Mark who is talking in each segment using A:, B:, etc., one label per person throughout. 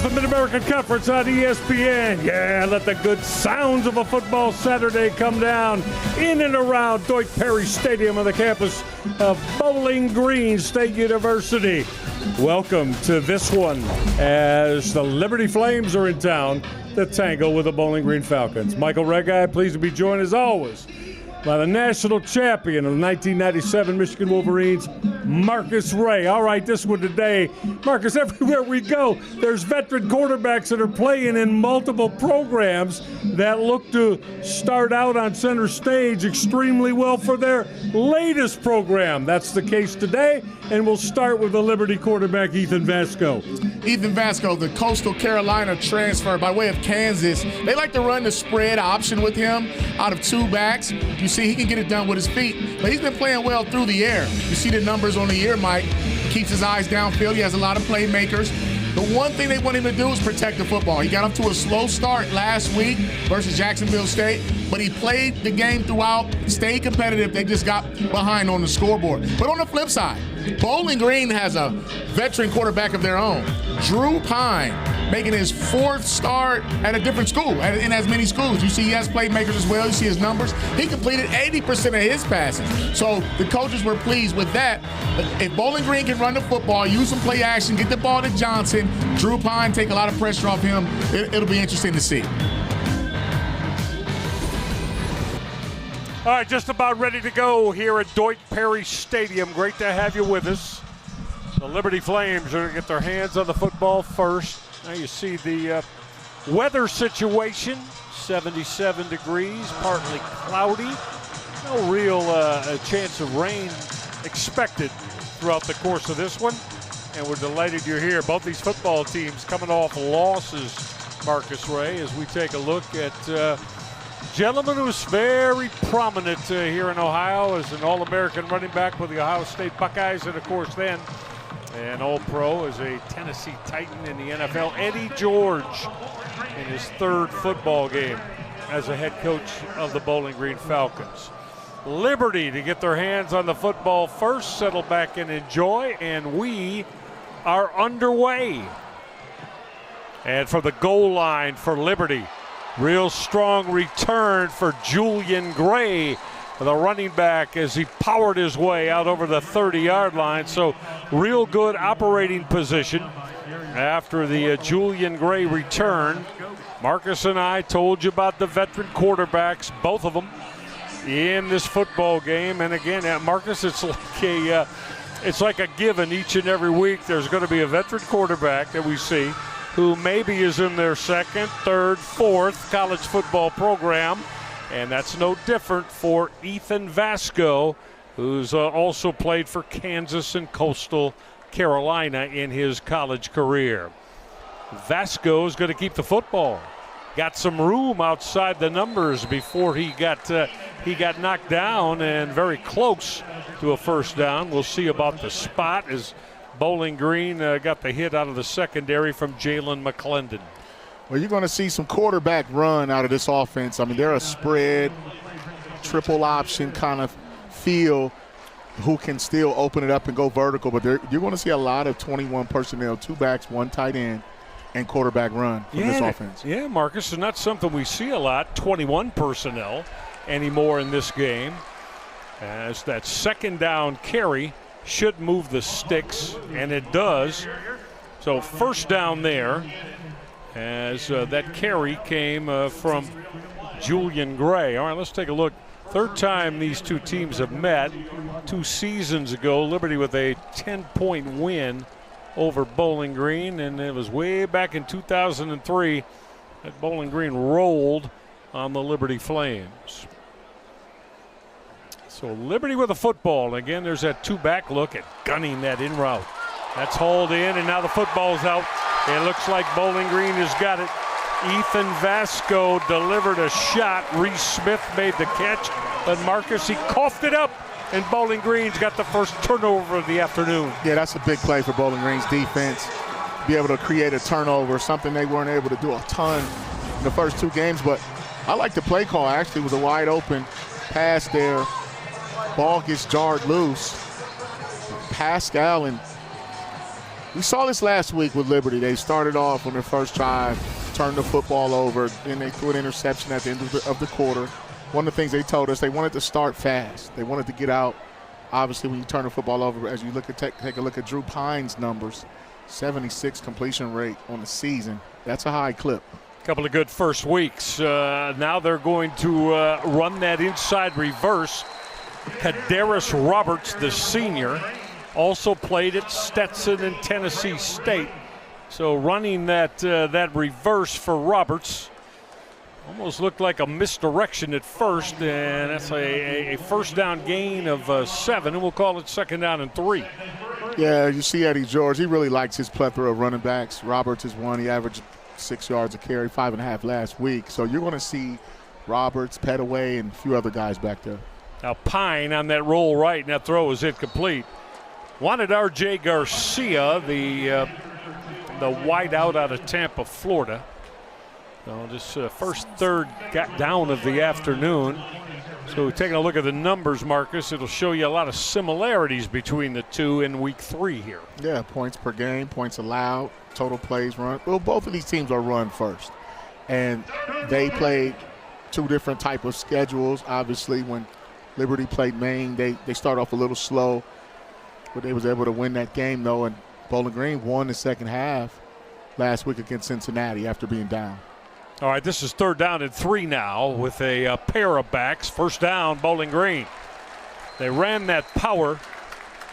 A: is the Mid-American Conference on ESPN. Yeah, let the good sounds of a football Saturday come down in and around Deutsch Perry Stadium on the campus of Bowling Green State University. Welcome to this one as the Liberty Flames are in town to tangle with the Bowling Green Falcons. Michael Regai, pleased to be joined as always by the national champion of the 1997 Michigan Wolverines, Marcus Ray. All right, this one today. Marcus, everywhere we go, there's veteran quarterbacks that are playing in multiple programs that look to start out on center stage extremely well for their latest program. That's the case today, and we'll start with the Liberty quarterback, Ethan Vasco.
B: Ethan Vasco, the Coastal Carolina transfer by way of Kansas. They like to run the spread option with him out of two backs. You see he can get it done with his feet, but he's been playing well through the air. You see the numbers on the year, Mike. Keeps his eyes downfield. He has a lot of playmakers. The one thing they want him to do is protect the football. He got up to a slow start last week versus Jacksonville State, but he played the game throughout, stayed competitive. They just got behind on the scoreboard. But on the flip side, Bowling Green has a veteran quarterback of their own, Drew Pine, making his fourth start at a different school, in as many schools. You see he has playmakers as well. You see his numbers. He completed 80% of his passes. So the coaches were pleased with that. If Bowling Green can run the football, use some play action, get the ball to Johnson, Drew Pine take a lot of pressure off him, it'll be interesting to see.
A: All right, just about ready to go here at Deutsch Perry Stadium. Great to have you with us. The Liberty Flames are going to get their hands on the football first. Now you see the weather situation, 77 degrees, partly cloudy. No real chance of rain expected throughout the course of this one. And we're delighted you're here. Both these football teams coming off losses, Marcus Ray, as we take a look at gentleman who's very prominent here in Ohio as an All-American running back with the Ohio State Buckeyes, and of course then an All-Pro as a Tennessee Titan in the NFL, Eddie George, in his third football game as a head coach of the Bowling Green Falcons. Liberty to get their hands on the football first, settle back and enjoy, and we are underway. And for the goal line for Liberty, real strong return for Julian Gray, the running back, as he powered his way out over the 30-yard line. So real good operating position after the Julian Gray return. Marcus and I told you about the veteran quarterbacks, both of them, in this football game. And again, Marcus, it's like a given each and every week. There's going to be a veteran quarterback that we see who maybe is in their second, third, fourth college football program. And that's no different for Ethan Vasco, who's also played for Kansas and Coastal Carolina in his college career. Vasco is going to keep the football. Got some room outside the numbers before he got knocked down, and very close to a first down. We'll see about the spot as Bowling Green got the hit out of the secondary from Jalen McClendon.
B: Well, you're going to see some quarterback run out of this offense. I mean, they're a spread, triple option kind of feel who can still open it up and go vertical. But you're going to see a lot of 21 personnel, two backs, one tight end, and quarterback run from this offense.
A: Yeah, Marcus, it's not something we see a lot, 21 personnel anymore in this game. As that second down carry should move the sticks, and it does. So first down there, as that carry came from Julian Gray. All right, let's take a look. Third time these two teams have met. 2 seasons ago, Liberty with a 10-point win over Bowling Green, and it was way back in 2003 that Bowling Green rolled on the Liberty Flames. So Liberty with a football. And again, there's that two-back look at gunning that in route. That's hauled in, and now the football's out. It looks like Bowling Green has got it. Ethan Vasco delivered a shot. Reese Smith made the catch, but Marcus, he coughed it up, and Bowling Green's got the first turnover of the afternoon.
B: Yeah, that's a big play for Bowling Green's defense. Be able to create a turnover, something they weren't able to do a ton in the first 2 games. But I like the play call. Actually, it was a wide open pass there. Ball gets jarred loose. Pascal and We saw this last week with Liberty. They started off on their first drive, turned the football over, then they threw an interception at the end of the quarter. One of the things they told us, they wanted to start fast. They wanted to get out. Obviously, when you turn the football over, as you take a look at Drew Pine's numbers, 76 completion rate on the season. That's a high clip.
A: Couple of good first weeks. Now they're going to run that inside reverse. Kadaris Roberts, the senior, also played at Stetson and Tennessee State. So running that reverse for Roberts almost looked like a misdirection at first, and that's a first down gain of 7, and we'll call it 2nd down and 3.
B: Yeah, you see Eddie George. He really likes his plethora of running backs. Roberts is one. He averaged 6 yards a carry, 5.5 last week. So you're going to see Roberts, Petaway, and a few other guys back there.
A: Now Pine on that roll right, and that throw is incomplete. Wanted R.J. Garcia, the wideout out of Tampa, Florida. So this first third down of the afternoon. So taking a look at the numbers, Marcus, it'll show you a lot of similarities between the two in week 3 here.
B: Yeah, points per game, points allowed, total plays run. Well, both of these teams are run first. And they played 2 different type of schedules. Obviously, when Liberty played Maine, they start off a little slow, but they was able to win that game, though. And Bowling Green won the second half last week against Cincinnati after being down.
A: All right, this is 3rd down and 3 now with a pair of backs. First down, Bowling Green. They ran that power,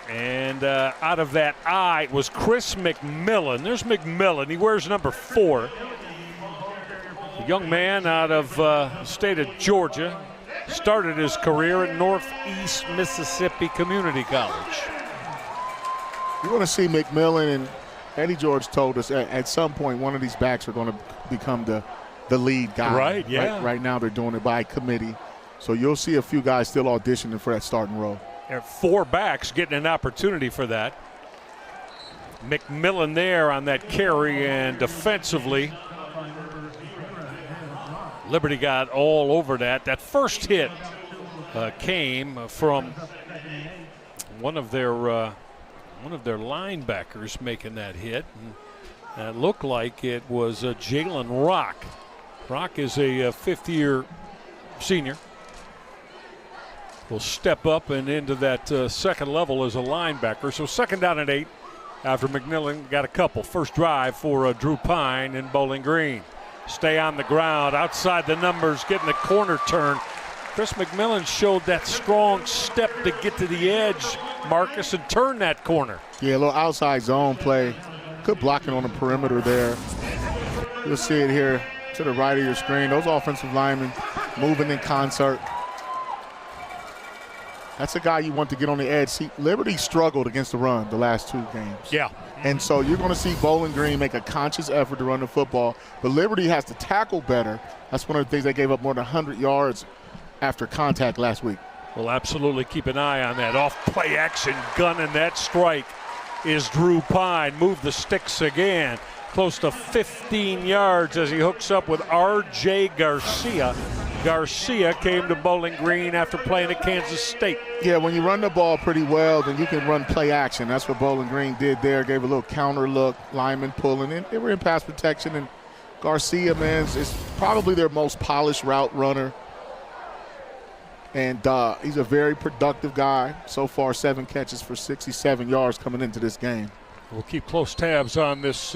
A: and out of that eye was Chris McMillan. There's McMillan. He wears number 4. A young man out of the state of Georgia. Started his career at Northeast Mississippi Community College.
B: You want to see McMillan, and Eddie George told us at some point one of these backs are going to become the lead guy.
A: Right, yeah.
B: Right now they're doing it by committee. So you'll see a few guys still auditioning for that starting role.
A: There are 4 backs getting an opportunity for that. McMillan there on that carry, and defensively, Liberty got all over that. That first hit came from one of their linebackers making that hit. And it looked like it was Jalen Rock. Rock is a 5th-year senior. Will step up and into that second level as a linebacker. So 2nd down and 8 after McMillan got a couple. First drive for Drew Pine in Bowling Green. Stay on the ground, outside the numbers, getting the corner turn. Chris McMillan showed that strong step to get to the edge, Marcus, and turn that corner.
B: Yeah, a little outside zone play. Good blocking on the perimeter there. You'll see it here to the right of your screen. Those offensive linemen moving in concert. That's a guy you want to get on the edge. See, Liberty struggled against the run the last 2 games.
A: Yeah.
B: And so you're going to see Bowling Green make a conscious effort to run the football. But Liberty has to tackle better. That's one of the things they gave up more than 100 yards after contact last week.
A: We'll absolutely keep an eye on that. Off play action, gunning that strike is Drew Pine. Move the sticks again. Close to 15 yards as he hooks up with R.J. Garcia. Garcia came to Bowling Green after playing at Kansas State.
B: Yeah, when you run the ball pretty well, then you can run play action. That's what Bowling Green did there. Gave a little counter look, lineman pulling in. They were in pass protection, and Garcia, man, is probably their most polished route runner. And he's a very productive guy. So far, 7 catches for 67 yards coming into this game.
A: We'll keep close tabs on this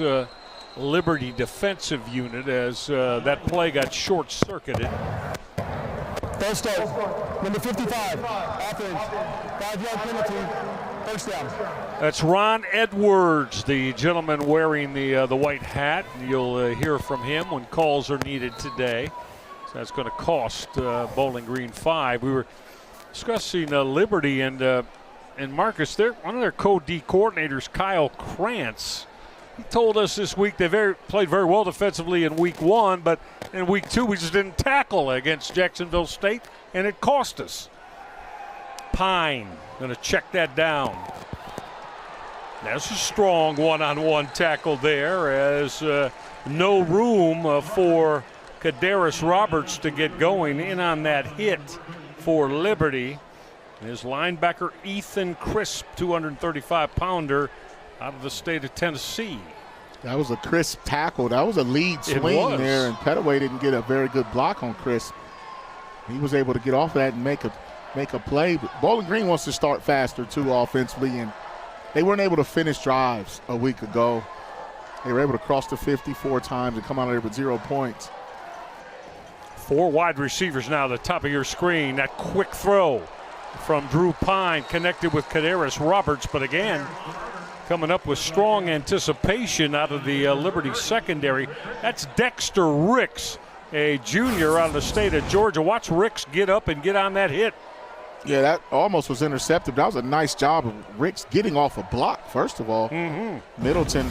A: Liberty defensive unit as that play got short-circuited.
C: False start. Number 55. Offense. 5-yard penalty. First down.
A: That's Ron Edwards, the gentleman wearing the white hat. You'll hear from him when calls are needed today. So that's going to cost Bowling Green 5. We were discussing Liberty and Marcus. One of their co-D coordinators, Kyle Krantz. He told us this week they played very well defensively in week 1, but in week 2 we just didn't tackle against Jacksonville State, and it cost us. Pine going to check that down. That's a strong one-on-one tackle there, as no room for Kadaris Roberts to get going in on that hit for Liberty. His linebacker Ethan Crisp, 235-pounder, out of the state of Tennessee.
B: That was a crisp tackle. That was a lead swing there, and Pettaway didn't get a very good block on Crisp. He was able to get off that and make a play. But Bowling Green wants to start faster, too, offensively, and they weren't able to finish drives a week ago. They were able to cross the 50 4 times and come out of there with 0 points.
A: 4 wide receivers now at the top of your screen. That quick throw from Drew Pine connected with Kadarius Roberts, but again, coming up with strong anticipation out of the Liberty secondary. That's Dexter Ricks, a junior out of the state of Georgia. Watch Ricks get up and get on that hit.
B: Yeah, that almost was intercepted. That was a nice job of Ricks getting off a block, first of all. Middleton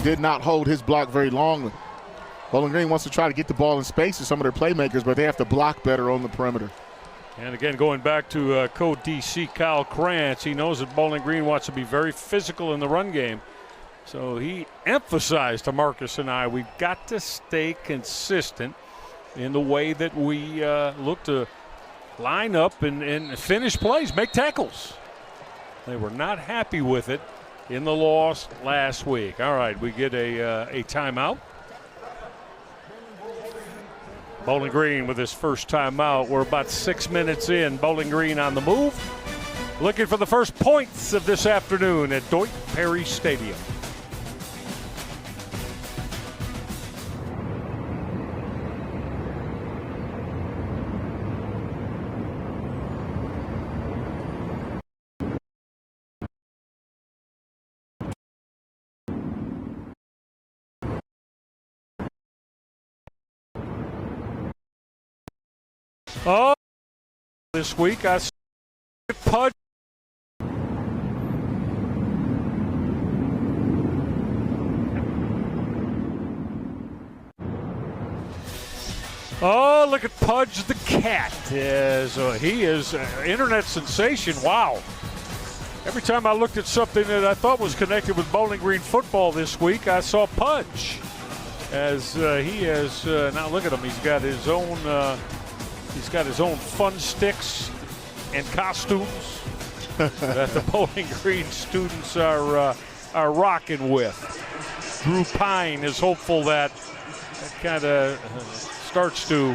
B: did not hold his block very long. Bowling Green wants to try to get the ball in space to some of their playmakers, but they have to block better on the perimeter.
A: And again, going back to co-DC Kyle Krantz, he knows that Bowling Green wants to be very physical in the run game. So he emphasized to Marcus and I, we've got to stay consistent in the way that we look to line up and finish plays, make tackles. They were not happy with it in the loss last week. All right, we get a timeout. Bowling Green with his first timeout. We're about 6 minutes in. Bowling Green on the move. Looking for the first points of this afternoon at Doak Perry Stadium. Oh, this week I see Pudge. Oh, look at Pudge the Cat. He is an internet sensation. Wow. Every time I looked at something that I thought was connected with Bowling Green football this week, I saw Pudge. As he has, now look at him, he's got his own fun sticks and costumes that the Bowling Green students are rocking with. Drew Pine is hopeful that kind of starts to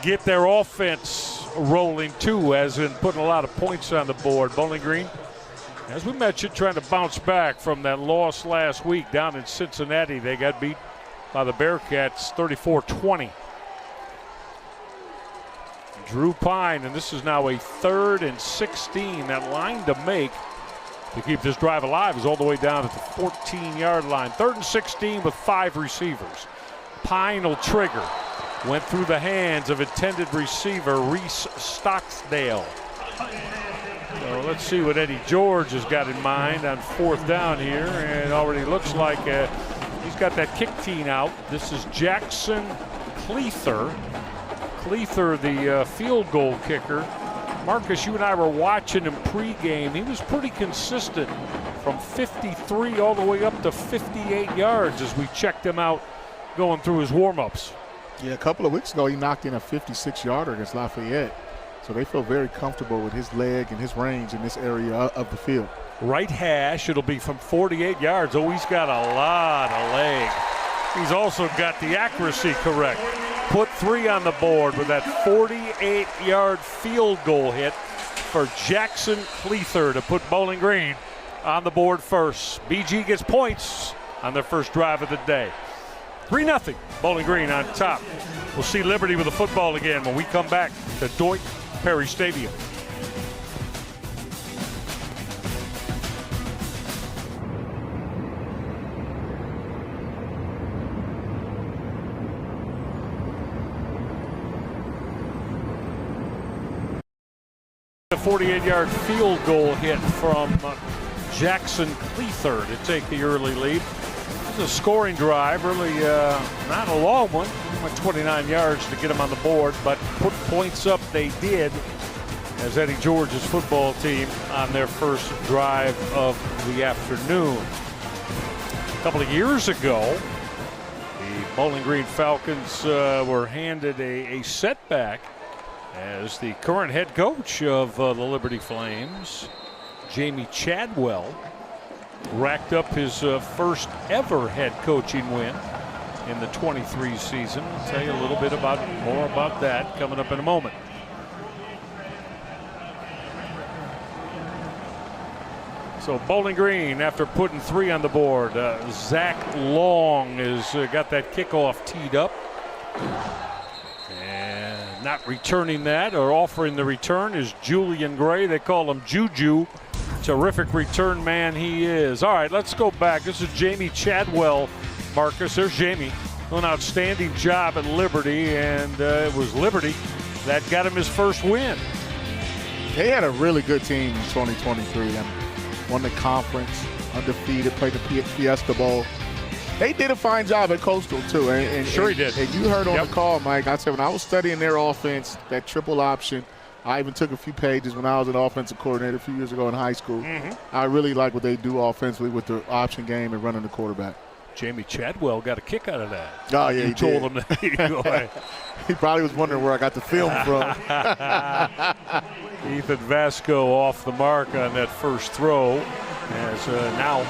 A: get their offense rolling too, as in putting a lot of points on the board. Bowling Green, as we mentioned, trying to bounce back from that loss last week down in Cincinnati. They got beat by the Bearcats 34-20. Drew Pine, and this is now a 3rd and 16. That line to make to keep this drive alive is all the way down at the 14-yard line. 3rd and 16 with 5 receivers. Pine will trigger. Went through the hands of intended receiver Reese Stocksdale. So let's see what Eddie George has got in mind on 4th down here. And it already looks like he's got that kick team out. This is Jackson Cleather. Cleather, the field goal kicker. Marcus, you and I were watching him pregame. He was pretty consistent from 53 all the way up to 58 yards as we checked him out going through his warm-ups.
B: Yeah, a couple of weeks ago, he knocked in a 56-yarder against Lafayette. So they feel very comfortable with his leg and his range in this area of the field.
A: Right hash, it'll be from 48 yards. Oh, he's got a lot of leg. He's also got the accuracy correct. Put 3 on the board with that 48-yard field goal hit for Jackson Cleather to put Bowling Green on the board first. BG gets points on their first drive of the day. 3-0, Bowling Green on top. We'll see Liberty with the football again when we come back to Doak Perry Stadium. A 48-yard field goal hit from Jackson Cleather to take the early lead. It was a scoring drive, really not a long one. Went 29 yards to get them on the board, but put points up they did as Eddie George's football team on their first drive of the afternoon. A couple of years ago, the Bowling Green Falcons were handed a setback as the current head coach of the Liberty Flames, Jamie Chadwell, racked up his first ever head coaching win in the 23 season. I'll tell you a little bit more about that coming up in a moment. So Bowling Green, after putting 3 on the board, Zach Long has got that kickoff teed up. And not returning that or offering the return is Julian Gray. They call him Juju. Terrific return man he is. All right, let's go back. This is Jamie Chadwell, Marcus. There's Jamie. An outstanding job at Liberty, and it was Liberty that got him his first win.
B: They had a really good team in 2023. Won the conference, undefeated, played the Fiesta Bowl. They did a fine job at Coastal, too. And
A: sure he did.
B: And you heard on the call, Mike, I said when I was studying their offense, that triple option, I even took a few pages when I was an offensive coordinator a few years ago in high school. I really like what they do offensively with the option game and running the quarterback.
A: Jamie Chadwell got a kick out of that.
B: Oh, yeah,
A: he told him that.
B: He probably was wondering where I got the film from.
A: Ethan Vasco off the mark on that first throw as now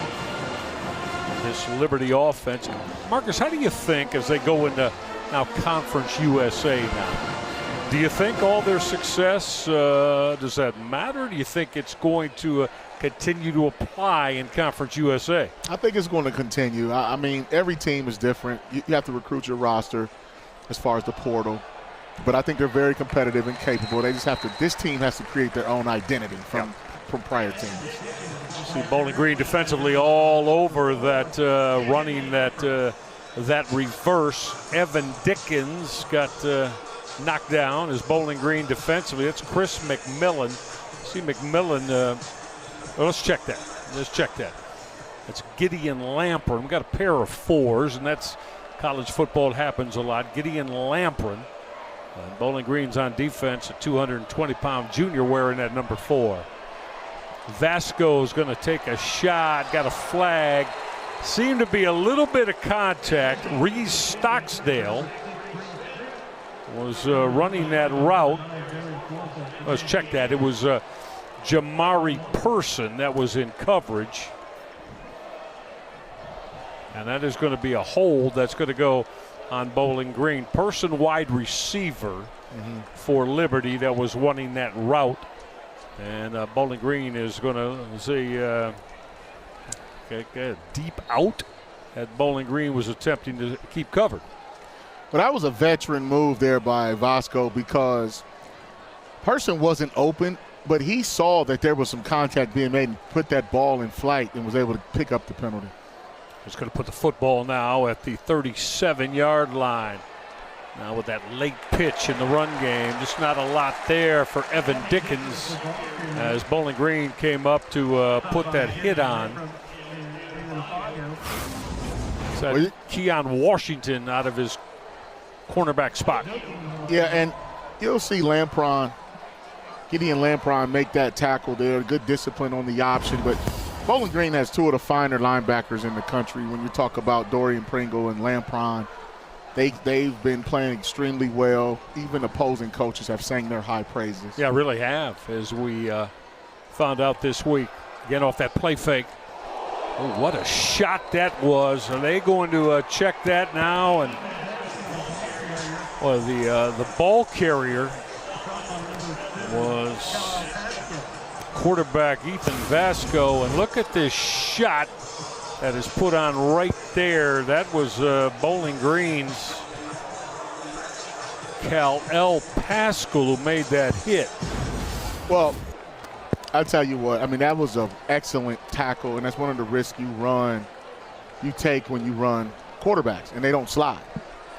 A: this Liberty offense. Marcus, how do you think as they go into now Conference USA now? Do you think all their success, does that matter? Do you think it's going to continue to apply in Conference USA?
B: I think it's going to continue. I mean, every team is different. You have to recruit your roster as far as the portal. But I think they're very competitive and capable. They just have to – this team has to create their own identity from prior teams.
A: See Bowling Green defensively all over that, running that reverse. Evan Dickens got knocked down as Bowling Green defensively. It's Chris McMillan. See McMillan well, let's check that. That's Gideon Lamprin. We got a pair of 4s, and that's college football. It happens a lot. Gideon Lamprin. And Bowling Green's on defense, a 220-pound junior wearing that number 4. Vasco's going to take a shot. Got a flag. Seemed to be a little bit of contact. Reese Stocksdale was running that route. Let's check that. It was Jamari Person that was in coverage. And that is going to be a hold that's going to go on Bowling Green. Person wide receiver for Liberty that was running that route. And Bowling Green is going to say deep out. That Bowling Green was attempting to keep covered.
B: But that was a veteran move there by Vasco because Person wasn't open, but he saw that there was some contact being made and put that ball in flight and was able to pick up the penalty.
A: He's going to put the football now at the 37-yard line. Now with that late pitch in the run game, just not a lot there for Evan Dickens as Bowling Green came up to put that hit on. So Keon Washington out of his cornerback spot.
B: Yeah, and you'll see Gideon Lampron make that tackle there. Good discipline on the option, but Bowling Green has 2 of the finer linebackers in the country. When you talk about Dorian Pringle and Lampron, they've been playing extremely well. Even opposing coaches have sang their high praises.
A: Yeah, really have, as we found out this week. Again, off that play fake. Oh, what a shot that was. Are they going to check that now? And well, the ball carrier was quarterback Ethan Vasco, and look at this shot that is put on right there. That was Bowling Green's Kal-El Pascal who made that hit.
B: Well, I'll tell you what, I mean, that was an excellent tackle, and that's one of the risks you take when you run quarterbacks, and they don't slide.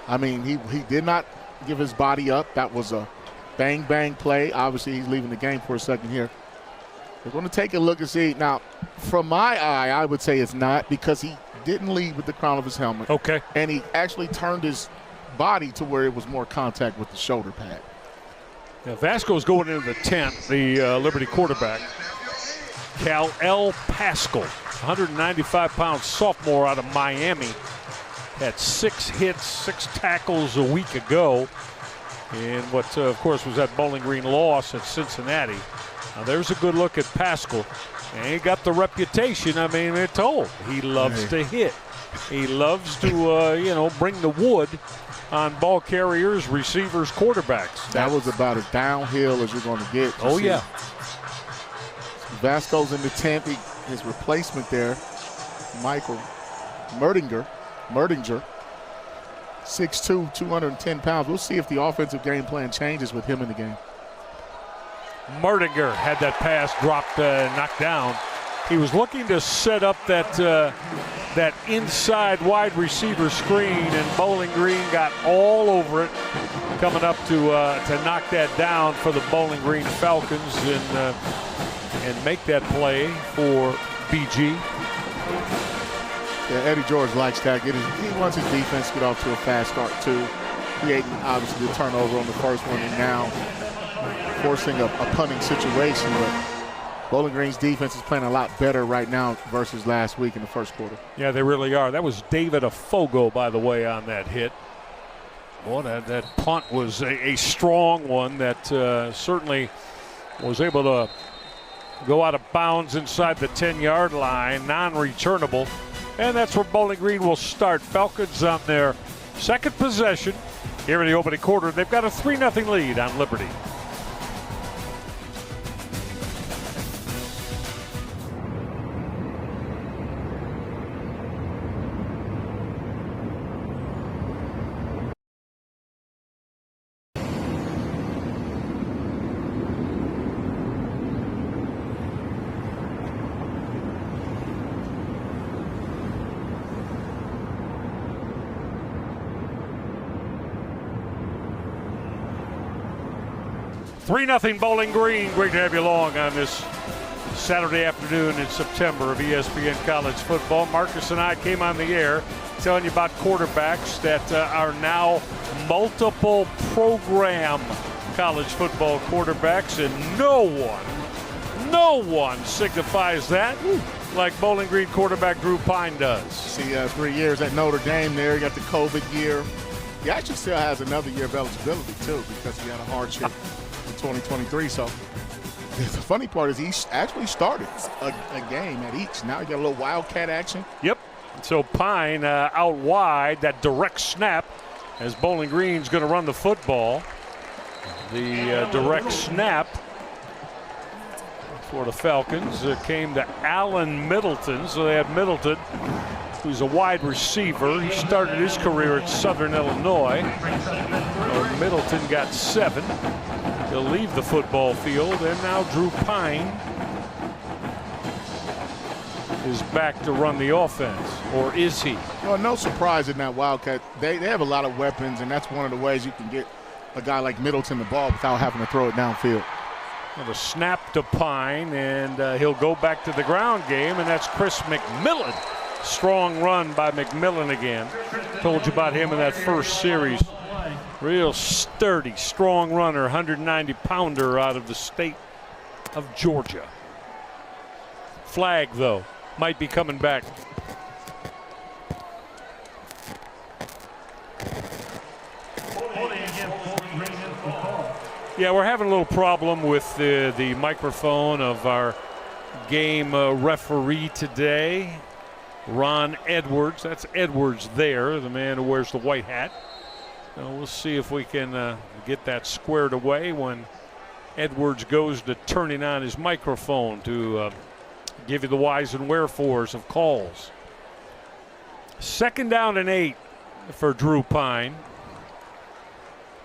B: I mean, he did not give his body up. That was a bang play. Obviously, he's leaving the game for a second here. We're going to take a look and see. Now, from my eye, I would say it's not because he didn't lead with the crown of his helmet.
A: Okay.
B: And he actually turned his body to where it was more contact with the shoulder pad.
A: Now, Vasco's going into the tent, the Liberty quarterback. Kal-El Pascal, 195-pound sophomore out of Miami. Had 6 hits, 6 tackles a week ago in what, of course, was that Bowling Green loss at Cincinnati. Now there's a good look at Paschal. And he got the reputation, I mean, we're told. He loves to hit. He loves to, bring the wood on ball carriers, receivers, quarterbacks.
D: That was about as downhill as you're going to get.
A: Oh, yeah.
D: Vasco's in the 10th. His replacement there, Michael Merdinger, 6'2", 210 pounds. We'll see if the offensive game plan changes with him in the game.
A: Merdinger had that pass dropped, knocked down. He was looking to set up that inside wide receiver screen, and Bowling Green got all over it, coming up to knock that down for the Bowling Green Falcons and make that play for BG.
D: Yeah, Eddie George likes that. He wants his defense to get off to a fast start too, creating obviously the turnover on the first one, and now forcing a punting situation. But Bowling Green's defense is playing a lot better right now versus last week in the first quarter.
A: Yeah, they really are. That was David Afogo, by the way, on that hit. Boy, that punt was a strong one that certainly was able to go out of bounds inside the 10-yard line, non-returnable. And that's where Bowling Green will start. Falcons on their second possession here in the opening quarter. They've got a 3-0 lead on Liberty. Three 3-0 Bowling Green. Great to have you along on this Saturday afternoon in September of ESPN College Football. Marcus and I came on the air telling you about quarterbacks that are now multiple program college football quarterbacks, and no one signifies that like Bowling Green quarterback Drew Pine does.
D: See, 3 years at Notre Dame there. You got the COVID year. He actually still has another year of eligibility, too, because he had a hardship in 2023. So the funny part is he actually started a game at each. Now he got a little wildcat action.
A: Yep. So Pine out wide, that direct snap as Bowling Green's going to run the football. The direct snap for the Falcons came to Allen Middleton. So they had Middleton, who's a wide receiver. He started his career at Southern Illinois. Middleton got 7. He'll leave the football field, and now Drew Pine is back to run the offense, or is he?
D: Well, no surprise in that Wildcat. They have a lot of weapons, and that's one of the ways you can get a guy like Middleton the ball without having to throw it downfield.
A: Well, the snap to Pine, and he'll go back to the ground game, and that's Chris McMillan. Strong run by McMillan again. Told you about him in that first series. Real sturdy, strong runner, 190-pounder out of the state of Georgia. Flag, though, might be coming back. Yeah, we're having a little problem with the microphone of our game referee today, Ron Edwards. That's Edwards there, the man who wears the white hat. We'll see if we can get that squared away when Edwards goes to turning on his microphone to give you the whys and wherefores of calls. 2nd down and 8 for Drew Pine.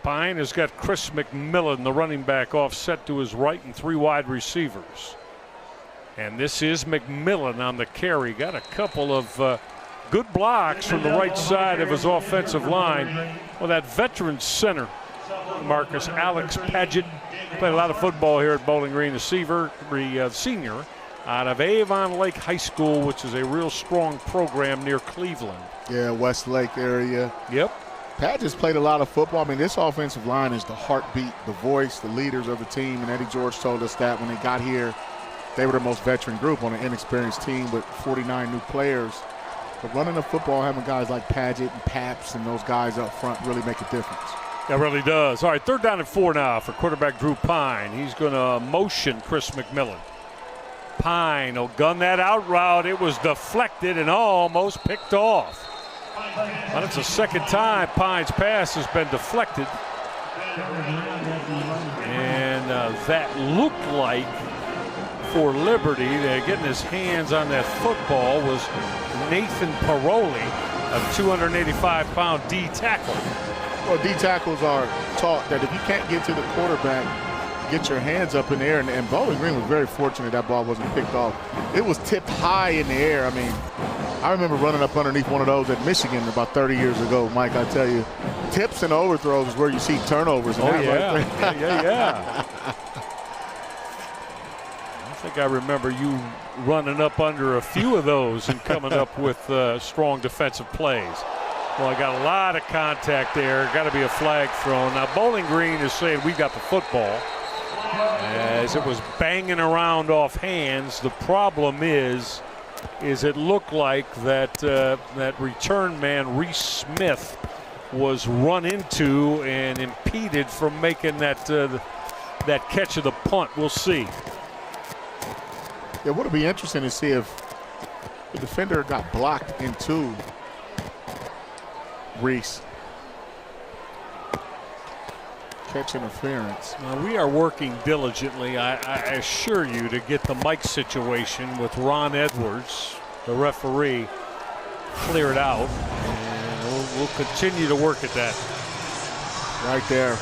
A: Pine has got Chris McMillan, the running back, offset to his right, and 3 wide receivers. And this is McMillan on the carry. Got a couple of good blocks from the right side of his offensive line. Well, that veteran center, Marcus, Alex Paget, played a lot of football here at Bowling Green, the senior out of Avon Lake High School, which is a real strong program near Cleveland.
D: Yeah, Westlake area.
A: Yep.
D: Paget's played a lot of football. I mean, this offensive line is the heartbeat, the voice, the leaders of the team. And Eddie George told us that when they got here, they were the most veteran group on an inexperienced team with 49 new players. But running the football, having guys like Paget and Paps and those guys up front really make a difference.
A: That really does. All right, 3rd down and 4 now for quarterback Drew Pine. He's going to motion Chris McMillan. Pine will gun that out route. It was deflected and almost picked off. But it's the 2nd time Pine's pass has been deflected. And that looked like, for Liberty, they're getting his hands on that football, was Nathan Paroli, a 285-pound D tackle.
D: Well, D tackles are taught that if you can't get to the quarterback, get your hands up in the air. And Bowling Green was very fortunate that ball wasn't picked off. It was tipped high in the air. I mean, I remember running up underneath one of those at Michigan about 30 years ago, Mike. I tell you, tips and overthrows is where you see turnovers.
A: Oh, yeah. Yeah. I think I remember you running up under a few of those and coming up with strong defensive plays. Well, I got a lot of contact there. Got to be a flag thrown. Now, Bowling Green is saying we got the football as it was banging around off hands. The problem is it looked like that return man, Reese Smith, was run into and impeded from making that catch of the punt. We'll see.
D: Yeah, would be interesting to see if the defender got blocked into Reese. Catch interference.
A: Now, we are working diligently, I assure you, to get the mic situation with Ron Edwards, the referee, cleared out. And we'll continue to work at that.
D: Right there.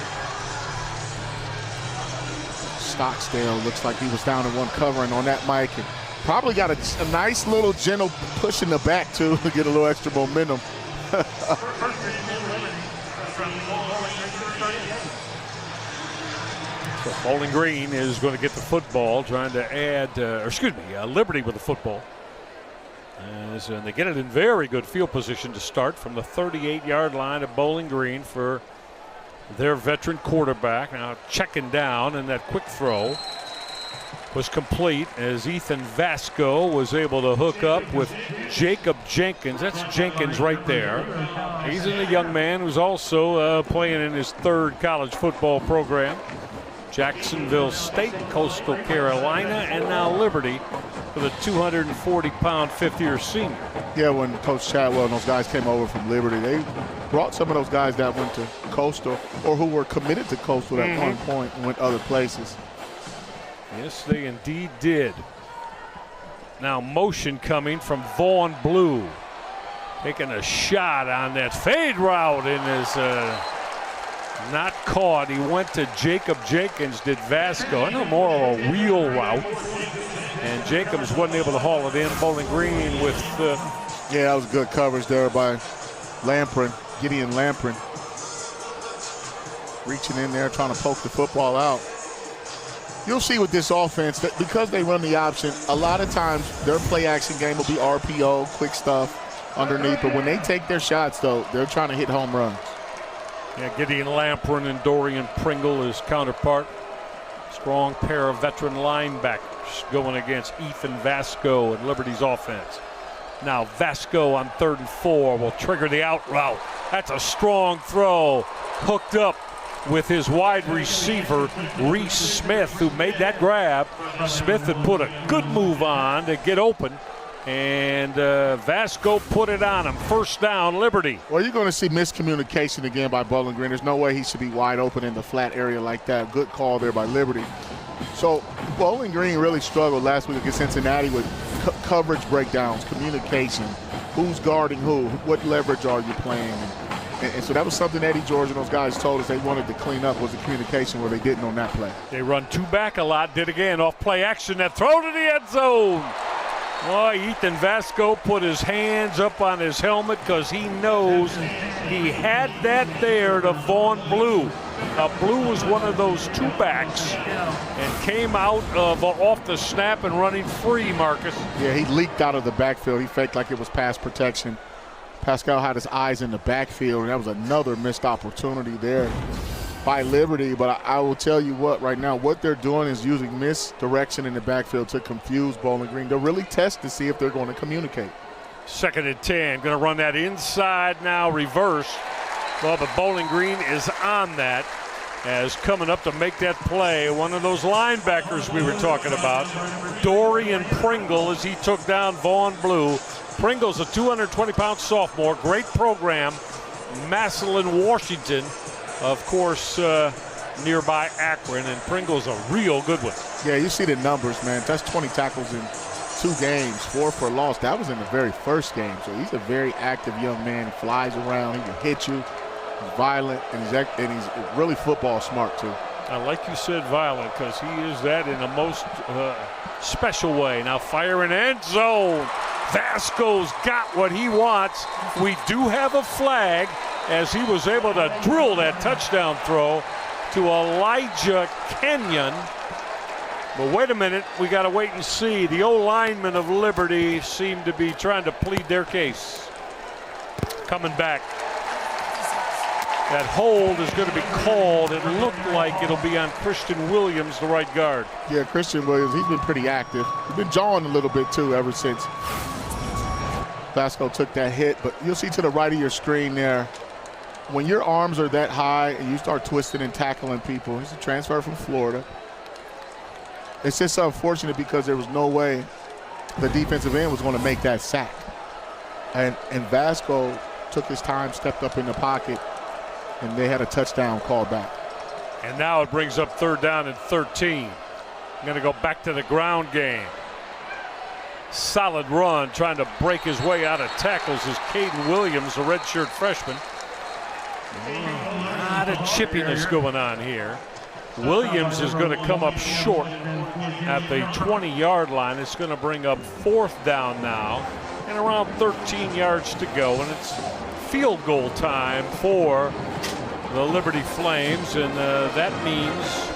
D: Stocksdale looks like he was down in one covering on that mic, and probably got a nice little gentle push in the back too to get a little extra momentum.
A: So Bowling Green is going to get the football, trying to add, Liberty with the football. And they get it in very good field position to start from the 38-yard line of Bowling Green for their veteran quarterback. Now checking down, and that quick throw was complete as Ethan Vasco was able to hook up with Jacob Jenkins. That's Jenkins right there. He's a young man who's also playing in his 3rd college football program. Jacksonville State, Coastal Carolina, and now Liberty for the 240-pound fifth-year senior.
D: Yeah, when Coach Chadwell and those guys came over from Liberty, they brought some of those guys that went to Coastal or who were committed to Coastal at one point and went other places.
A: Yes, they indeed did. Now motion coming from Vaughn Blue. Taking a shot on that fade route and is not caught. He went to Jacob Jenkins, did Vasco. I know more of a wheel route. And Jacobs wasn't able to haul it in. Bowling Green with
D: yeah, that was good coverage there by Lamprin, Gideon Lamprin. Reaching in there, trying to poke the football out. You'll see with this offense that because they run the option, a lot of times their play action game will be RPO, quick stuff underneath. But when they take their shots, though, they're trying to hit home runs.
A: Yeah, Gideon Lamprin and Dorian Pringle, his counterpart. Strong pair of veteran linebackers going against Ethan Vasco and Liberty's offense. Now Vasco on 3rd and 4 will trigger the out route. That's a strong throw, hooked up with his wide receiver, Reese Smith, who made that grab. Smith had put a good move on to get open, and Vasco put it on him. 1st down, Liberty.
D: Well, you're going to see miscommunication again by Bowling Green. There's no way he should be wide open in the flat area like that. Good call there by Liberty. So Bowling Green really struggled last week against Cincinnati with coverage breakdowns, communication, who's guarding who, what leverage are you playing. And so that was something Eddie George and those guys told us they wanted to clean up, was the communication where they didn't on that play.
A: They run 2 back a lot, did again off play action, that throw to the end zone. Boy, Ethan Vasco put his hands up on his helmet because he knows he had that there to Vaughn Blue. Now, Blue was one of those 2 backs and came out of off the snap and running free, Marcus.
D: Yeah, he leaked out of the backfield. He faked like it was pass protection. Pascal had his eyes in the backfield, and that was another missed opportunity there by Liberty. But I will tell you what, right now, what they're doing is using misdirection in the backfield to confuse Bowling Green. They'll really test to see if they're going to communicate.
A: 2nd and 10, going to run that inside now, reverse. Well, but Bowling Green is on that, as coming up to make that play, one of those linebackers we were talking about, Dorian Pringle, as he took down Vaughn Blue. Pringle's a 220-pound sophomore, great program, Massillon, Washington, of course, nearby Akron, and Pringle's a real good one.
D: Yeah, you see the numbers, man. That's 20 tackles in 2 games, 4 for a loss. That was in the very first game, so he's a very active young man. He flies around, he can hit you. He's violent, and he's really football smart, too.
A: I like you said violent, because he is that in a most special way. Now fire in end zone. Vasco's got what he wants. We do have a flag, as he was able to drill that touchdown throw to Elijah Kenyon. But wait a minute, we got to wait and see. The O-linemen of Liberty seem to be trying to plead their case. Coming back. That hold is going to be called. It looked like it'll be on Christian Williams, the right guard.
D: Yeah, Christian Williams, he's been pretty active. He's been jawing a little bit, too, ever since Vasco took that hit. But you'll see to the right of your screen there, when your arms are that high and you start twisting and tackling people, he's a transfer from Florida. It's just unfortunate because there was no way the defensive end was going to make that sack. And Vasco took his time, stepped up in the pocket, and they had a touchdown called back.
A: And now it brings up 3rd down and 13. I'm going to go back to the ground game. Solid run, trying to break his way out of tackles is Caden Williams, a redshirt freshman. A lot of chippiness going on here. Williams is going to come up short at the 20-yard line. It's going to bring up 4th down now, and around 13 yards to go, and it's field goal time for the Liberty Flames, and that means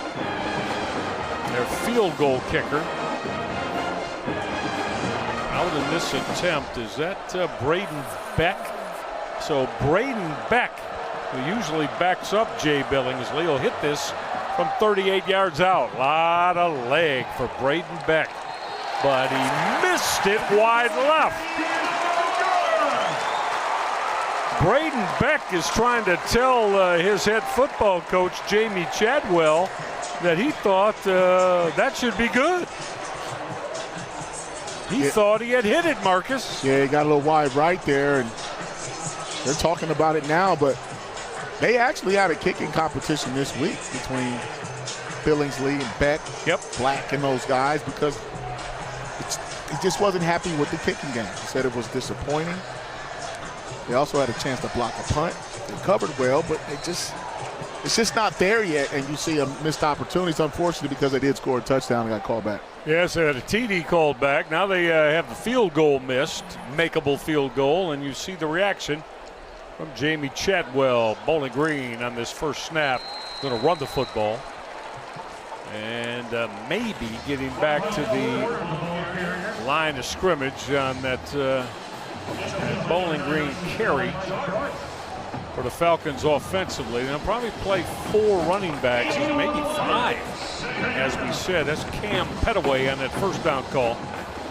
A: their field goal kicker out in this attempt. Is that Braden Beck? So Braden Beck, who usually backs up Jay Billingsley, will hit this from 38 yards out. A lot of leg for Braden Beck, but he missed it wide left. Braden Beck is trying to tell his head football coach, Jamie Chadwell, that he thought that should be good. He thought he had hit it, Marcus.
D: Yeah, he got a little wide right there, and they're talking about it now, but they actually had a kicking competition this week between Billingsley and Beck, Black and those guys, because he just wasn't happy with the kicking game. He said it was disappointing. They also had a chance to block a punt. They covered well, but it's just not there yet, and you see a missed opportunity. It's unfortunate because they did score a touchdown and got called back.
A: Yes, they had a TD called back. Now they have the field goal missed, makeable field goal, and you see the reaction from Jamie Chadwell. Bowling Green on this first snap going to run the football, and maybe getting back to the line of scrimmage on that Bowling Green carry for the Falcons offensively. They'll probably play 4 running backs, maybe 5, as we said. That's Cam Petaway on that first down call.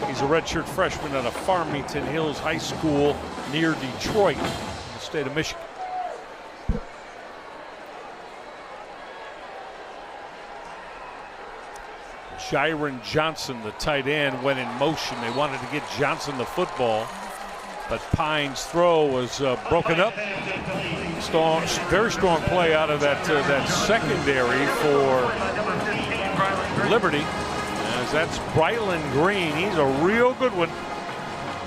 A: He's a redshirt freshman out of Farmington Hills High School near Detroit, in the state of Michigan. Jiron Johnson, the tight end, went in motion. They wanted to get Johnson the football, but Pine's throw was broken up. Very strong play out of that secondary for Liberty, as that's Brylan Green. He's a real good one.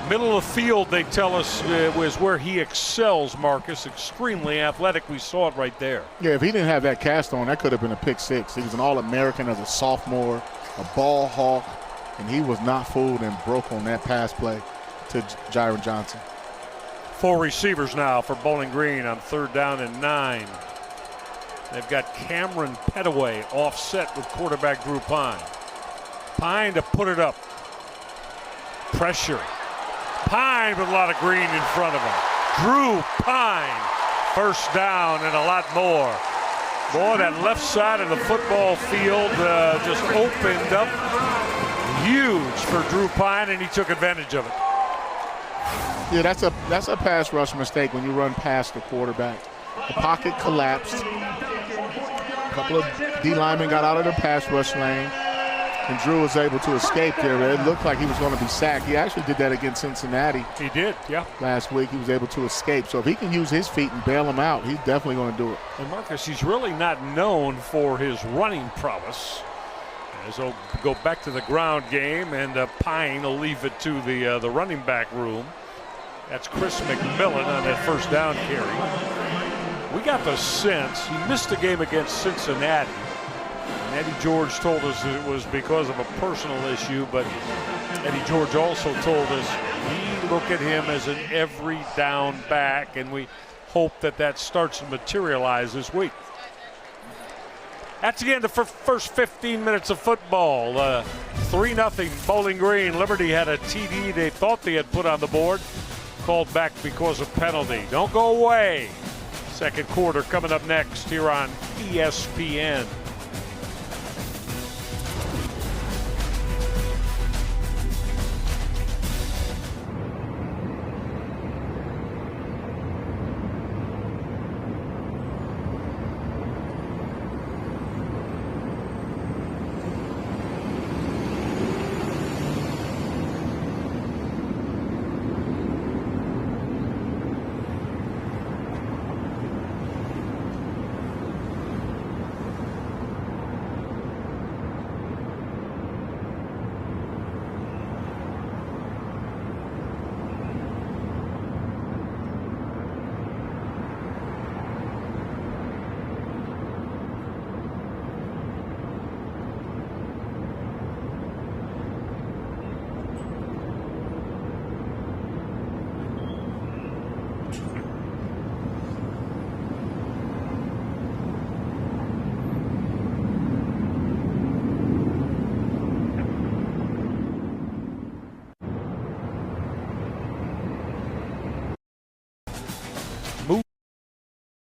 A: Middle of the field, they tell us, was where he excels, Marcus. Extremely athletic. We saw it right there.
D: Yeah, if he didn't have that cast on, that could have been a pick 6. He was an All-American as a sophomore, a ball hawk, and he was not fooled and broke on that pass play to Jiron Johnson.
A: 4 receivers now for Bowling Green on 3rd down and 9. They've got Cameron Petaway offset with quarterback Drew Pine. Pine to put it up. Pressure. Pine with a lot of green in front of him. Drew Pine, 1st down and a lot more. Boy, that left side of the football field just opened up huge for Drew Pine, and he took advantage of it.
D: Yeah, that's a pass rush mistake when you run past the quarterback. The pocket collapsed. A couple of D linemen got out of the pass rush lane, and Drew was able to escape there. It looked like he was going to be sacked. He actually did that against Cincinnati.
A: He did, yeah.
D: Last week he was able to escape. So if he can use his feet and bail him out, he's definitely going to do it.
A: And Marcus, he's really not known for his running prowess. As he'll go back to the ground game, and Pine will leave it to the running back room. That's Chris McMillan on that first down carry. We got the sense he missed the game against Cincinnati. And Eddie George told us it was because of a personal issue, but Eddie George also told us we look at him as an every down back, and we hope that starts to materialize this week. That's the end of the first 15 minutes of football. 3-0 Bowling Green. Liberty had a TD they thought they had put on the board. Called back because of penalty. Don't go away. Second quarter coming up next here on ESPN.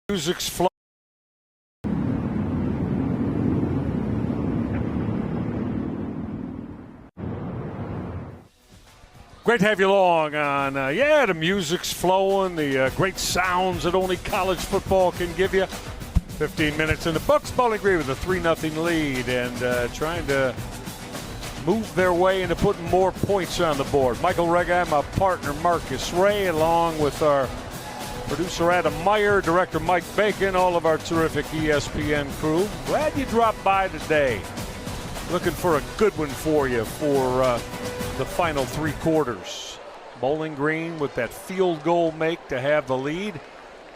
A: Music's flow. Great to have you along on, the music's flowing, the great sounds that only college football can give you. 15 minutes in the books. Bowling Green with a 3-0 lead and trying to move their way into putting more points on the board. Michael Rega, my partner Marcus Ray, along with our producer Adam Meyer, director Mike Bacon, all of our terrific ESPN crew. Glad you dropped by today. Looking for a good one for you for the final three quarters. Bowling Green with that field goal make to have the lead.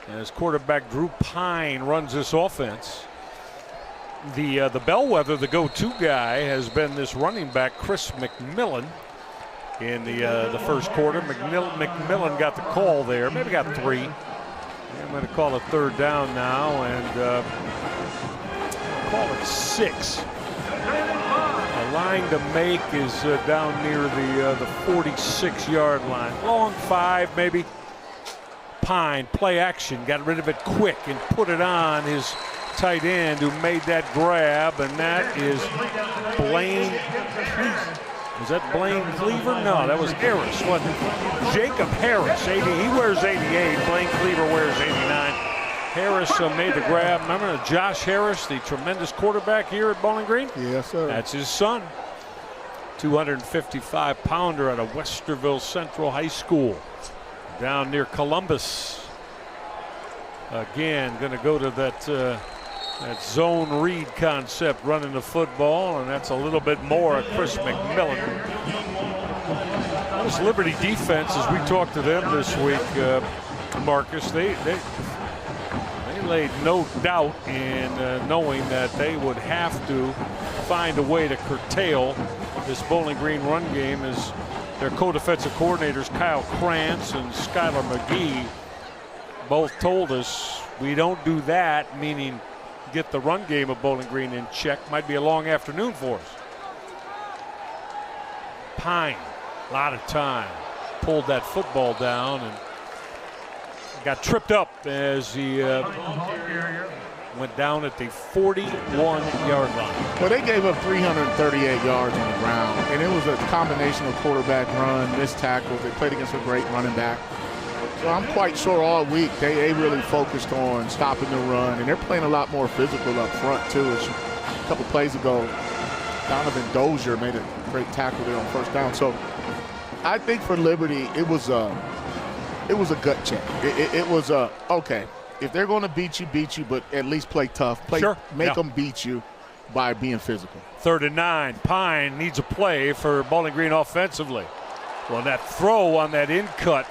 A: As quarterback Drew Pine runs this offense. The bellwether, the go-to guy, has been this running back Chris McMillan in the first quarter. McMillan got the call there, maybe got three. I'm going to call it third down now and call it 6. The line to make is down near the 46-yard line. Long 5 maybe. Pine, play action, got rid of it quick and put it on his tight end who made that grab, and that is Blaine Cleaver. Was that Blaine Cleaver? No, that was Harris, wasn't it? Jacob Harris, 80. He wears 88. Blaine Cleaver wears 89. Harris made the grab. Remember Josh Harris, the tremendous quarterback here at Bowling Green?
D: Yes, sir.
A: That's his son. 255-pounder out of Westerville Central High School down near Columbus. Again, going to go to that zone read concept running the football, and that's a little bit more of Chris McMillan. This Liberty defense, as we talked to them this week, Marcus, they laid no doubt in knowing that they would have to find a way to curtail this Bowling Green run game, as their co-defensive coordinators Kyle Krantz and Skylar McGee both told us we don't do that, meaning get the run game of Bowling Green in check. Might be a long afternoon for us. Pine, a lot of time, pulled that football down and got tripped up as he went down at the 41-yard line.
D: Well, they gave up 338 yards on the ground, and it was a combination of quarterback run, missed tackles. They played against a great running back. So I'm quite sure all week they really focused on stopping the run, and they're playing a lot more physical up front too. A couple plays ago, Donovan Dozier made a great tackle there on first down. So I think for Liberty, it was a gut check. It was okay. If they're going to beat you, but at least play tough. Make them beat you by being physical.
A: 3rd and 9. Pine needs a play for Bowling Green offensively. Well, that throw on that in cut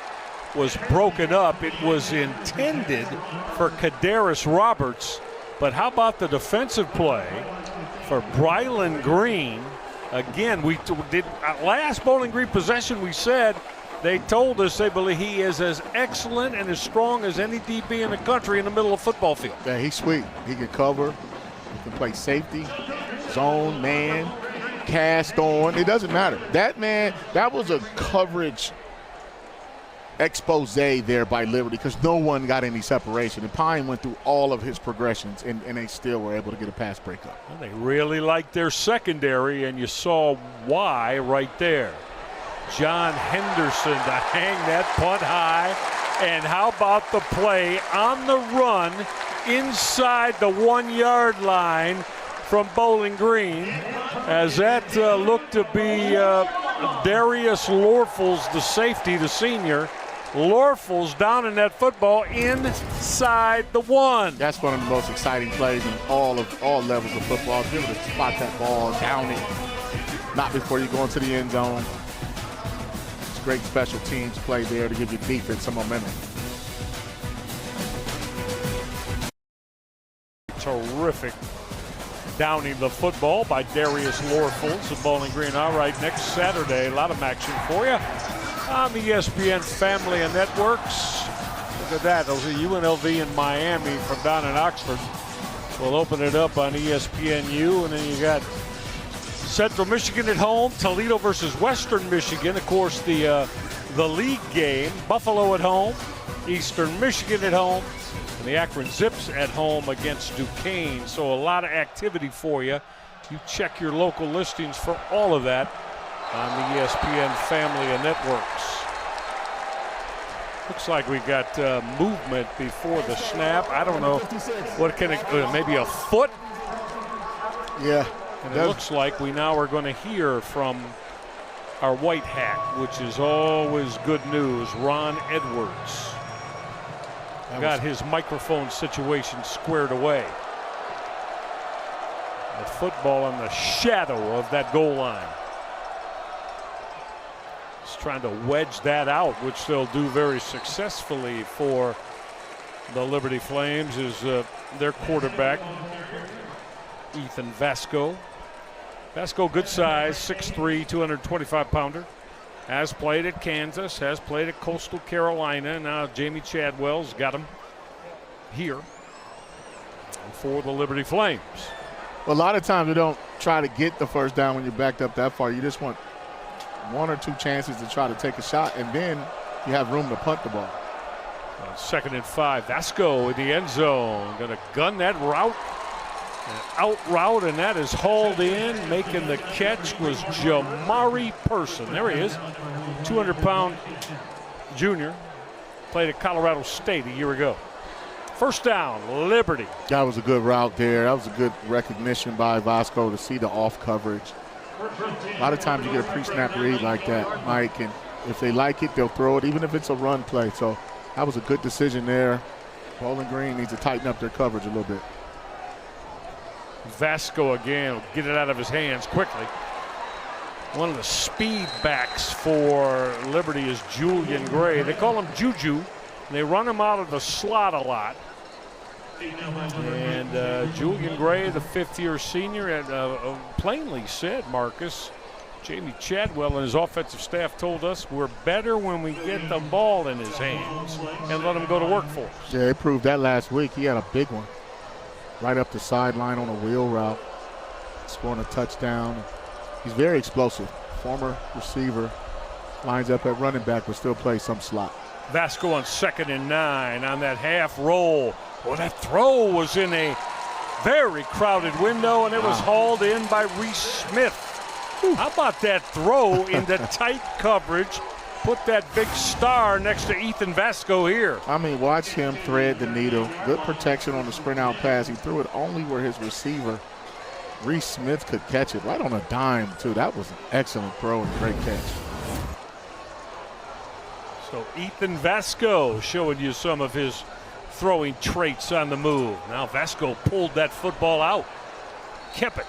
A: was broken up. It was intended for Kadaris Roberts, but how about the defensive play for Brylan Green? Again, we did last Bowling Green possession. We said they told us they believe he is as excellent and as strong as any DB in the country in the middle of the football field.
D: Yeah, he's sweet. He can cover. He can play safety, zone, man, cast on. It doesn't matter. That man, that was a coverage expose there by Liberty because no one got any separation. And Pine went through all of his progressions, and they still were able to get a pass breakup.
A: Well, they really liked their secondary, and you saw why right there. John Henderson to hang that punt high. And how about the play on the run inside the 1-yard line from Bowling Green, as that looked to be Darius Lorfels, the safety, the senior. Lorfels down in that football inside the 1.
D: That's one of the most exciting plays in all levels of football. Be able to spot that ball, down it, not before you go into the end zone. It's great special teams play there to give your defense some momentum.
A: Terrific downing the football by Darius Lorfels of Bowling Green. All right, next Saturday, a lot of action for you on the ESPN family of networks. Look at that. Those are UNLV in Miami from down in Oxford. We'll open it up on ESPNU, and then you got Central Michigan at home, Toledo versus Western Michigan. Of course, the league game, Buffalo at home, Eastern Michigan at home, and the Akron Zips at home against Duquesne. So a lot of activity for you. You check your local listings for all of that on the ESPN family of networks. Looks like we got movement before the snap. I don't know what can it, maybe a foot.
D: Yeah.
A: And it looks like we now are going to hear from our white hat, which is always good news, Ron Edwards. Got his microphone situation squared away. The football in the shadow of that goal line. He's trying to wedge that out, which they'll do very successfully for the Liberty Flames, is their quarterback, Ethan Vasco. Vasco, good size, 6'3", 225-pounder. Has played at Kansas, has played at Coastal Carolina. Now Jamie Chadwell's got him here for the Liberty Flames.
D: Well, a lot of times we don't try to get the first down when you're backed up that far. You just want 1 or 2 chances to try to take a shot, and then you have room to punt the ball.
A: 2nd and 5. Vasco in the end zone. Going to gun that route. An out route, and that is hauled in. Making the catch was Jamari Person. There he is, 200-pound junior. Played at Colorado State a year ago. First down, Liberty.
D: That was a good route there. That was a good recognition by Vasco to see the off coverage. A lot of times you get a pre-snap read like that, Mike, and if they like it, they'll throw it, even if it's a run play. So that was a good decision there. Bowling Green needs to tighten up their coverage a little bit.
A: Vasco again will get it out of his hands quickly. One of the speed backs for Liberty is Julian Gray. They call him Juju. They run him out of the slot a lot. And Julian Gray, the 5th-year senior, plainly said, Marcus, Jamie Chadwell and his offensive staff told us we're better when we get the ball in his hands and let him go to work for us.
D: Yeah, they proved that last week. He had a big one. Right up the sideline on a wheel route, scoring a touchdown. He's very explosive. Former receiver, lines up at running back, but still plays some slot.
A: Vasco on 2nd and 9 on that half roll. Well, that throw was in a very crowded window, and it was hauled in by Reese Smith. How about that throw into tight coverage? put that big star next to Ethan Vasco here.
D: I mean, watch him thread the needle. Good protection on the sprint out pass. He threw it only where his receiver, Reese Smith, could catch it. Right on a dime, too. That was an excellent throw and great catch.
A: So Ethan Vasco showing you some of his throwing traits on the move. Now Vasco pulled that football out. Kept it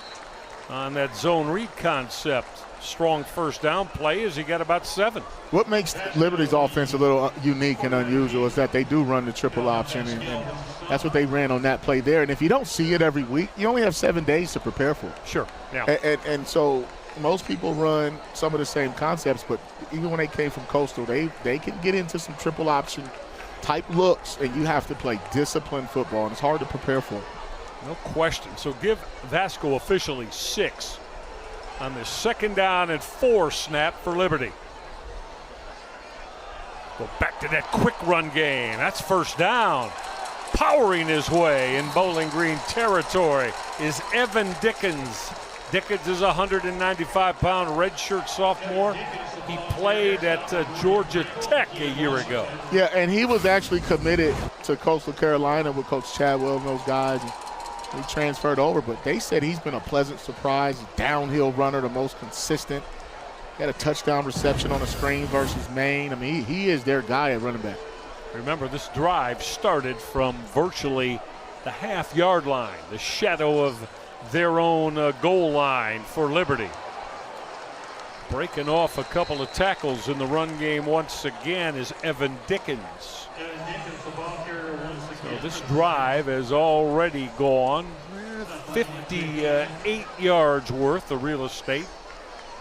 A: on that zone read concept. Strong first down play as he got about 7.
D: What makes Liberty's offense a little unique and unusual is that they do run the triple option, and that's what they ran on that play there. And if you don't see it every week, you only have 7 days to prepare for it.
A: Sure. Yeah.
D: And so most people run some of the same concepts, but even when they came from Coastal, they can get into some triple option type looks, and you have to play disciplined football, and it's hard to prepare for.
A: No question. So give Vasco officially 6 on the 2nd down and 4 snap for Liberty. Go back to that quick run game. That's first down. Powering his way in Bowling Green territory is Evan Dickens. Dickens is a 195-pound redshirt sophomore. He played at Georgia Tech a year ago.
D: Yeah, and he was actually committed to Coastal Carolina with Coach Chadwell and those guys. He transferred over, but they said he's been a pleasant surprise. Downhill runner, the most consistent. He had a touchdown reception on a screen versus Maine. I mean, he is their guy at running back.
A: Remember, this drive started from virtually the half-yard line, the shadow of their own goal line for Liberty. Breaking off a couple of tackles in the run game once again is Evan Dickens. So this drive has already gone 58 yards worth of real estate,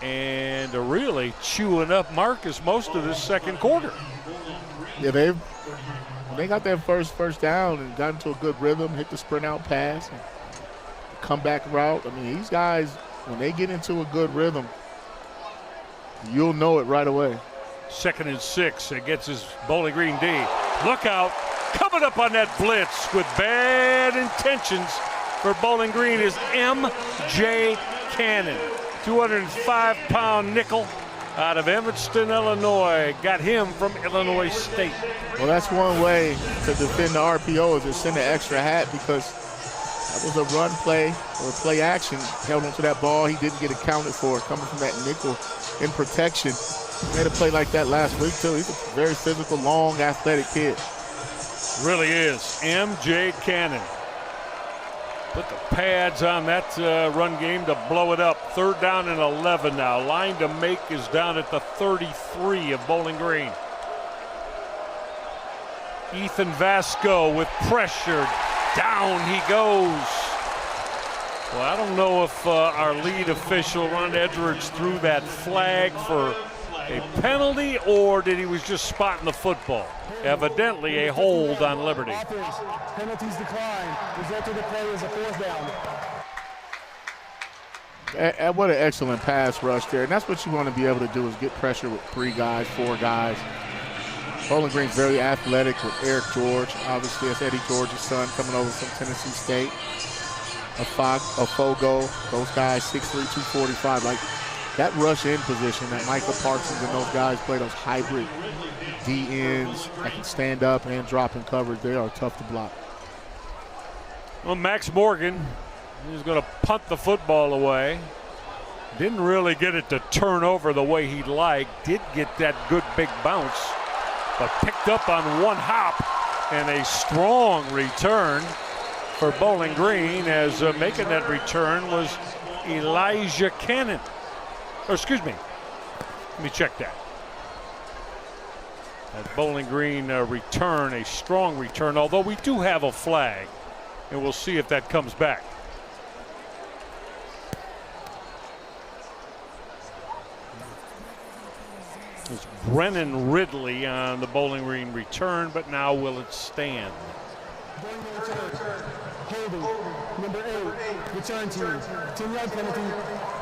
A: and really chewing up Marcus most of this second quarter.
D: Yeah, they got that first down and got into a good rhythm, hit the sprint out pass, and comeback route. I mean, these guys, when they get into a good rhythm, you'll know it right away.
A: 2nd and 6. It gets his Bowling Green D. Look out. Coming up on that blitz with bad intentions for Bowling Green is M.J. Cannon. 205-pound nickel out of Evanston, Illinois. Got him from Illinois State.
D: Well, that's one way to defend the RPO is to send an extra hat, because that was a run play or play action. Held onto that ball. He didn't get accounted for coming from that nickel in protection. He made a play like that last week, too. He's a very physical, long, athletic kid.
A: Really is. M.J. Cannon. Put the pads on that run game to blow it up. 3rd down and 11 now. Line to make is down at the 33 of Bowling Green. Ethan Vasco with pressure. Down he goes. Well, I don't know if our lead official, Ron Edwards, threw that flag for a penalty or did he was just spotting the football. Evidently a hold on Liberty.
C: Penalties decline. Result of the play is a 4th down.
D: What an excellent pass rush there. And that's what you want to be able to do, is get pressure with 3 guys, 4 guys. Bowling Green's very athletic with Eric George. Obviously, that's Eddie George's son coming over from Tennessee State. Fogo, those guys 6'3", 245. Like that rush in position that Micah Parsons and those guys play, those hybrid D ends that can stand up and drop in coverage, they are tough to block.
A: Well, Max Morgan is going to punt the football away. Didn't really get it to turn over the way he'd like. Did get that good big bounce, but picked up on one hop, and a strong return for Bowling Green, as making that return was Elijah Cannon. Or excuse me, let me check that. That Bowling Green return, a strong return, although we do have a flag, and we'll see if that comes back. It's Brennan Ridley on the Bowling Green return, but now will it stand?
C: Holding, number 8, return team. 10-yard penalty,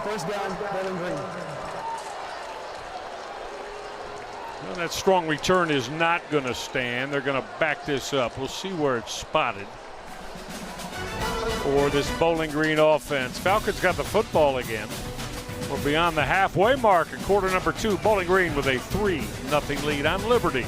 C: 1st down, Bowling Green.
A: Well, that strong return is not going to stand. They're going to back this up. We'll see where it's spotted for this Bowling Green offense. Falcons got the football again. We're beyond the halfway mark in quarter number 2. Bowling Green with a 3-0 lead on Liberty.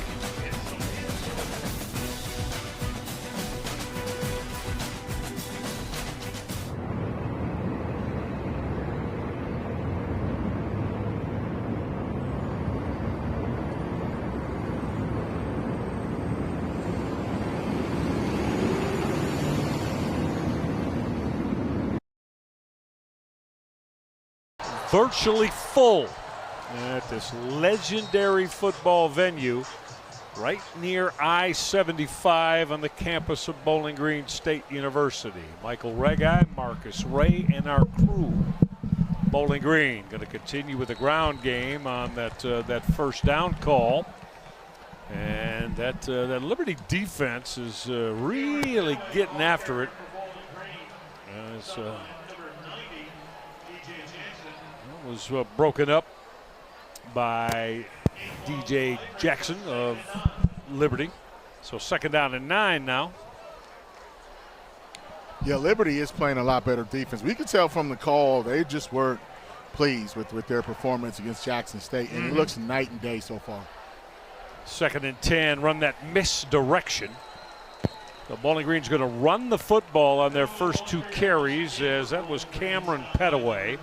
A: Virtually full at this legendary football venue right near I-75 on the campus of Bowling Green State University. Michael Regai, Marcus Ray, and our crew. Bowling Green going to continue with the ground game on that first down call. And that Liberty defense is really getting after it. Was broken up by DJ Jackson of Liberty. So 2nd down and 9 now.
D: Yeah, Liberty is playing a lot better defense. We could tell from the call they just weren't pleased with their performance against Jackson State, and it looks night and day so far.
A: 2nd and 10, run that misdirection. The Bowling Green's going to run the football on their first 2 carries, as that was Cameron Petaway.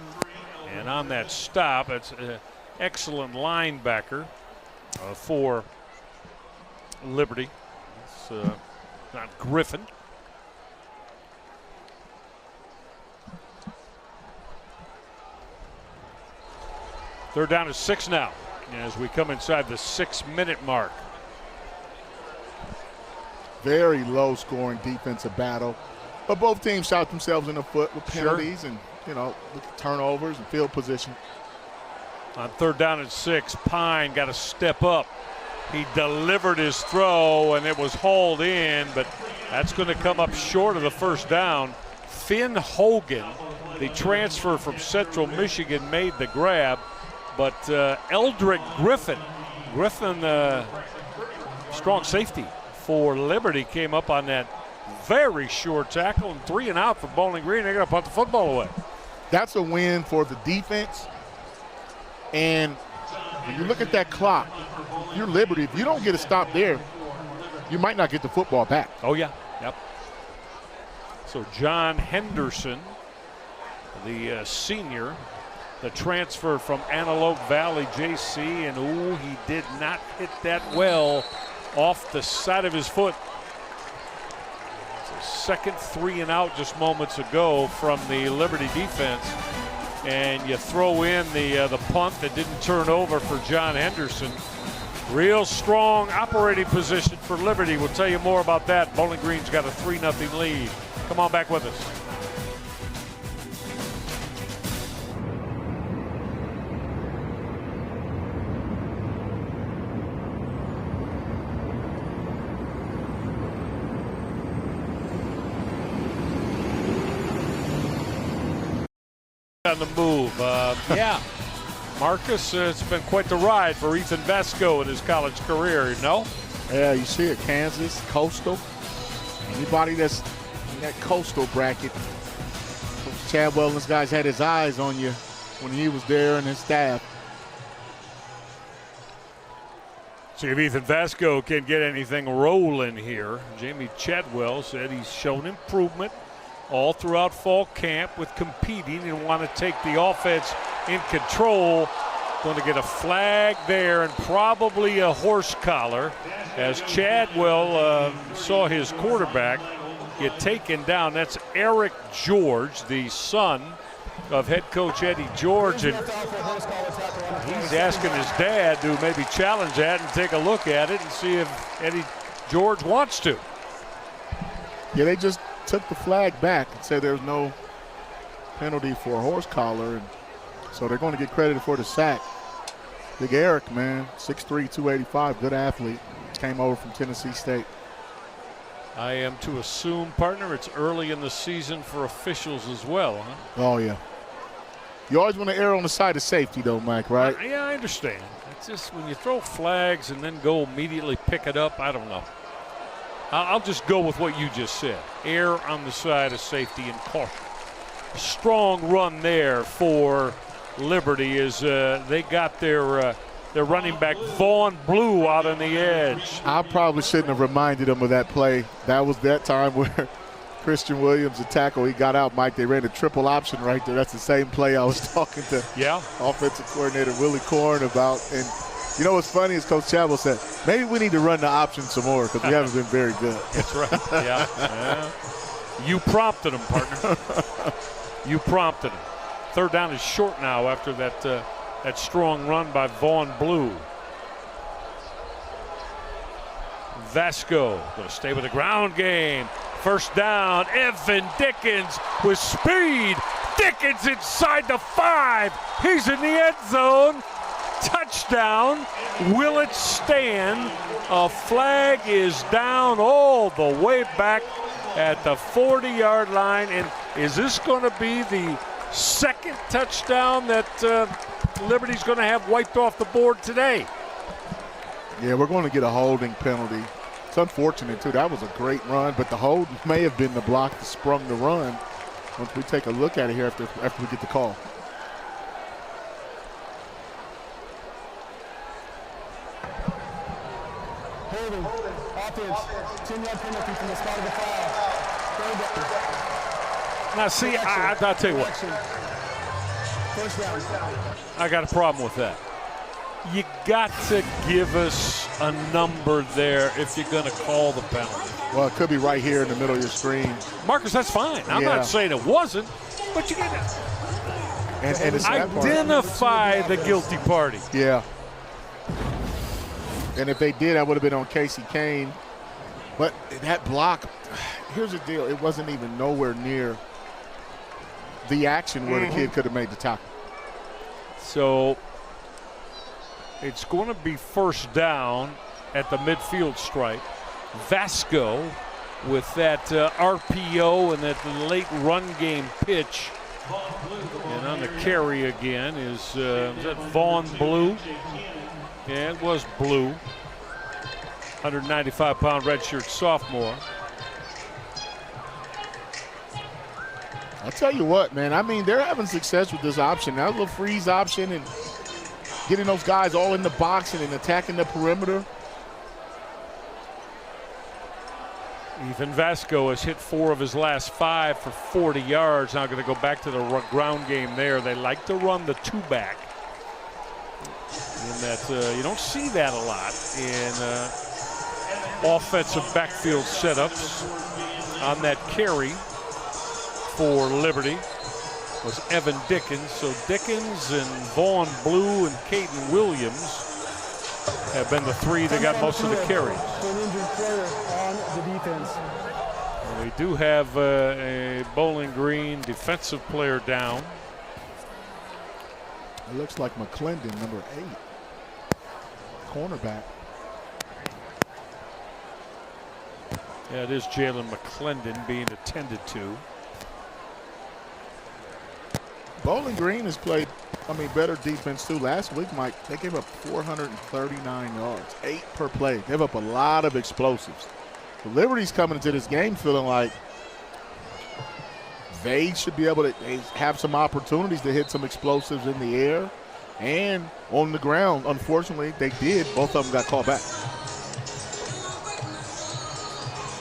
A: And on that stop, it's an excellent linebacker for Liberty. It's not Griffin. Third down is 6 now as we come inside the 6-minute mark.
D: Very low scoring defensive battle, but both teams shot themselves in the foot with penalties and with turnovers and field position.
A: On 3rd down and 6, Pine got to step up. He delivered his throw and it was hauled in, but that's going to come up short of the 1st down. Finn Hogan, the transfer from Central Michigan, made the grab, but Eldrick Griffin, strong safety for Liberty, came up on that very short tackle, and 3 and out for Bowling Green. They're going to punt the football away.
D: That's a win for the defense. And when you look at that clock, you're Liberty. If you don't get a stop there, you might not get the football back.
A: Oh, yeah. Yep. So John Henderson, the senior, the transfer from Antelope Valley JC, and he did not hit that well off the side of his foot. Second 3 and out just moments ago from the Liberty defense, and you throw in the punt that didn't turn over for John Henderson. Real strong operating position for Liberty. We'll tell you more about that. Bowling Green's got a 3-0 lead. Come on back with us. On the move. Yeah. Marcus, it's been quite the ride for Ethan Vesco in his college career,
D: Yeah, you see it, Kansas, Coastal. Anybody that's in that Coastal bracket, Coach Chadwell and his guys had his eyes on you when he was there and his staff.
A: See if Ethan Vesco can get anything rolling here. Jamie Chadwell said he's shown improvement all throughout fall camp with competing and want to take the offense in control. Going to get a flag there and probably a horse collar as Chadwell saw his quarterback get taken down. That's Eric George, the son of head coach Eddie George, and he's asking his dad to maybe challenge that and take a look at it and see if Eddie George wants to.
D: Yeah, they just took the flag back and said there's no penalty for a horse collar, and so they're going to get credited for the sack. Big Eric, man, 6'3", 285, good athlete, came over from Tennessee State.
A: I am to assume, partner, it's early in the season for officials as well, huh?
D: Oh, yeah. You always want to err on the side of safety, though, Mike, right?
A: Yeah, I understand. It's just when you throw flags and then go immediately pick it up, I don't know. I'll just go with what you just said. Err on the side of safety and caution. A strong run there for Liberty is they got their running back Vaughn Blue out on the edge.
D: I probably shouldn't have reminded him of that play. That was that time where Christian Williams, the tackle, he got out, Mike. They ran a triple option right there. That's the same play I was talking to offensive coordinator Willie Korn about. And you know what's funny is Coach Chabot said, maybe we need to run the option some more because we haven't been very good.
A: That's right. Yeah. You prompted him, partner. You prompted him. Third down is short now after that strong run by Vaughn Blue. Vasco going to stay with the ground game. First down, Evan Dickens with speed. Dickens inside the 5. He's in the end zone. Touchdown. Will it stand? A flag is down all the way back at the 40-yard line. And is this going to be the second touchdown that Liberty's going to have wiped off the board today?
D: Yeah, we're going to get a holding penalty. It's unfortunate, too. That was a great run, but the hold may have been the block that sprung the run once we take a look at it here after we get the call.
C: Holding. Offense. 10-yard penalty from the start of the foul.
A: Now, see, I'll tell you what.
C: First down.
A: I got a problem with that. You got to give us a number there if you're going to call the penalty.
D: Well, it could be right here in the middle of your screen.
A: Marcus, that's fine. I'm not saying it wasn't, but you got to identify the guilty party.
D: Yeah. And if they did, that would have been on Casey Kane. But that block, here's the deal. It wasn't even nowhere near the action where the kid could have made the tackle.
A: So it's going to be first down at the midfield stripe. Vasco with that RPO and that late run game pitch. And on the carry again is that Vaughn Blue? Yeah, it was Blue. 195-pound redshirt sophomore.
D: I'll tell you what, man. I mean, they're having success with this option. That little freeze option and getting those guys all in the box and attacking the perimeter.
A: Ethan Vasco has hit 4 of his last 5 for 40 yards. Now going to go back to the ground game there. They like to run the 2-back. And that you don't see that a lot in offensive backfield setups. On that carry for Liberty was Evan Dickens. So Dickens and Vaughn Blue and Caden Williams have been the 3 that got most of the carries.
C: An injured player on the defense.
A: We do have a Bowling Green defensive player down.
D: It looks like McClendon, number 8, cornerback.
A: Yeah, it is Jalen McClendon being attended to.
D: Bowling Green has played, better defense too. Last week, Mike, they gave up 439 yards, 8 per play. Gave up a lot of explosives. The Liberty's coming into this game feeling like they should be able to have some opportunities to hit some explosives in the air and on the ground. Unfortunately, they did. Both of them got called back.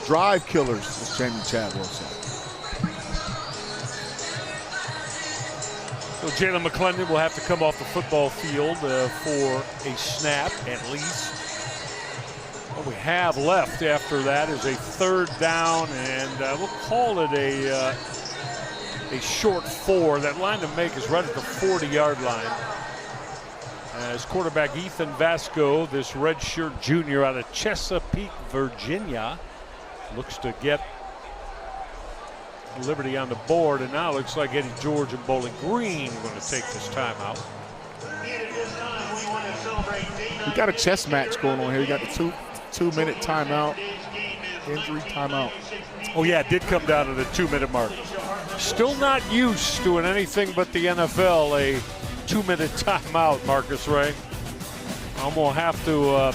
D: Drive killers, as Jamie Chadwell said.
A: So Jalen McClendon will have to come off the football field for a snap at least. What we have left after that is a 3rd down, and we'll call it a short 4. That line to make is right at the 40-yard line. As quarterback Ethan Vasco, this redshirt junior out of Chesapeake, Virginia, looks to get Liberty on the board, and now it looks like Eddie George and Bowling Green are going to take this timeout.
D: We got a chess match going on here. You got the two-minute timeout, injury timeout.
A: Oh yeah, it did come down to the 2-minute mark. Still not used to in anything but the NFL, a 2-minute timeout, Marcus Ray. I'm gonna have to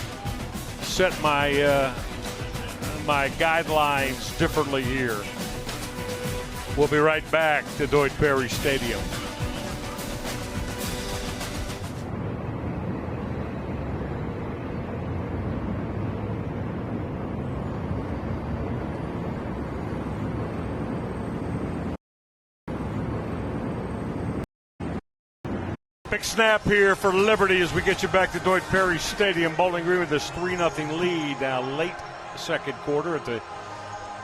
A: set my my guidelines differently here. We'll be right back to Deutsch Perry Stadium. Big snap here for Liberty as we get you back to Deutsch Perry Stadium. Bowling Green with this 3-0 lead now late second quarter at the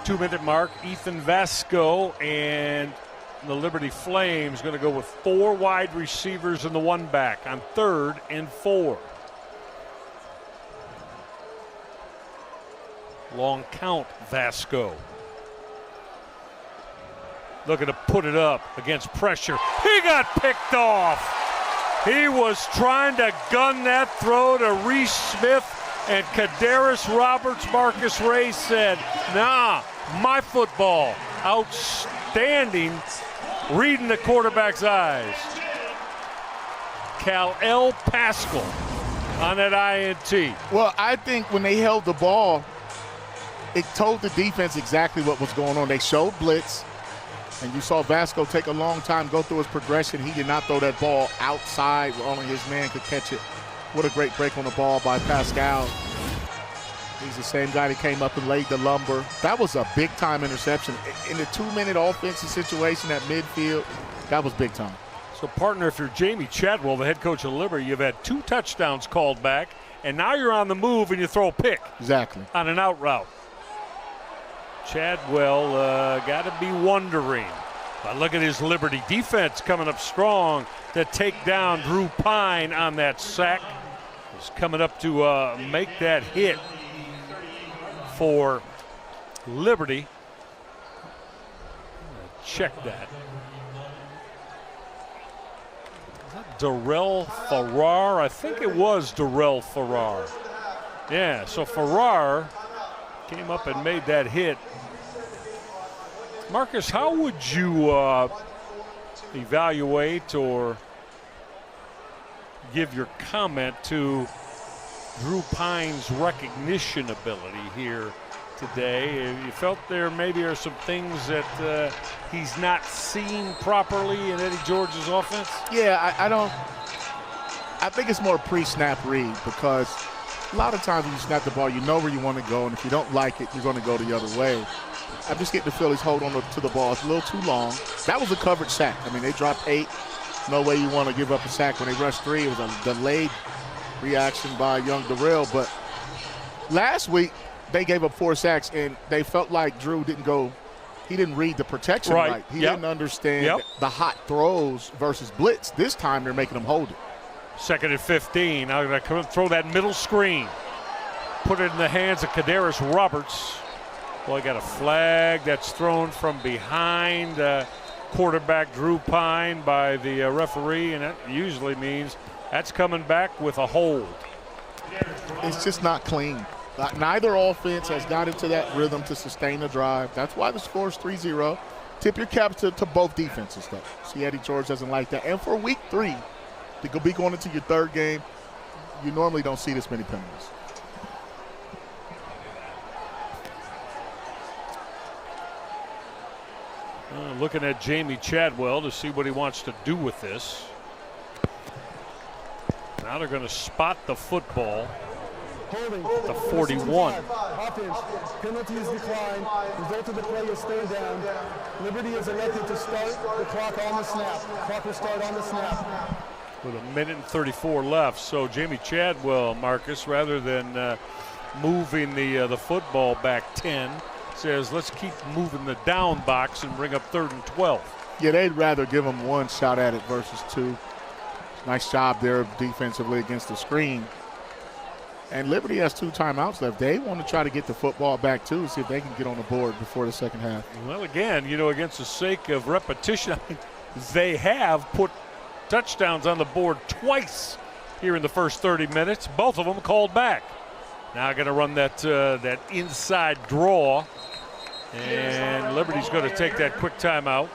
A: 2-minute mark. Ethan Vasco and the Liberty Flames going to go with 4 wide receivers and the 1 back on 3rd and 4. Long count, Vasco. Looking to put it up against pressure. He got picked off. He was trying to gun that throw to Reese Smith, and Kadarius Roberts. Marcus Ray said, nah, my football. Outstanding, reading the quarterback's eyes. Kal-El Pascal on that INT.
D: Well, I think when they held the ball, it told the defense exactly what was going on. They showed blitz, and you saw Vasco take a long time, go through his progression. He did not throw that ball outside where only his man could catch it. What a great break on the ball by Pascal. He's the same guy that came up and laid the lumber. That was a big-time interception. In the 2-minute offensive situation at midfield, that was big time.
A: So, partner, if you're Jamie Chadwell, the head coach of Liberty, you've had 2 touchdowns called back, and now you're on the move and you throw a pick.
D: Exactly.
A: On an out route. Chadwell got to be wondering. But look at his Liberty defense coming up strong to take down Drew Pine on that sack. He's coming up to make that hit for Liberty. Check that. Is that Darrell Farrar? I think it was Darrell Farrar. Yeah, so Farrar came up and made that hit. Marcus, how would you evaluate or give your comment to Drew Pine's recognition ability here today? You felt there maybe are some things that he's not seen properly in Eddie George's offense?
D: Yeah, I think it's more pre-snap read, because a lot of times when you snap the ball, you know where you want to go, and if you don't like it, you're going to go the other way. I'm just getting the Phillies hold on to the ball. It's a little too long. That was a covered sack. I mean, they dropped 8. No way you want to give up a sack. When they rushed 3, it was a delayed reaction by young Darrell. But last week, they gave up 4 sacks, and they felt like Drew didn't go. He didn't read the protection right. He didn't understand the hot throws versus blitz. This time, they're making him hold it.
A: 2nd and 15. Now they're going to throw that middle screen. Put it in the hands of Kadarius Roberts. Well, I got a flag that's thrown from behind quarterback Drew Pine by the referee, and that usually means that's coming back with a hold.
D: It's just not clean. Neither offense has got into that rhythm to sustain a drive. That's why the score is 3-0. Tip your cap to both defenses, though. See, Eddie George doesn't like that. And for week 3, to be going into your 3rd game, you normally don't see this many penalties.
A: Looking at Jamie Chadwell to see what he wants to do with this. Now they're going to spot the football.
C: Holding.
A: The 41.
C: Offense. Penalty is declined. Result of the play is third down. Liberty is elected to start the clock on the snap. Clock will start on the snap.
A: With 1:34 left. So Jamie Chadwell, Marcus, rather than moving the football back 10, says let's keep moving the down box and bring up 3rd and 12.
D: Yeah, they'd rather give them 1 shot at it versus 2. Nice job there defensively against the screen. And Liberty has 2 timeouts left. They want to try to get the football back, too, see if they can get on the board before the second half.
A: Well, again, against the sake of repetition, they have put touchdowns on the board twice here in the first 30 minutes. Both of them called back. Now going to run that inside draw. And Liberty's going to take that quick timeout,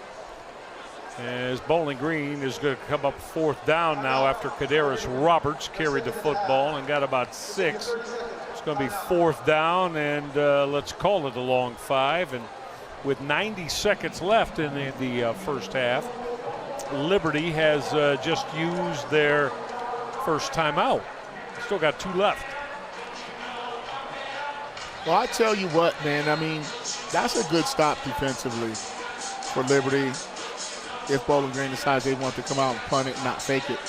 A: as Bowling Green is going to come up 4th down now after Kadarius Roberts carried the football and got about 6. It's going to be 4th down, and let's call it a long 5. And with 90 seconds left in the first half, Liberty has just used their first timeout. Still got 2 left.
D: Well, I tell you what, man, I mean, that's a good stop defensively for Liberty if Bowling Green decides they want to come out and punt it and not fake it.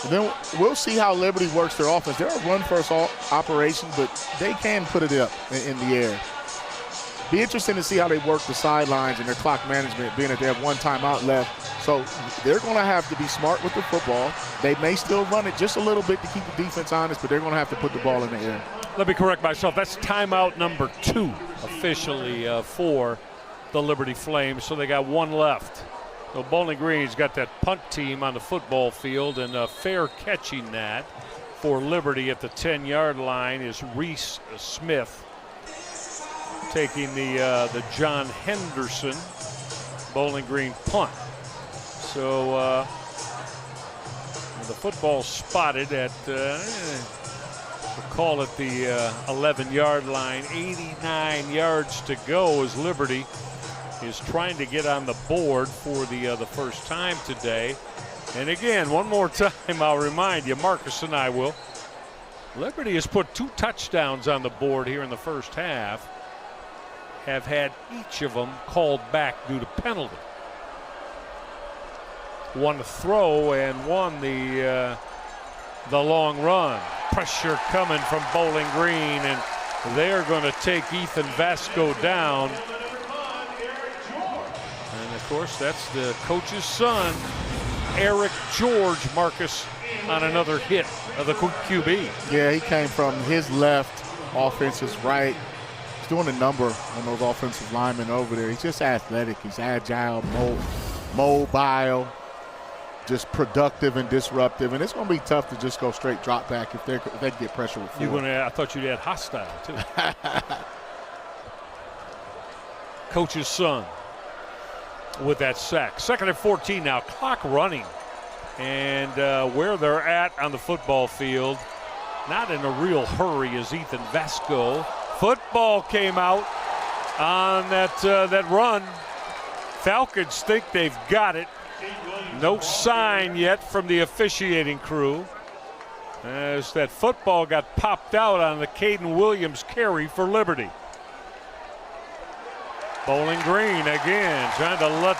D: And then we'll see how Liberty works their offense. They're a run-first operation, but they can put it up in the air. Be interesting to see how they work the sidelines and their clock management, being that they have one timeout left. So they're going to have to be smart with the football. They may still run it just a little bit to keep the defense honest, but they're going to have to put the ball in the air.
A: Let me correct myself. That's timeout number 2 officially for the Liberty Flames. So they got one left. So Bowling Green's got that punt team on the football field, and fair catching that for Liberty at the 10-yard line is Reese Smith, taking the John Henderson Bowling Green punt. So the football spotted at, we'll call it the 11-yard line, 89 yards to go as Liberty is trying to get on the board for the first time today. And again, one more time, I'll remind you, Marcus and I will, Liberty has put 2 touchdowns on the board here in the first half, have had each of them called back due to penalty. One throw and one the long run. Pressure coming from Bowling Green, and they're going to take Ethan Vasco down. And of course, that's the coach's son, Eric George, Marcus, on another hit of the QB.
D: Yeah, he came from his left, offense's right. He's doing a number on those offensive linemen over there. He's just athletic. He's agile, mobile, just productive and disruptive. And it's going to be tough to just go straight drop back if they get pressure with 4.
A: I thought you'd add hostile, too. Coach's son with that sack. 2nd and 14 now, clock running. And where they're at on the football field, not in a real hurry is Ethan Vasco. Football came out on that run. Falcons think they've got it. No sign yet from the officiating crew as that football got popped out on the Caden Williams carry for Liberty. Bowling Green again trying to let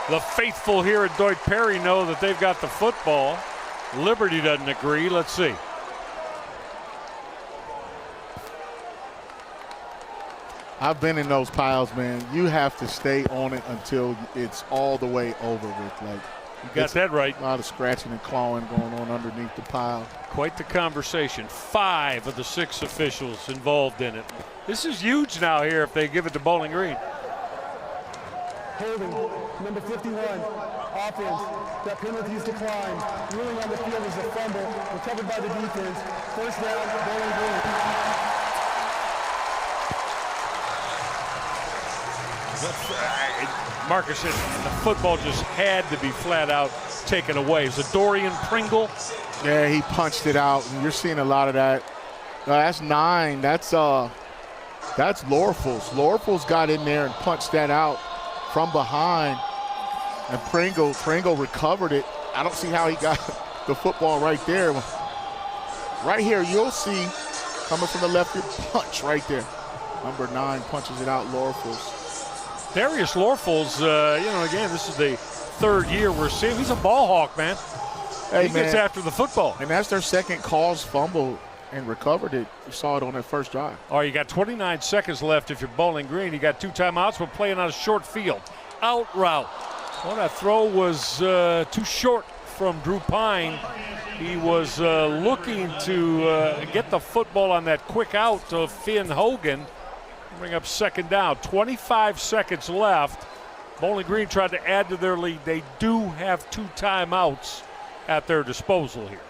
A: the faithful here at Deutsch Perry know that they've got the football. Liberty doesn't agree. Let's see.
D: I've been in those piles, man. You have to stay on it until it's all the way over with. Like,
A: you got that right.
D: A lot of scratching and clawing going on underneath the pile.
A: Quite the conversation. 5 of the 6 officials involved in it. This is huge now here if they give it to Bowling Green.
C: Holding, number 51, offense. That penalty is declined. Ruling on the field is a fumble, recovered by the defense. First down, Bowling Green.
A: Marcus said the football just had to be flat out taken away. Is it Dorian Pringle?
D: Yeah, he punched it out. And you're seeing a lot of that. That's 9. That's Lorfels. Lorfels got in there and punched that out from behind. And Pringle recovered it. I don't see how he got the football right there. Right here, you'll see coming from the left, your punch right there. Number 9 punches it out, Lorfels.
A: Darius Lorfels, again, this is the 3rd year we're seeing. He's a ball hawk, man. He gets after the football.
D: And that's their second caused fumble and recovered it. You saw it on that first drive.
A: All right, you got 29 seconds left if you're Bowling Green. You got 2 timeouts. We're playing on a short field. Out route. Well, that throw was too short from Drew Pine. He was looking to get the football on that quick out to Finn Hogan. Bring up 2nd down. 25 seconds left. Bowling Green tried to add to their lead. They do have 2 timeouts at their disposal here.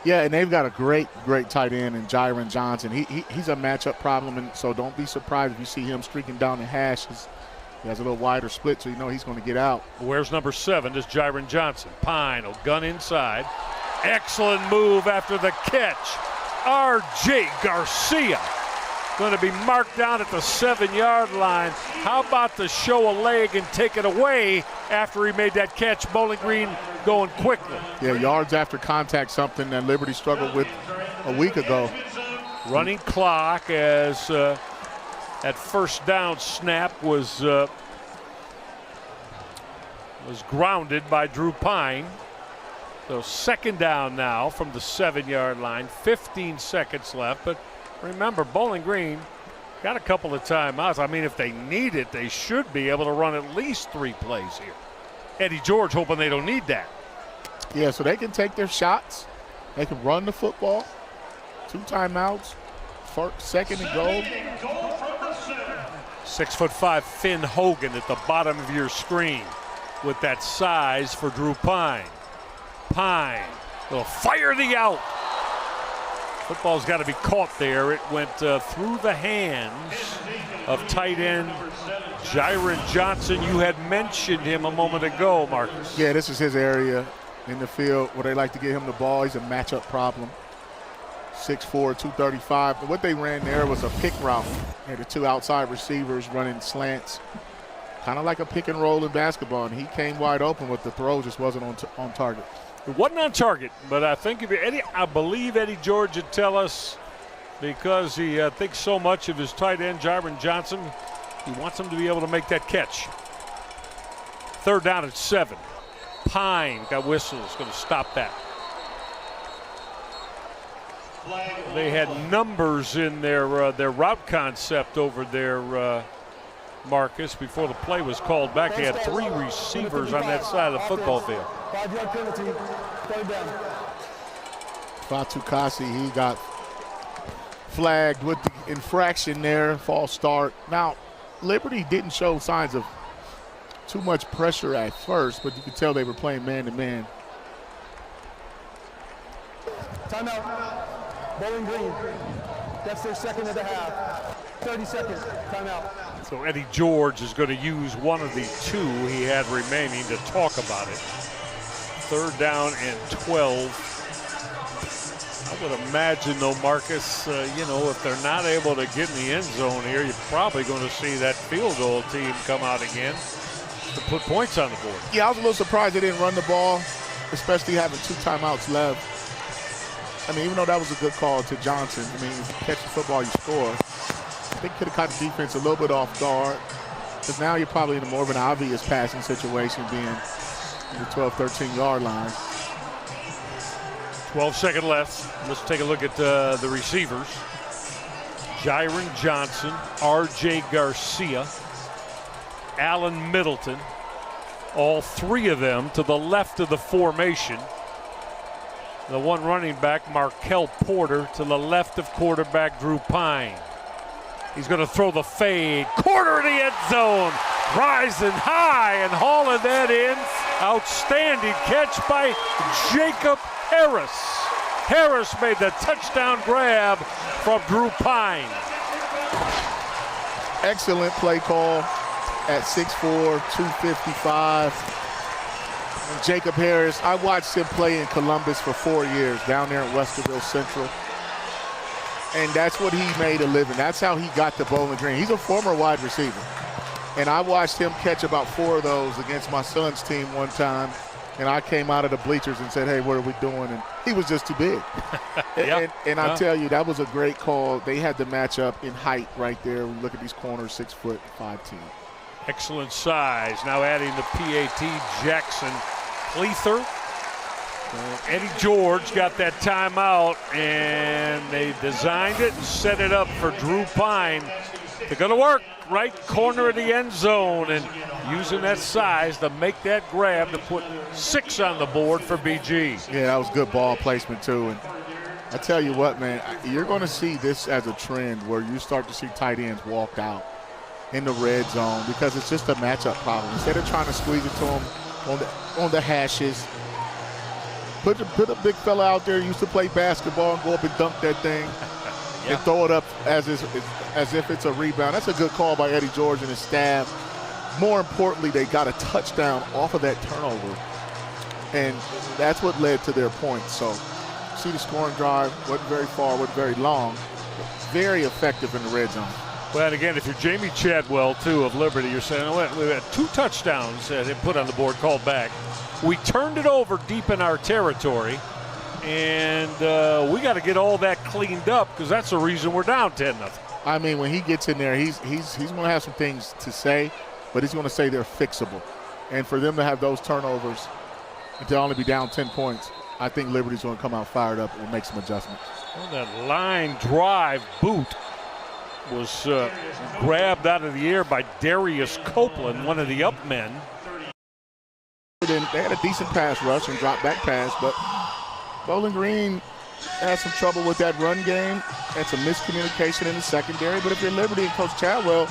D: Yeah, and they've got a great tight end in Jiron Johnson. He's a matchup problem, and so don't be surprised if you see him streaking down the hash. He has a little wider split, so you know he's going to get out.
A: Where's number 7? This is Jiron Johnson. Pine will gun inside. Excellent move after the catch. R.J. Garcia going to be marked down at the 7-yard line. How about to show a leg and take it away after he made that catch? Bowling Green going quickly.
D: Yeah, yards after contact, something that Liberty struggled with a week ago.
A: Running clock as that first down snap was grounded by Drew Pine. So second down now from the 7-yard line, 15 seconds left. But remember, Bowling Green got a couple of timeouts. I mean, if they need it, they should be able to run at least 3 plays here. Eddie George hoping they don't need that.
D: Yeah, so they can take their shots. They can run the football. 2 timeouts. Second and goal.
A: 6'5" Finn Hogan at the bottom of your screen with that size for Drew Pyne. Pyne will fire the out. Football's got to be caught there. It went through the hands of tight end Jiron Johnson. You had mentioned him a moment ago, Marcus.
D: Yeah, this is his area in the field where they like to get him the ball. He's a matchup problem. 6'4", 235. But what they ran there was a pick route. They had the 2 outside receivers running slants, kind of like a pick and roll in basketball. And he came wide open, but the throw just wasn't on target.
A: It wasn't on target, but I think I believe Eddie George would tell us, because he thinks so much of his tight end, Jiron Johnson, he wants him to be able to make that catch. 3rd down at 7. Pyne got whistles, going to stop that. They had numbers in their route concept over there, Marcus, before the play was called back. They had 3 receivers on that side of the football field.
C: 5-yard penalty, 3rd down.
D: Fatukasi, he got flagged with the infraction there, false start. Now, Liberty didn't show signs of too much pressure at first, but you could tell they were playing man-to-man.
C: Timeout. Bowling Green. That's their second of the half. 30 seconds. Timeout.
A: So Eddie George is going to use one of the 2 he had remaining to talk about it. 3rd down and 12. I would imagine, though, Marcus, if they're not able to get in the end zone here, you're probably going to see that field goal team come out again to put points on the board.
D: Yeah, I was a little surprised they didn't run the ball, especially having 2 timeouts left. I mean, even though that was a good call to Johnson, I mean, if you catch the football, you score. I think could have caught the defense a little bit off guard, because now you're probably in a more of an obvious passing situation, being in the 12, 13-yard line.
A: 12-second left. Let's take a look at the receivers. Jiron Johnson, R.J. Garcia, Allen Middleton, all 3 of them to the left of the formation. The one running back, Markel Porter, to the left of quarterback Drew Pyne. He's going to throw the fade, corner of the end zone, rising high and hauling that in. Outstanding catch by Jacob Harris. Harris made the touchdown grab from Drew Pyne.
D: Excellent play call at 6'4", 255. And Jacob Harris, I watched him play in Columbus for 4 years down there in Westerville Central. And that's what he made a living. That's how he got to Bowling Green. He's a former wide receiver. And I watched him catch about 4 of those against my son's team one time. And I came out of the bleachers and said, hey, what are we doing? And he was just too big. And I tell you, that was a great call. They had the matchup in height right there. We look at these corners, 6 foot, 5'10".
A: Excellent size. Now adding the PAT, Jackson Cleather. Eddie George got that timeout, and they designed it and set it up for Drew Pyne. They're going to work right corner of the end zone and using that size to make that grab to put 6 on the board for BG.
D: Yeah, that was good ball placement too. And I tell you what, man, you're going to see this as a trend where you start to see tight ends walk out in the red zone because it's just a matchup problem. Instead of trying to squeeze it to them on the hashes, put a big fella out there, used to play basketball, and go up and dunk that thing and throw it up as if it's a rebound. That's a good call by Eddie George and his staff. More importantly, they got a touchdown off of that turnover, and that's what led to their points. So see the scoring drive, wasn't very far, wasn't very long, but very effective in the red zone.
A: Well, and again, if you're Jamie Chadwell, too, of Liberty, you're saying, oh, we had 2 touchdowns that they put on the board, called back. We turned it over deep in our territory, and we got to get all that cleaned up because that's the reason we're down 10-0.
D: I mean, when he gets in there, he's going to have some things to say, but he's going to say they're fixable. And for them to have those turnovers and to only be down 10 points, I think Liberty's going to come out fired up and make some adjustments.
A: Well, that line drive boot was grabbed out of the air by Darius Copeland, one of the up men.
D: They had a decent pass rush and drop back pass, but Bowling Green had some trouble with that run game. Had some miscommunication in the secondary. But if you're Liberty and Coach Chadwell,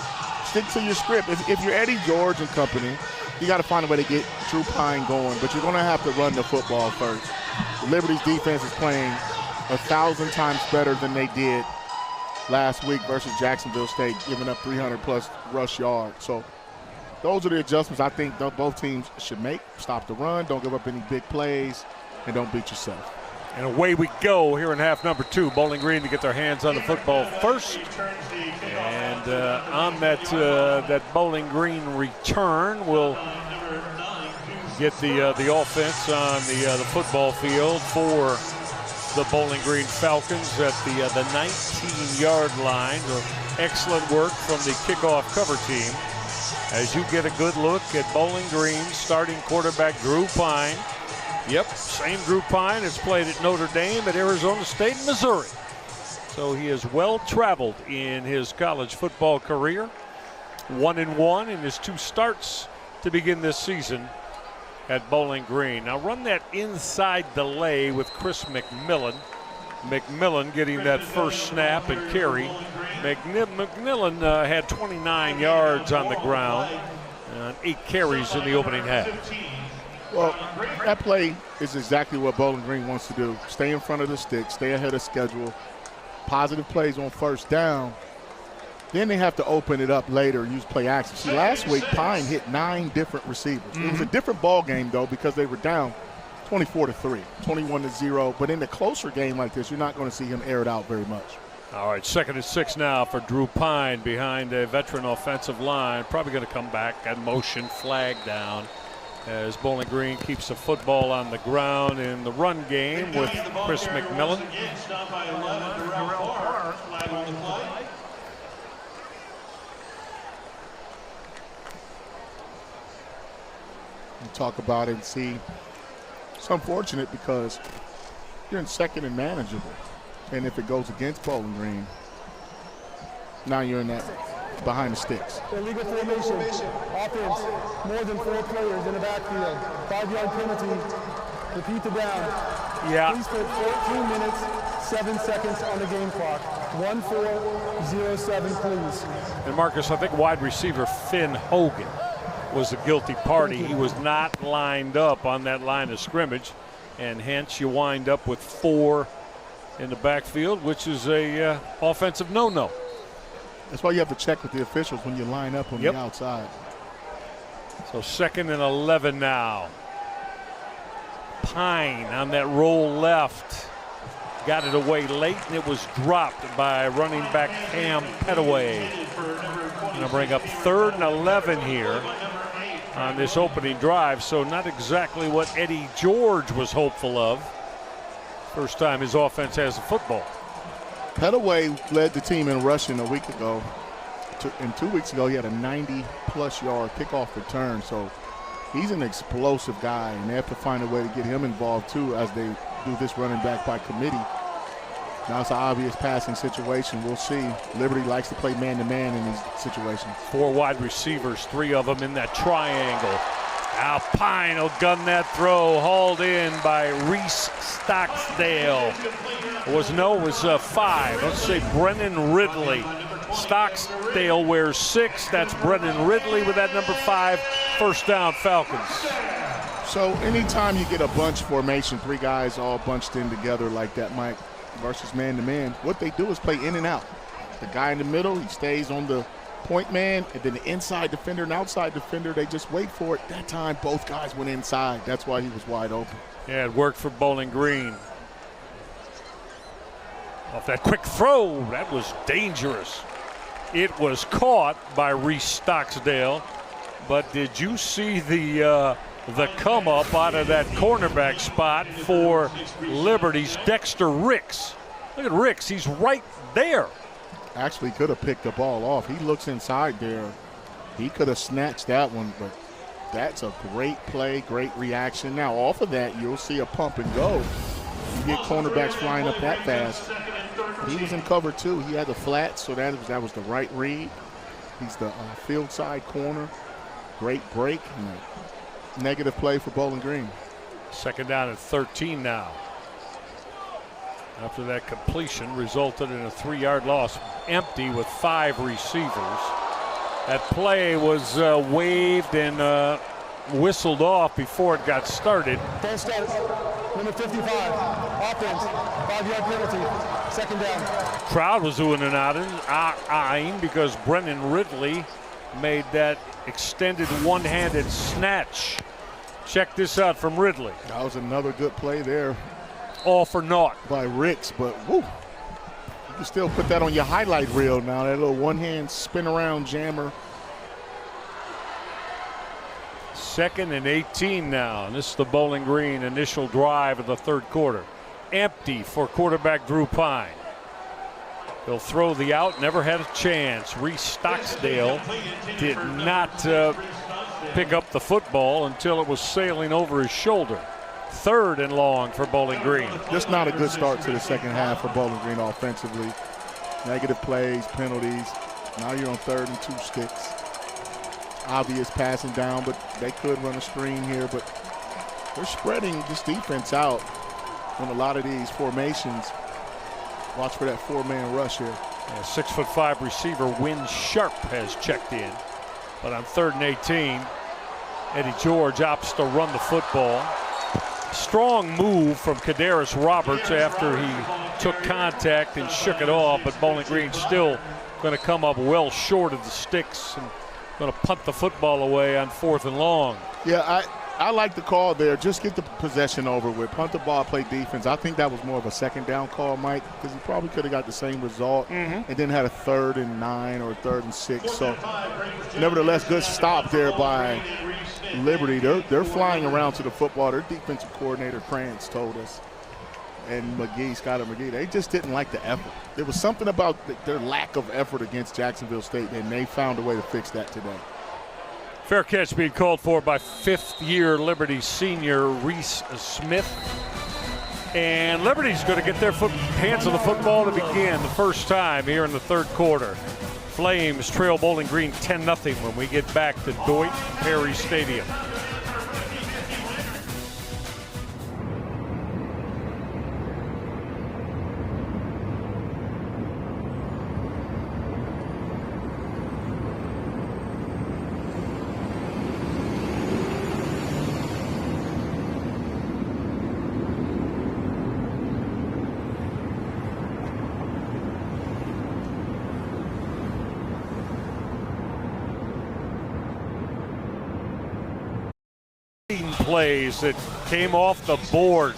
D: stick to your script. If you're Eddie George and company, you got to find a way to get Drew Pine going. But you're going to have to run the football first. Liberty's defense is playing 1,000 times better than they did last week versus Jacksonville State, giving up 300-plus rush yards. So those are the adjustments I think both teams should make. Stop the run, don't give up any big plays, and don't beat yourself.
A: And away we go here in half number 2. Bowling Green to get their hands on the football first. And on that Bowling Green return, we'll get the offense on the football field for the Bowling Green Falcons at the 19-yard line. Excellent work from the kickoff cover team. As you get a good look at Bowling Green starting quarterback Drew Pine. Yep, same Drew Pine has played at Notre Dame, at Arizona State, and Missouri. So he is well-traveled in his college football career. 1-1 in his 2 starts to begin this season at Bowling Green. Now run that inside delay with Chris McMillan. McMillan getting that first snap and carry. McMillan had 29 yards on the ground and 8 carries in the opening half.
D: Well, that play is exactly what Bowling Green wants to do. Stay in front of the stick, stay ahead of schedule, positive plays on first down. Then they have to open it up later, use play action. See, last week, Pine hit 9 different receivers. It was a different ball game, though, because they were down 24-3, 21-0. But in a closer game like this, you're not going to see him air it out very much.
A: All right, 2nd and 6 now for Drew Pine behind a veteran offensive line. Probably going to come back and motion flag down as Bowling Green keeps the football on the ground in the run game with Chris McMillan.
D: You talk about it and see, it's unfortunate because you're in 2nd and manageable. And if it goes against Bowling Green, now you're in that behind the sticks.
C: Illegal formation. Offense. More than 4 players in the backfield. 5-yard penalty. Repeat the down.
A: Yeah.
C: Please put 14 minutes, 7 seconds on the game clock. 1-4-0-7, please.
A: And Marcus, I think wide receiver Finn Hogan was the guilty party. He was not lined up on that line of scrimmage, and hence you wind up with 4 in the backfield, which is a offensive no-no.
D: That's why you have to check with the officials when you line up on the outside.
A: So 2nd and 11 now. Pine on that roll left. Got it away late, and it was dropped by running back Cam Petaway. Going to bring up 3rd and 11 here on this opening drive. So not exactly what Eddie George was hopeful of. First time his offense has the football.
D: Petaway led the team in rushing a week ago. And 2 weeks ago, he had a 90-plus yard kickoff return. So he's an explosive guy, and they have to find a way to get him involved, too, as they do this running back by committee. Now it's an obvious passing situation. We'll see. Liberty likes to play man-to-man in these situations.
A: 4 wide receivers, 3 of them in that triangle. Now Pine will gun that throw, hauled in by Reese Stocksdale. It was 5. Let's say Brennan Ridley. Stocksdale wears 6. That's Brennan Ridley with that number 5. First down, Falcons.
D: So anytime you get a bunch formation, 3 guys all bunched in together like that, Mike, versus man-to-man, what they do is play in and out. The guy in the middle, he stays on the point man, and then the inside defender and outside defender, they just wait for it. That time, both guys went inside. That's why he was wide open.
A: Yeah, it worked for Bowling Green. Off that quick throw, that was dangerous. It was caught by Reese Stocksdale, but did you see the come up out of that cornerback spot for Liberty's Dexter Ricks? Look at Ricks, he's right there.
D: Actually could have picked the ball off. He looks inside there. He could have snatched that one, but That's a great play, great reaction. Now, off of that, you'll see a pump and go. You get cornerbacks flying up that fast. He was in cover two. He had the flat, so that was the right read. He's the field side corner. Great break. Negative play for Bowling Green.
A: Second down and 13 now. After that completion resulted in a 3-yard loss. Empty with 5 receivers. That play was waved and whistled off before it got started.
C: First start, number 55, offense, 5-yard penalty, second down.
A: Crowd was oohing and eyeing because Brennan Ridley made that extended one-handed snatch. Check this out from Ridley.
D: That was another good play there.
A: All for naught.
D: By Ricks, but whoo, you can still put that on your highlight reel now, that little one-hand spin-around jammer.
A: Second and 18 now, and this is the Bowling Green initial drive of the third quarter. Empty for quarterback Drew Pine. He'll throw the out, never had a chance. Reese Stocksdale did not pick up the football until it was sailing over his shoulder. Third and long for Bowling Green.
D: Just not a good start to the second half for Bowling Green offensively. Negative plays, penalties. Now you're on 3rd and 2 sticks. Obvious passing down, but they could run a screen here, but they're spreading this defense out on a lot of these formations. Watch for that 4-man rush here.
A: Yeah, 6'5" receiver Wynn Sharp has checked in. But on 3rd and 18, Eddie George opts to run the football. Strong move from Kadarius Roberts after he took contact and shook it off, but Bowling Green still going to come up well short of the sticks and going to punt the football away on 4th and long.
D: Yeah, I like the call there. Just get the possession over with. Punt the ball, play defense. I think that was more of a second down call, Mike, because he probably could have got the same result and then had a 3rd and 9 or 3rd and 6. So, nevertheless, good stop there by Liberty. They're flying around to the football. Their defensive coordinator, Krantz, told us. And Skylar McGee, they just didn't like the effort. There was something about their lack of effort against Jacksonville State, and they found a way to fix that today.
A: Fair catch being called for by 5th-year Liberty senior Reese Smith. And Liberty's going to get their hands on the football to begin the first time here in the third quarter. Flames trail Bowling Green 10-0 when we get back to Deutsch Perry Stadium. Plays that came off the board.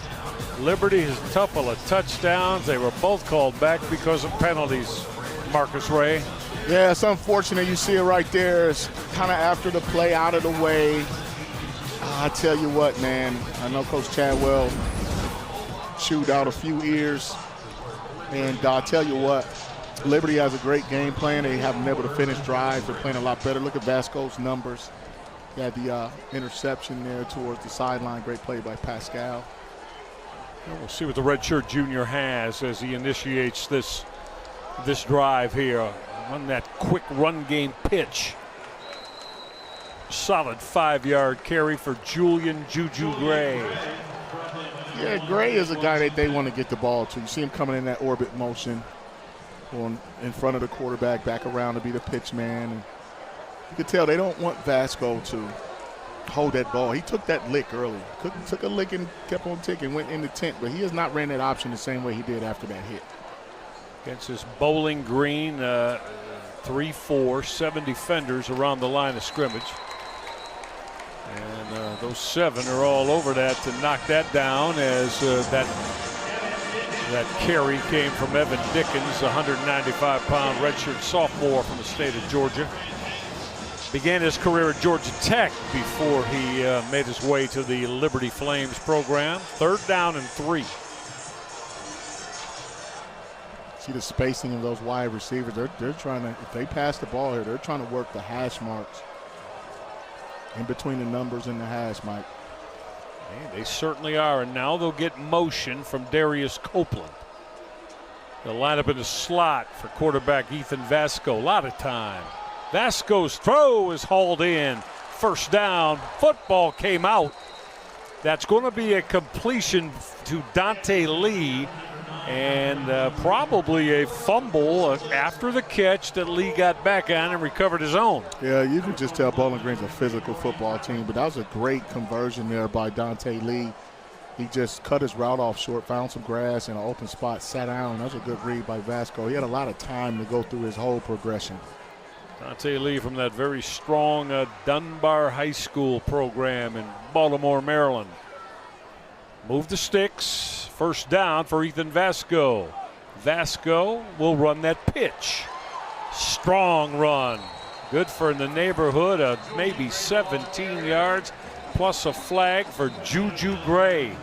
A: Liberty has a couple of touchdowns. They were both called back because of penalties, Marcus Ray.
D: Yeah, it's unfortunate. You see it right there. It's kind of after the play, out of the way. I tell you what, man. I know Coach Chadwell chewed out a few ears. And I'll tell you what, Liberty has a great game plan. They haven't been able to finish drives. They're playing a lot better. Look at Vasco's numbers. He had the interception there towards the sideline. Great play by Pascal.
A: We'll see what the redshirt junior has as he initiates this drive here. On that quick run game pitch. Solid 5-yard carry for Julian Juju Gray.
D: Yeah, Gray is a guy that they want to get the ball to. You see him coming in that orbit motion, going in front of the quarterback, back around to be the pitch man. And you could tell they don't want Vasco to hold that ball. He took that lick early. Took a lick and kept on ticking, went in the tent, but he has not ran that option the same way he did after that hit.
A: Against this Bowling Green 3-4, 7 defenders around the line of scrimmage. And those 7 are all over that to knock that down as that carry came from Evan Dickens, a 195-pound redshirt sophomore from the state of Georgia. Began his career at Georgia Tech before he made his way to the Liberty Flames program. 3rd down and 3.
D: See the spacing of those wide receivers. They're trying to, if they pass the ball here, they're trying to work the hash marks. in between the numbers and the hash, Mike.
A: Hey, they certainly are, and now they'll get motion from Darius Copeland. They'll line up in the slot for quarterback Ethan Vasco. A lot of time. Vasco's throw is hauled in. First down. Football came out. That's going to be a completion to Dante Lee, and probably a fumble after the catch that Lee got back on and recovered his own.
D: Yeah, you can just tell Bowling Green's a physical football team, but that was a great conversion there by Dante Lee. He just cut his route off short, found some grass in an open spot, sat down. That was a good read by Vasco. He had a lot of time to go through his whole progression.
A: Dante Lee from that very strong Dunbar High School program in Baltimore, Maryland. Move the sticks. First down for Ethan Vasco. Vasco will run that pitch. Strong run. Good for in the neighborhood of maybe 17 yards, plus a flag for Juju Gray.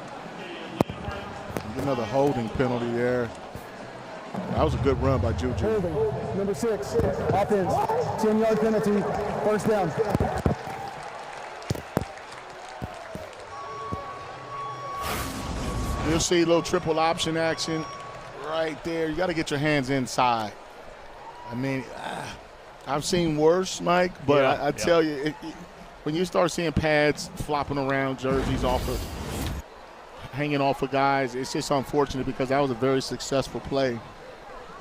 D: Another holding penalty there. That was a good run by Juju.
C: Holding, number 6, offense, 10-yard penalty, first down.
D: You'll see a little triple option action right there. You got to get your hands inside. I mean, I've seen worse, Mike, but
A: Yeah,
D: I tell you, when you start seeing pads flopping around, jerseys hanging off of guys, it's just unfortunate because that was a very successful play.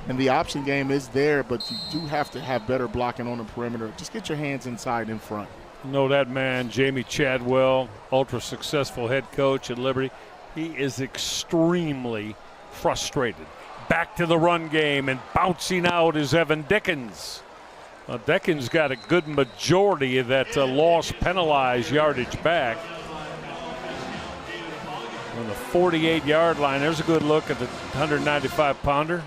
D: And the option game is there, but you do have to have better blocking on the perimeter. Just get your hands inside in front.
A: You know that man, Jamie Chadwell, ultra successful head coach at Liberty. He is extremely frustrated. Back to the run game, and bouncing out is Evan Dickens. Dickens got a good majority of that loss penalized yardage back. On the 48-yard line, there's a good look at the 195-pounder.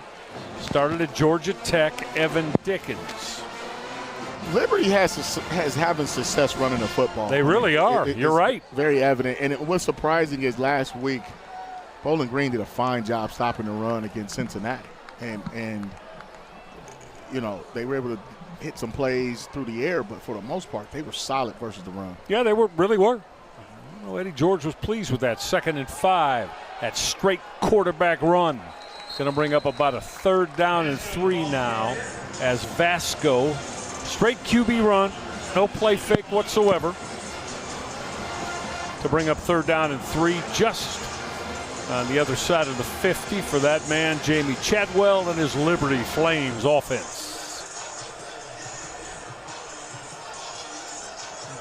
A: Started at Georgia Tech, Evan Dickens.
D: Liberty has having success running the football.
A: They really are. You're right.
D: Very evident. And what's surprising is last week, Bowling Green did a fine job stopping the run against Cincinnati. And you know, they were able to hit some plays through the air, but for the most part, they were solid versus the run.
A: Yeah, they really were. Well, Eddie George was pleased with that. 2nd and 5. That straight quarterback run. Going to bring up about a 3rd down and 3 now as Vasco, straight QB run, no play fake whatsoever, to bring up 3rd down and 3 just on the other side of the 50 for that man, Jamie Chadwell, and his Liberty Flames offense.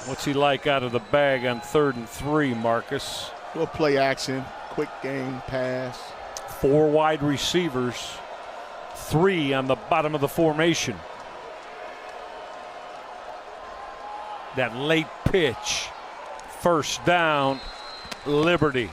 A: What's he like out of the bag on 3rd and 3, Marcus?
D: Little play action, quick game pass.
A: 4 wide receivers, 3 on the bottom of the formation. That late pitch, first down, Liberty.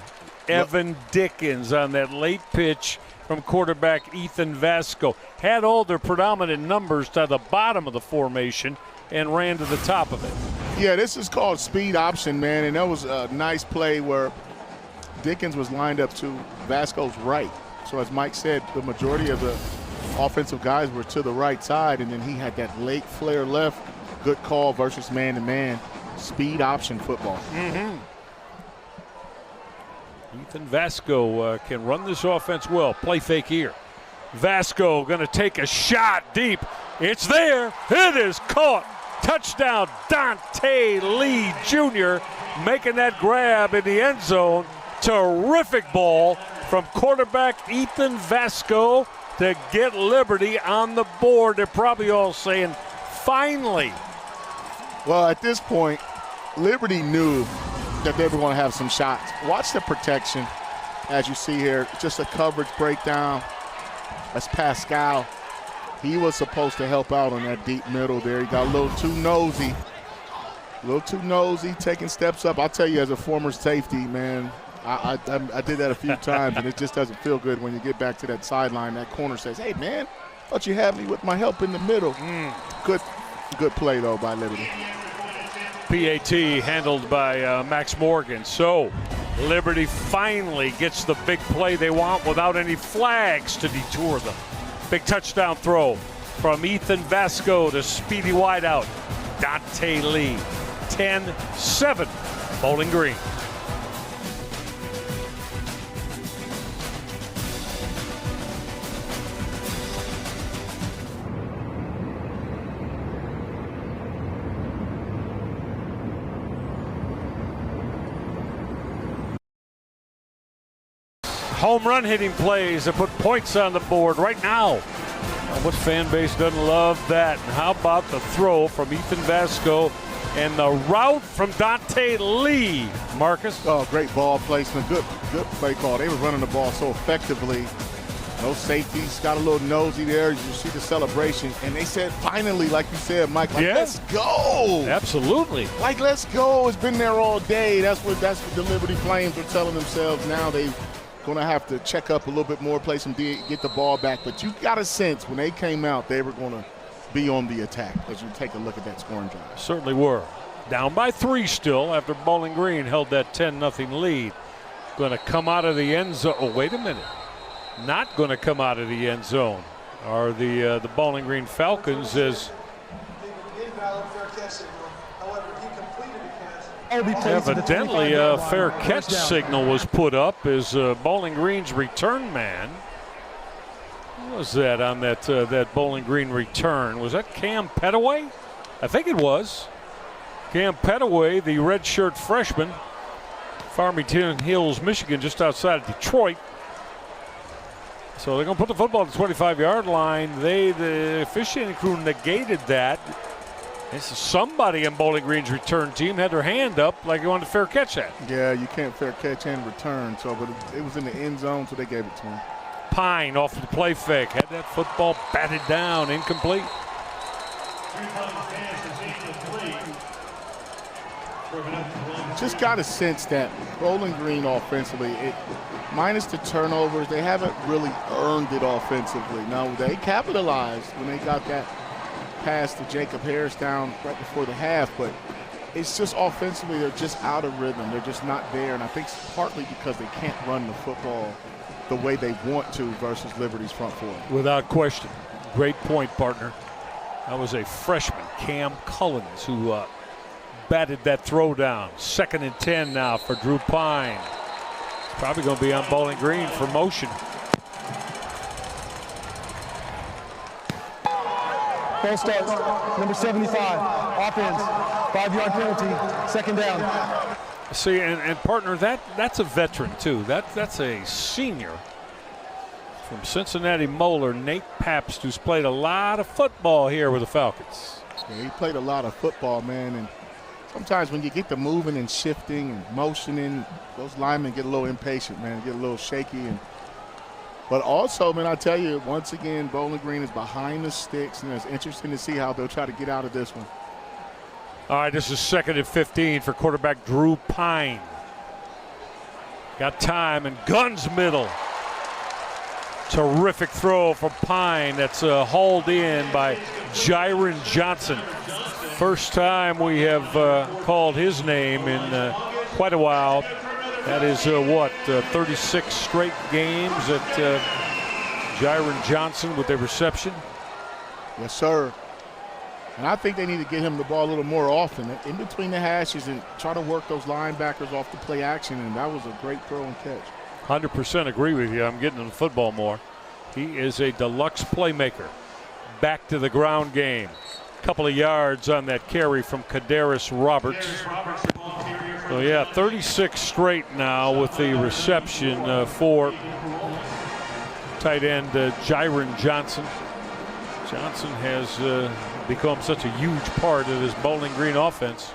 A: Evan Dickens on that late pitch from quarterback Ethan Vasco. Had all their predominant numbers to the bottom of the formation and ran to the top of it.
D: Yeah, this is called speed option, man, and that was a nice play where Dickens was lined up to Vasco's right. So as Mike said, the majority of the offensive guys were to the right side, and then he had that late flare left. Good call versus man-to-man. Speed option football.
A: Mm-hmm. Ethan Vasco can run this offense well. Play fake here. Vasco going to take a shot deep. It's there. It is caught. Touchdown, Dante Lee Jr. making that grab in the end zone. Terrific ball from quarterback Ethan Vasco to get Liberty on the board. They're probably all saying, finally.
D: Well, at this point, Liberty knew that they were going to have some shots. Watch the protection, as you see here. Just a coverage breakdown. That's Pascal. He was supposed to help out on that deep middle there. He got a little too nosy. Taking steps up. I'll tell you, as a former safety, man, I did that a few times, and it just doesn't feel good when you get back to that sideline. That corner says, hey, man, thought you had me with my help in the middle. Good play, though, by Liberty.
A: PAT handled by Max Morgan. So Liberty finally gets the big play they want without any flags to detour them. Big touchdown throw from Ethan Vasco to speedy wideout Dante Lee. 10-7 Bowling Green. Home run hitting plays that put points on the board right now. What fan base doesn't love that? And how about the throw from Ethan Vasco and the route from Dante Lee, Marcus?
D: Oh, great ball placement. Good play call. They were running the ball so effectively. No safeties. Got a little nosy there. You see the celebration. And they said, finally, like you said, Mike, like, let's go.
A: Absolutely.
D: Like, let's go. It's been there all day. That's what the Liberty Flames are telling themselves now. They're going to have to check up a little bit more, play some D, get the ball back. But you got a sense when they came out, they were going to be on the attack as you take a look at that scoring drive.
A: Certainly were. Down by 3 still after Bowling Green held that 10-0 lead. Going to come out of the end zone. Oh, wait a minute. Not going to come out of the end zone are the Bowling Green Falcons as evidently a fair catch signal was put up as Bowling Green's return man. What was that on that Bowling Green return? Was that Cam Petaway? I think it was. Cam Petaway, the redshirt freshman, Farmington Hills, Michigan, just outside of Detroit. So they're going to put the football at the 25-yard line. The officiating crew negated that. Somebody in Bowling Green's return team had their hand up like they wanted to fair catch that.
D: Yeah, you can't fair catch and return. So, but it was in the end zone, so they gave it to him.
A: Pine off the play fake. Had that football batted down, incomplete.
D: Just got a sense that Bowling Green offensively, minus the turnovers, they haven't really earned it offensively. Now, they capitalized when they got that pass to Jacob Harris down right before the half, but it's just offensively they're just out of rhythm. They're just not there, and I think it's partly because they can't run the football the way they want to versus Liberty's front four.
A: Without question. Great point, partner. That was a freshman, Cam Cullins, who batted that throw down. 2nd and 10 now for Drew Pine. Probably going to be on Bowling Green for motion.
C: Full start, number 75, offense, 5-yard penalty, 2nd down.
A: See, and partner, that's a veteran too. That's a senior from Cincinnati Moeller, Nate Pabst, who's played a lot of football here with the Falcons.
D: Yeah, he played a lot of football, man, and sometimes when you get to moving and shifting and motioning, those linemen get a little impatient, man, get a little shaky. But also, man, I tell you, once again, Bowling Green is behind the sticks, and it's interesting to see how they'll try to get out of this one.
A: All right, this is 2nd and 15 for quarterback Drew Pine. Got time and guns middle. Terrific throw from Pine that's hauled in by Jiron Johnson. First time we have called his name in quite a while. That is 36 straight games at Jiron Johnson with a reception.
D: Yes, sir. And I think they need to get him the ball a little more often, in between the hashes, and try to work those linebackers off the play action. And that was a great throw and catch.
A: 100% agree with you. I'm getting him the football more. He is a deluxe playmaker. Back to the ground game. Couple of yards on that carry from Kadarius Roberts. So yeah, 36 straight now with the reception for tight end Jiron Johnson. Johnson has become such a huge part of this Bowling Green offense.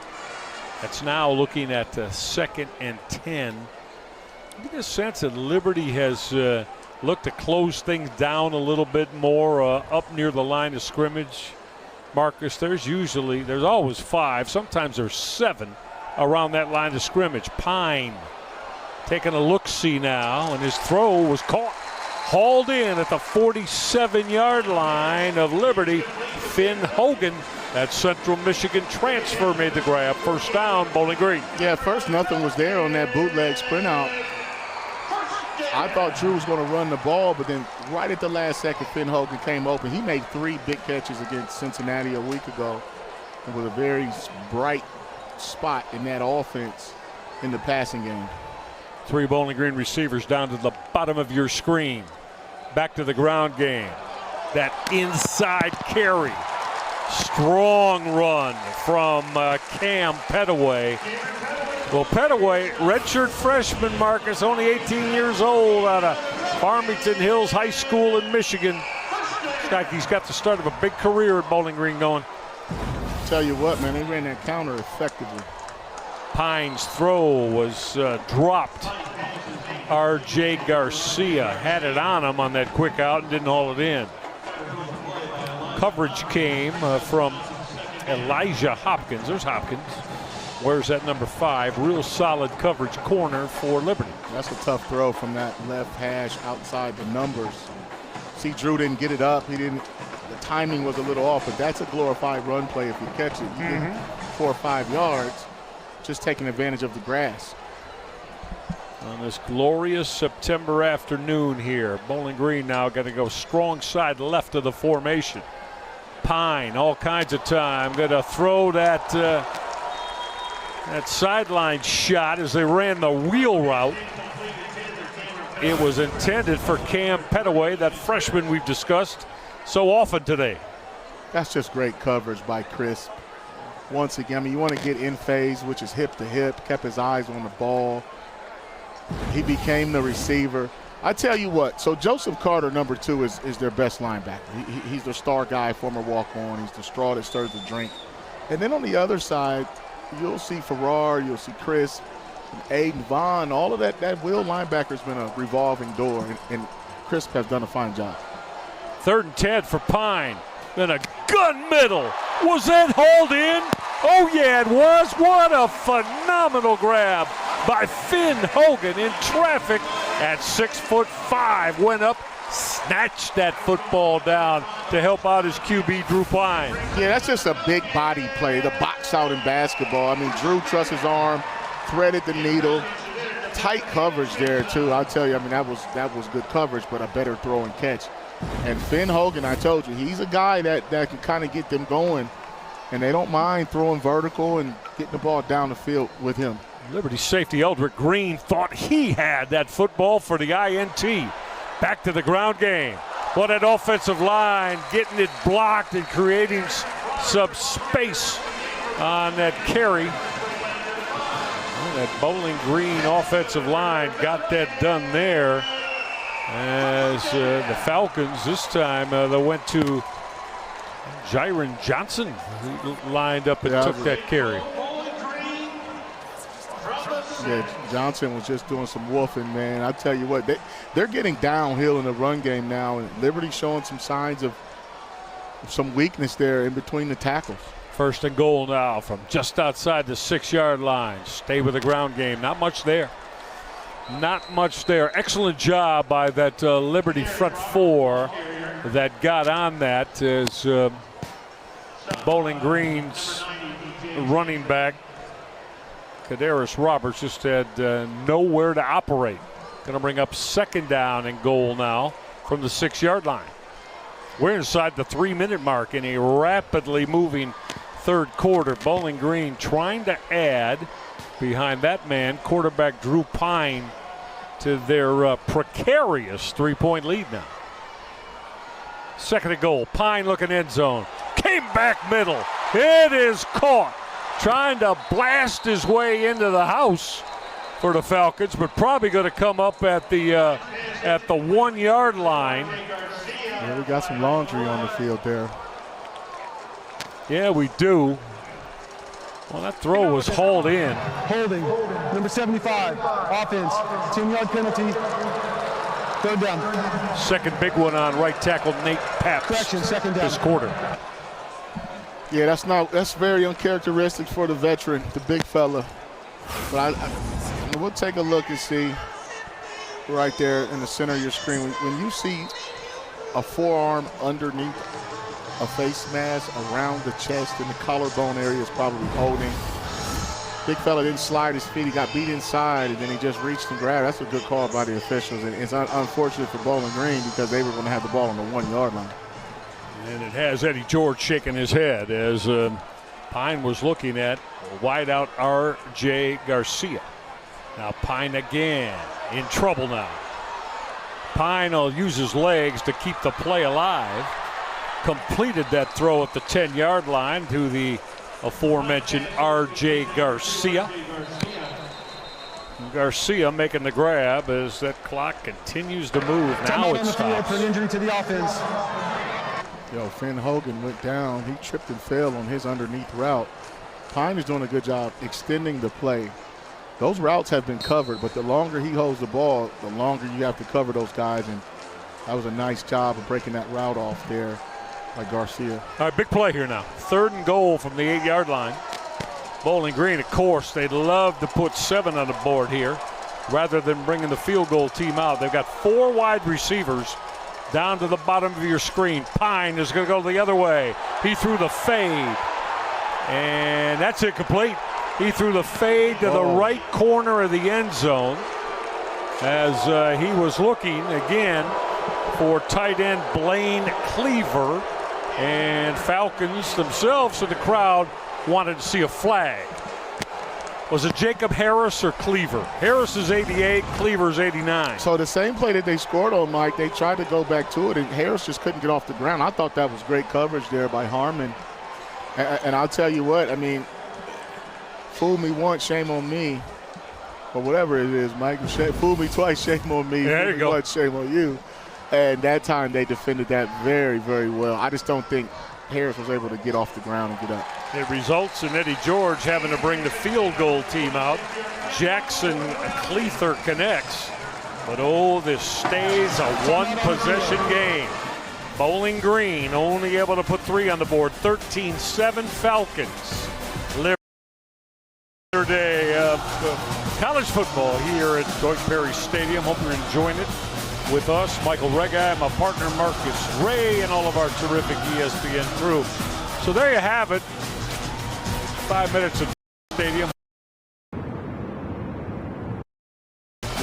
A: That's now looking at 2nd and 10. I get a sense that Liberty has looked to close things down a little bit more up near the line of scrimmage. Marcus, there's always 5, sometimes there's 7 around that line of scrimmage. Pine taking a look-see now, and his throw was caught, hauled in at the 47-yard line of Liberty. Finn Hogan, that Central Michigan transfer, made the grab. First down, Bowling Green.
D: Yeah, first nothing was there on that bootleg sprint out. I thought Drew was going to run the ball, but then right at the last second, Finn Hogan came open. He made 3 big catches against Cincinnati a week ago, and with a very bright spot in that offense in the passing game.
A: 3 Bowling Green receivers down to the bottom of your screen. Back to the ground game. That inside carry. Strong run from Cam Petaway. Well, Petaway, redshirt freshman, Marcus, only 18 years old, out of Farmington Hills High School in Michigan. Looks like he's got the start of a big career at Bowling Green going.
D: Tell you what, man, they ran that counter effectively.
A: Pine's throw was dropped. R.J. Garcia had it on him on that quick out and didn't haul it in. Coverage came from Elijah Hopkins. There's Hopkins. Where's that number 5? Real solid coverage corner for Liberty.
D: That's a tough throw from that left hash outside the numbers. See, Drew didn't get it up. He didn't. The timing was a little off, but that's a glorified run play. If you catch it, you get 4 or 5 yards. Just taking advantage of the grass.
A: On this glorious September afternoon here, Bowling Green now going to go strong side left of the formation. Pine, all kinds of time, going to throw that sideline shot as they ran the wheel route. It was intended for Cam Petaway, that freshman we've discussed so often today.
D: That's just great coverage by Chris. Once again, I mean, you want to get in phase, which is hip to hip, kept his eyes on the ball. He became the receiver. I tell you what, so Joseph Carter, number 2, is their best linebacker. He's the star guy, former walk-on. He's the straw that stirs the drink. And then on the other side, you'll see Farrar, you'll see Chris, Aiden Vaughn. All of that will linebacker's been a revolving door, and Chris has done a fine job.
A: 3rd and 10 for Pine. Then a gun middle. Was that hauled in? Oh, yeah, it was. What a phenomenal grab by Finn Hogan in traffic at 6'5". Went up, snatched that football down to help out his QB, Drew Pine.
D: Yeah, that's just a big body play, the box out in basketball. I mean, Drew trusts his arm, threaded the needle. Tight coverage there, too. I'll tell you, I mean, that was good coverage, but a better throw and catch. And Finn Hogan, I told you, he's a guy that can kind of get them going, and they don't mind throwing vertical and getting the ball down the field with him.
A: Liberty safety Eldrick Green thought he had that football for the INT. Back to the ground game. What an offensive line, getting it blocked and creating some space on that carry. Well, that Bowling Green offensive line got that done there. As the Falcons this time, they went to Jiron Johnson, who lined up and took that carry.
D: Yeah, Johnson was just doing some woofing, man. I tell you what, they're getting downhill in the run game now, and Liberty showing some signs of some weakness there in between the tackles.
A: 1st and goal now from just outside the 6-yard line. Stay with the ground game. Not much there. Not much there. Excellent job by that Liberty front 4 that got on that as Bowling Green's running back, Kadaris Roberts, just had nowhere to operate. Going to bring up 2nd down and goal now from the 6-yard line. We're inside the 3-minute mark in a rapidly moving 3rd quarter. Bowling Green trying to add behind that man, quarterback Drew Pine, to their precarious 3-point lead now. 2nd and goal. Pine looking end zone. Came back middle. It is caught. Trying to blast his way into the house for the Falcons, but probably going to come up at the 1-yard line.
D: Yeah, we got some laundry on the field there.
A: Yeah, we do. Well, that throw was hauled in.
C: Holding, number 75, offense, 10-yard penalty, 3rd down.
A: 2nd big one on right tackle Nate Paps.
C: Correction, 2nd down.
A: This quarter.
D: Yeah, that's very uncharacteristic for the veteran, the big fella. But we'll take a look and see right there in the center of your screen. When you see a forearm underneath a face mask around the chest and the collarbone area is probably holding. Big fella didn't slide his feet. He got beat inside, and then he just reached and grabbed. That's a good call by the officials. And it's unfortunate for Bowling Green because they were going to have the ball on the 1-yard line.
A: And it has Eddie George shaking his head as Pine was looking at wideout R.J. Garcia. Now Pine again in trouble now. Pine will use his legs to keep the play alive. Completed that throw at the 10-yard line to the aforementioned R.J. Garcia. Garcia making the grab as that clock continues to move. Now it stops.
C: For an injury to the offense.
D: Finn Hogan went down. He tripped and fell on his underneath route. Pine is doing a good job extending the play. Those routes have been covered, but the longer he holds the ball, the longer you have to cover those guys. And that was a nice job of breaking that route off there by Garcia.
A: All right, big play here now. 3rd and goal from the 8-yard line. Bowling Green, of course, they'd love to put 7 on the board here rather than bringing the field goal team out. They've got 4 wide receivers down to the bottom of your screen. Pine is going to go the other way. He threw the fade, and that's incomplete. He threw the fade to the right corner of the end zone as he was looking again for tight end Blaine Cleaver, and Falcons themselves in the crowd wanted to see a flag. Was it Jacob Harris or Cleaver? Harris is 88, Cleaver's 89.
D: So the same play that they scored on, Mike, they tried to go back to it, and Harris just couldn't get off the ground. I thought that was great coverage there by Harmon. And I'll tell you what, I mean, fool me once, shame on me. Or whatever it is, Mike. Fool me twice, shame on me.
A: There you go.
D: Once, shame on you. And that time they defended that very, very well. I just don't think Harris was able to get off the ground and get up.
A: It results in Eddie George having to bring the field goal team out. Jackson Cleather connects. But this stays a 1-possession game. Bowling Green only able to put 3 on the board. 13-7 Falcons. Liberty day of college football here at Deutsch Perry Stadium. Hope you're enjoying it with us. Michael Rega, my partner Marcus Ray, and all of our terrific ESPN crew. So there you have it. 5 minutes of stadium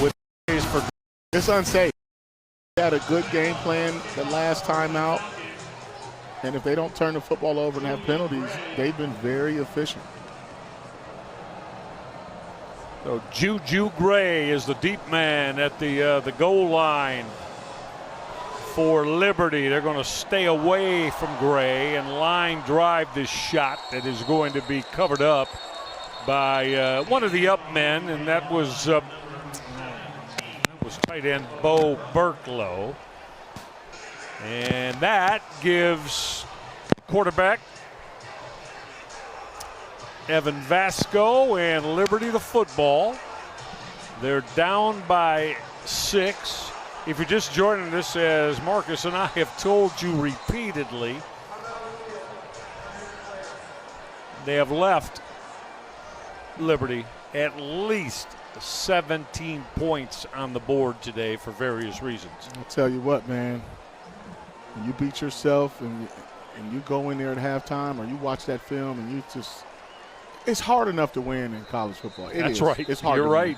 A: with for.
D: It's unsafe. They had a good game plan the last time out, and if they don't turn the football over and have penalties, they've been very efficient.
A: So Juju Gray is the deep man at the goal line for Liberty. They're going to stay away from Gray and line drive this shot that is going to be covered up by one of the up men, and that was tight end Bo Burklow. And that gives quarterback Evan Vasco and Liberty the football. They're down by 6. If you're just joining us, as Marcus and I have told you repeatedly, they have left Liberty at least 17 points on the board today for various reasons.
D: I'll tell you what, man. When you beat yourself and you go in there at halftime or you watch that film and you just – it's hard enough to win in college football.
A: That's right.
D: It's hard.
A: You're right.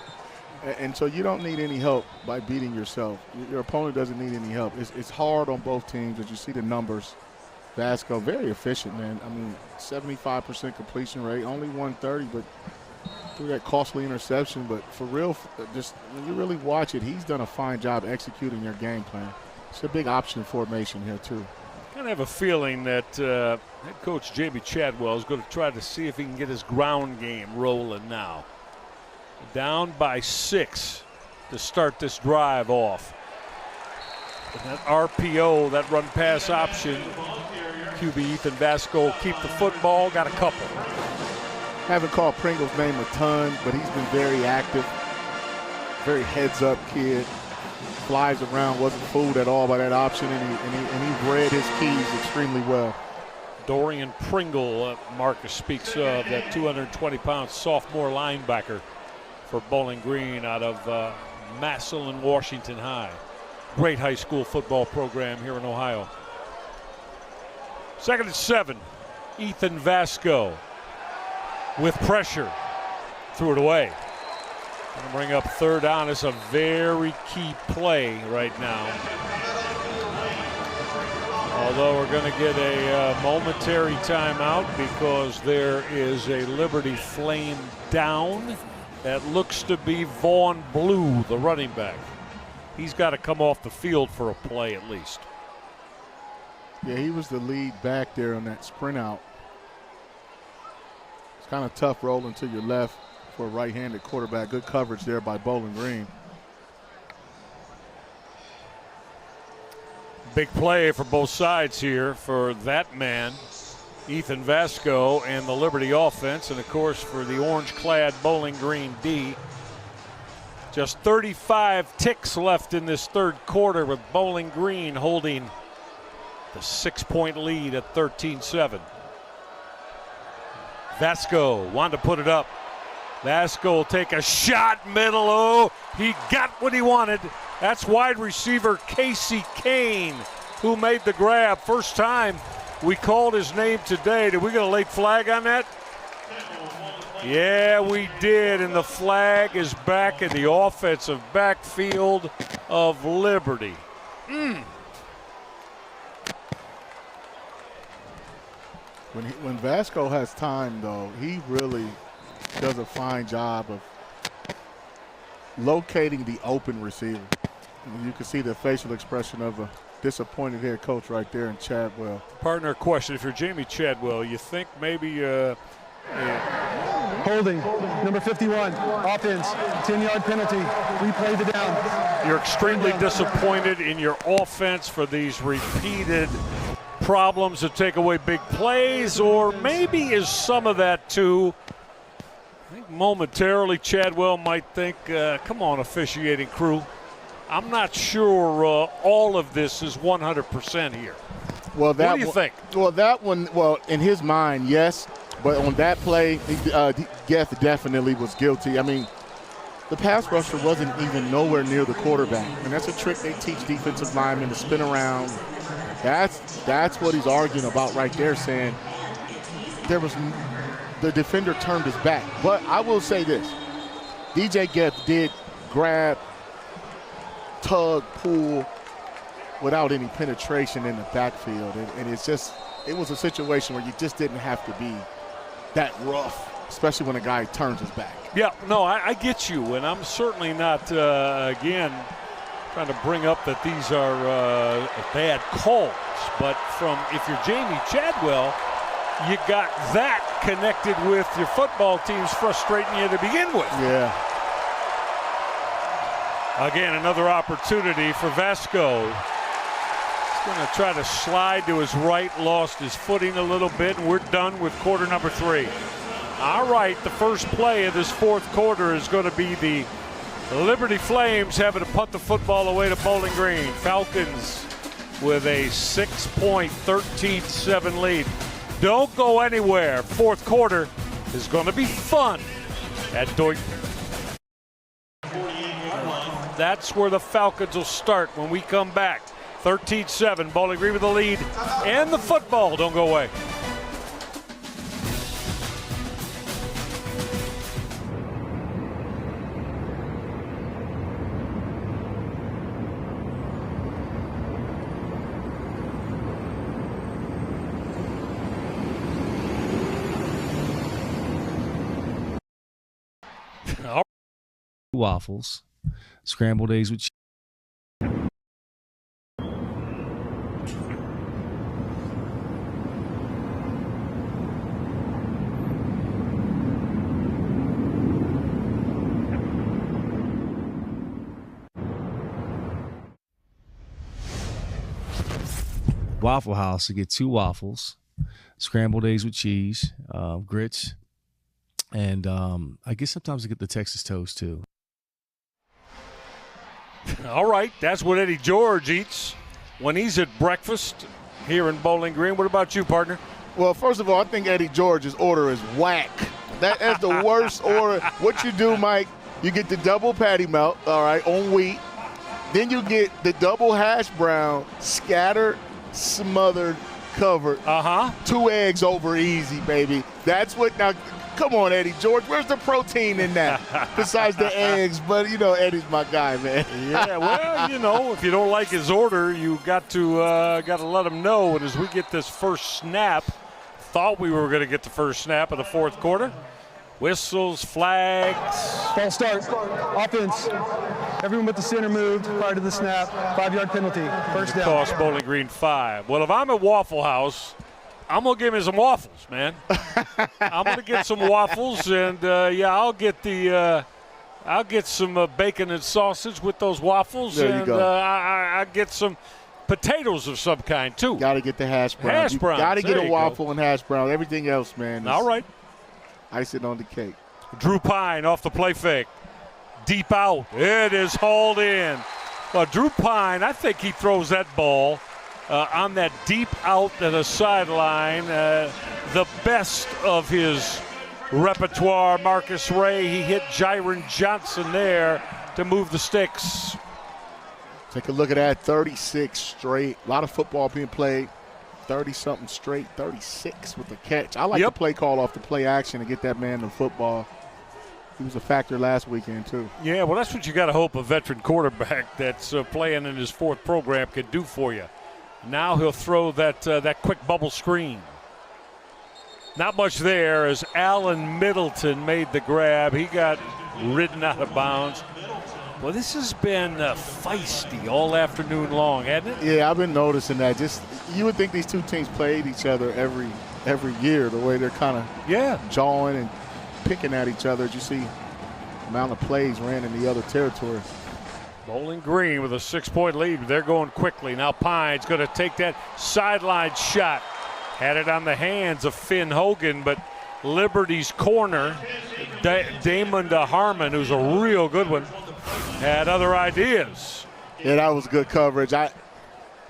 D: And so you don't need any help by beating yourself. Your opponent doesn't need any help. It's hard on both teams as you see the numbers. Vasco, very efficient, man. I mean, 75% completion rate, only 130, but through that costly interception. But for real, just when you really watch it, he's done a fine job executing their game plan. It's a big option formation here, too.
A: I kind of have a feeling that head coach J.B. Chadwell is going to try to see if he can get his ground game rolling now. Down by 6 to start this drive off. And that RPO, that run pass option, QB Ethan Vasco keep the football, got a couple.
D: Haven't called Pringle's name a ton, but he's been very active, very heads-up kid. Flies around, wasn't fooled at all by that option, and he read his keys extremely well.
A: Dorian Pringle, Marcus speaks of, that 220-pound sophomore linebacker for Bowling Green out of Massillon, Washington High. Great high school football program here in Ohio. 2nd and 7. Ethan Vasco with pressure. Threw it away. Going to bring up 3rd down. It's a very key play right now. Although we're going to get a momentary timeout because there is a Liberty Flame down. That looks to be Vaughn Blue, the running back. He's got to come off the field for a play at least.
D: Yeah, he was the lead back there on that sprint out. It's kind of tough rolling to your left for a right-handed quarterback. Good coverage there by Bowling Green.
A: Big play for both sides here for that man, Ethan Vasco, and the Liberty offense, and of course for the orange-clad Bowling Green D. Just 35 ticks left in this third quarter with Bowling Green holding the 6-point lead at 13-7. Vasco wanted to put it up. Vasco will take a shot middle. Oh, he got what he wanted. That's wide receiver Casey Kane who made the grab. First time we called his name today. Did we get a late flag on that? Yeah, we did, and the flag is back in the offensive backfield of Liberty.
D: When Vasco has time, though, he really does a fine job of locating the open receiver. You can see the facial expression of a disappointed head coach right there in Chadwell.
A: Partner question, if you're Jamie Chadwell, you think maybe
C: Holding, number 51, offense, 10-yard penalty, replay the down.
A: you're extremely disappointed in your offense for these repeated problems that take away big plays, or maybe is some of that too? I think momentarily Chadwell might think, come on, officiating crew. I'm not sure all of this is 100% here.
D: Well, that
A: what do you think?
D: Well, that one, in his mind, yes. But on that play, Geth definitely was guilty. I mean, the pass rusher wasn't even nowhere near the quarterback. And that's a trick they teach defensive linemen to spin around. That's what he's arguing about right there, saying the defender turned his back. But I will say this. DJ Geth did grab, tug, pull without any penetration in the backfield. And it was a situation where you just didn't have to be that rough, especially when a guy turns his back.
A: Yeah, no, I get you, and I'm certainly not, again, trying to bring up that these are bad calls. But if you're Jamie Chadwell, you got that connected with your football teams frustrating you to begin with.
D: Yeah.
A: Again, another opportunity for Vasco. He's going to try to slide to his right, lost his footing a little bit, and we're done with quarter number 3. All right, the first play of this fourth quarter is going to be the Liberty Flames having to punt the football away to Bowling Green. Falcons with a 6-point, 13-7 lead. Don't go anywhere. Fourth quarter is going to be fun at Deutsch. That's where the Falcons will start when we come back. 13-7, Bowling Green with the lead, and the football. Don't go away.
E: Waffles, scrambled eggs with Waffle House to get 2 waffles, scrambled eggs with cheese, grits, and I guess sometimes I get the Texas toast too.
A: All right, that's what Eddie George eats when he's at breakfast here in Bowling Green. What about you, partner?
D: Well, first of all, I think Eddie George's order is whack. That's the worst order. What you do, Mike, you get the double patty melt, all right, on wheat. Then you get the double hash brown, scattered, smothered, covered. 2 eggs over easy, baby. That's what, now, Come on, Eddie George. Where's the protein in that besides the eggs? But, Eddie's my guy, man.
A: Yeah, well, if you don't like his order, you got to let him know. And as we get this first snap, thought we were going to get the first snap of the fourth quarter. Whistles, flags.
C: False start. Offense. Everyone but the center moved prior to the snap. 5-yard penalty. First down.
A: Cost Bowling Green 5. Well, if I'm at Waffle House, I'm going to give me some waffles, man. I'm going to get some waffles, and, I'll get some bacon and sausage with those waffles.
D: There you go.
A: I get some potatoes of some kind, too.
D: Got to get the hash browns.
A: Hash browns.
D: Got to get
A: There
D: a
A: you
D: waffle and hash brown. Everything else, man.
A: All right.
D: Icing on the cake.
A: Drew Pine off the play fake. Deep out. It is hauled in. Well, Drew Pine, I think he throws that ball on that deep out to the sideline. The best of his repertoire. Marcus Ray, he hit Jiron Johnson there to move the sticks.
D: Take a look at that. 36 straight. A lot of football being played. 30-something straight, 36 with the catch. I like the play call off the play action to get that man the football. He was a factor last weekend, too.
A: Yeah, well, that's what you got to hope a veteran quarterback that's playing in his fourth program can do for you. Now he'll throw that quick bubble screen. Not much there as Allen Middleton made the grab. He got ridden out of bounds. Well, this has been feisty all afternoon long, hasn't it?
D: Yeah, I've been noticing that. Just you would think these two teams played each other every year, the way they're kind of jawing and picking at each other. As you see the amount of plays ran in the other territory.
A: Bowling Green with a 6-point lead. They're going quickly. Now Pine's going to take that sideline shot. Had it on the hands of Finn Hogan, but Liberty's corner, Damon DeHarmon, who's a real good one, had other ideas.
D: Yeah, that was good coverage.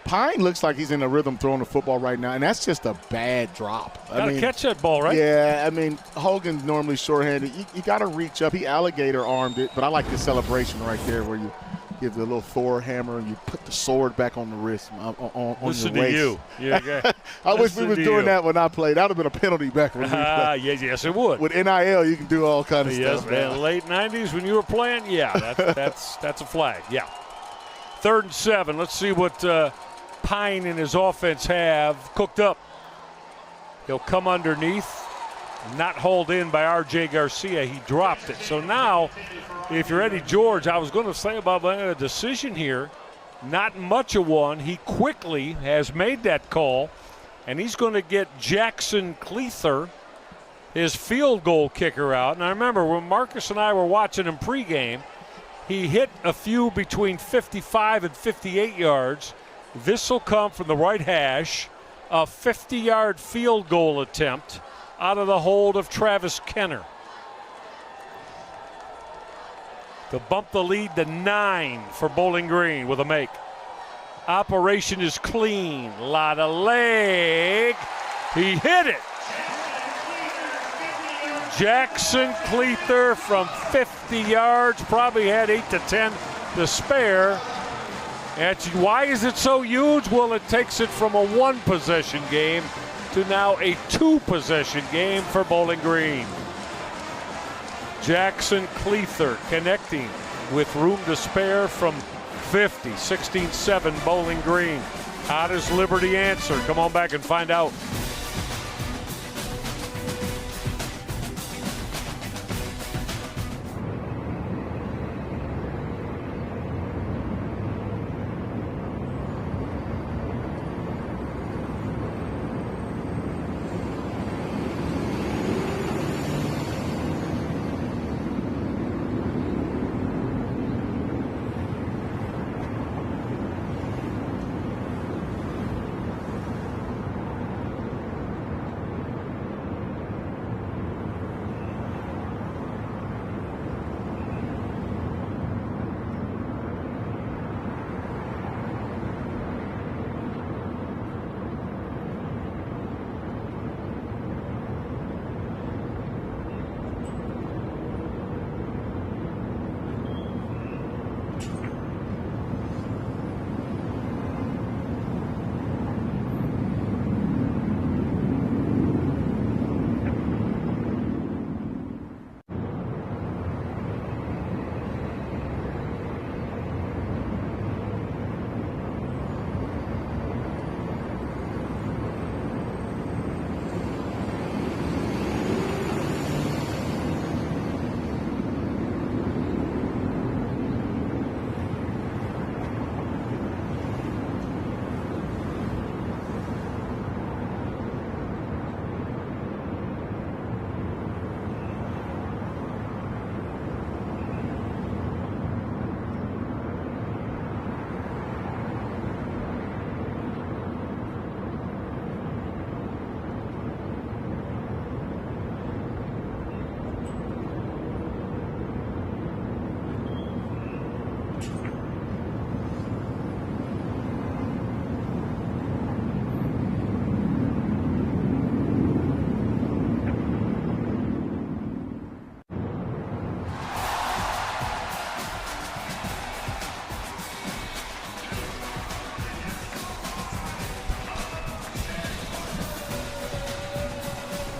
D: Pine looks like he's in a rhythm throwing the football right now, and that's just a bad drop.
A: Got to catch that ball, right?
D: Yeah, Hogan's normally shorthanded. You got to reach up. He alligator armed it, but I like the celebration right there where you give the little Thor hammer and you put the sword back on the wrist, on
A: Listen
D: your
A: to
D: waist.
A: you. Yeah,
D: I wish we was doing that when I played. That would have been a penalty back when we played.
A: Yes, it would.
D: With NIL, you can do all kind of stuff.
A: Yes, man. Late 90s when you were playing, that's a flag. Yeah. 3rd and 7. Let's see what Pine and his offense have cooked up. He'll come underneath. Not hauled in by R.J. Garcia. He dropped it. So now, if you're Eddie George, I was going to say about a decision here. Not much of one. He quickly has made that call, and he's going to get Jackson Cleather, his field goal kicker, out. And I remember when Marcus and I were watching him pregame, he hit a few between 55 and 58 yards. This will come from the right hash, a 50-yard field goal attempt out of the hold of Travis Kenner. To bump the lead to 9 for Bowling Green with a make. Operation is clean. Lot of leg. He hit it. Jackson Cleather from 50 yards, probably had 8 to 10 to spare. And why is it so huge? Well, it takes it from a 1-possession game to now a 2-possession game for Bowling Green. Jackson Cleather connecting with room to spare from 50. 16-7 Bowling Green. How does Liberty answer? Come on back and find out.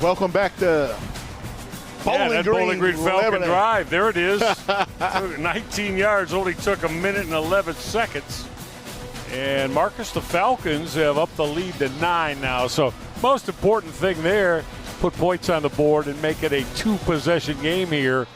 D: Welcome back to
A: Bowling Green Falcon
D: Liberty.
A: drive. There it is. 19 yards, only took a minute and 11 seconds. And Marcus, the Falcons have upped the lead to 9 now. So most important thing there, put points on the board and make it a 2-possession game here.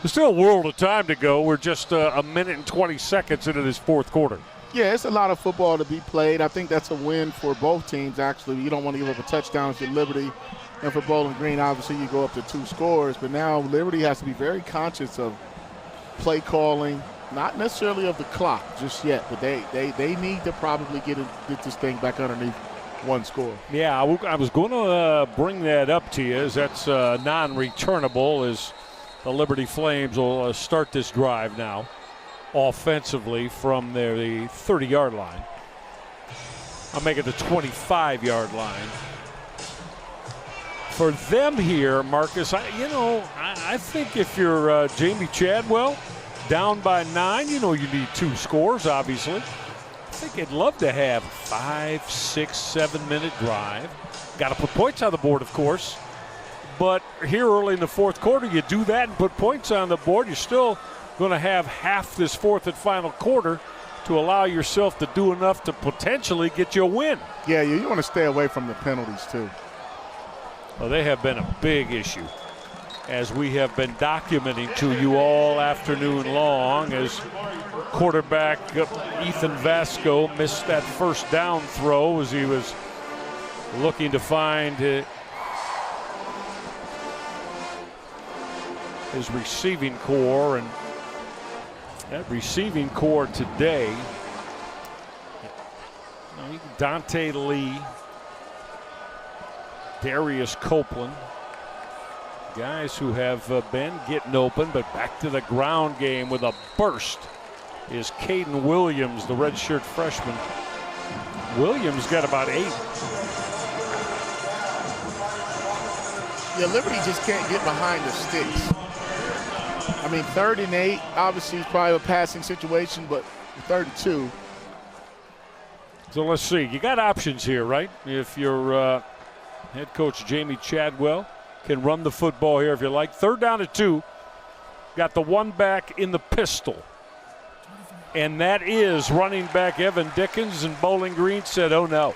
A: There's still a world of time to go. We're just a minute and 20 seconds into this fourth quarter.
D: Yeah, it's a lot of football to be played. I think that's a win for both teams, actually. You don't want to give up a touchdown to Liberty. And for Bowling Green, obviously, you go up to 2 scores. But now Liberty has to be very conscious of play calling, not necessarily of the clock just yet. But they need to probably get this thing back underneath 1 score.
A: Yeah, I was going to bring that up to you, as that's non-returnable, as the Liberty Flames will start this drive now offensively from the 30-yard line. I'll make it the 25-yard line. For them here, Marcus, I think if you're Jamey Chadwell, down by 9, you need 2 scores, obviously. I think they'd love to have a 5, 6, 7-minute drive. Got to put points on the board, of course. But here early in the fourth quarter, you do that and put points on the board, you're still going to have half this fourth and final quarter to allow yourself to do enough to potentially get you a win.
D: Yeah, you want to stay away from the penalties, too.
A: Well, they have been a big issue, as we have been documenting to you all afternoon long, as quarterback Ethan Vasco missed that first down throw as he was looking to find his receiving core. And that receiving core today, Dante Lee, Darius Copeland, guys who have been getting open, but back to the ground game with a burst is Caden Williams, the redshirt freshman. Williams got about 8.
D: Yeah, Liberty just can't get behind the sticks. I mean, 3rd and 8, obviously, is probably a passing situation, but 3rd and 2.
A: So let's see. You got options here, right? If you're head coach Jamey Chadwell, can run the football here if you like. 3rd down and 2. Got the 1 back in the pistol. And that is running back Evan Dickens, and Bowling Green said, oh, no.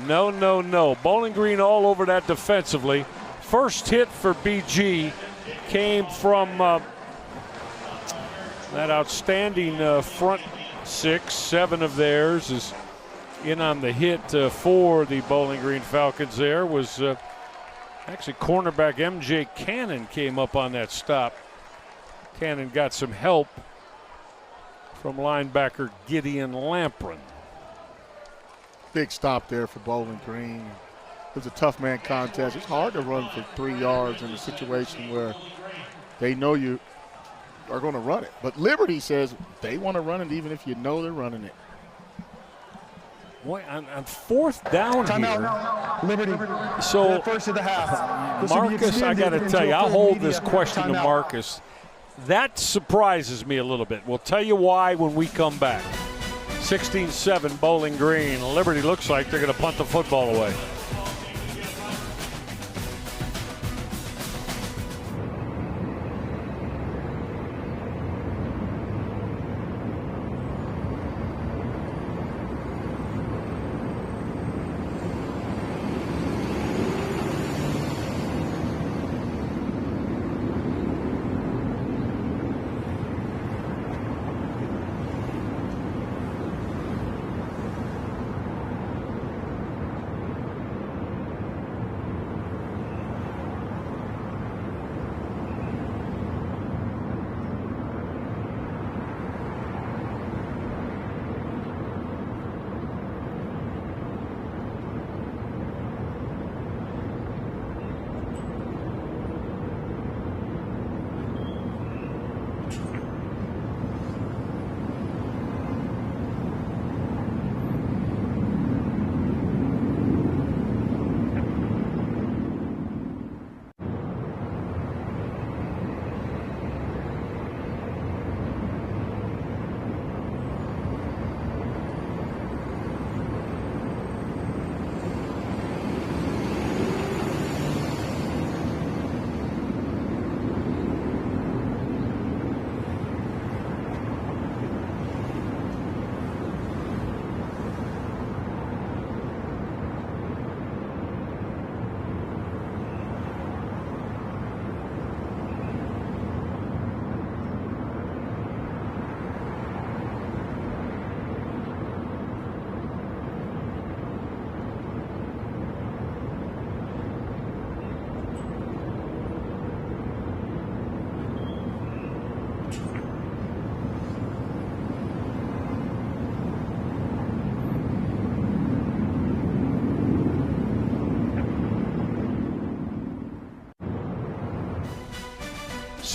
A: No, no, no. Bowling Green all over that defensively. First hit for BG came from that outstanding front 6. 7 of theirs is in on the hit for the Bowling Green Falcons. There was actually cornerback MJ Cannon came up on that stop. Cannon got some help from linebacker Gideon Lamprin.
D: Big stop there for Bowling Green. It was a tough man contest. It's hard to run for 3 yards in a situation where they know you are going to run it. But Liberty says they want to run it even if you know they're running it.
A: Boy, on 4th down
C: Timeout,
A: here.
C: Liberty.
A: So,
C: First of the half. This will be
A: Marcus, I got to
C: extended
A: tell you,
C: into a
A: I'll
C: full
A: hold
C: media
A: this question to
C: timeout.
A: Marcus. That surprises me a little bit. We'll tell you why when we come back. 16-7 Bowling Green. Liberty looks like they're going to punt the football away.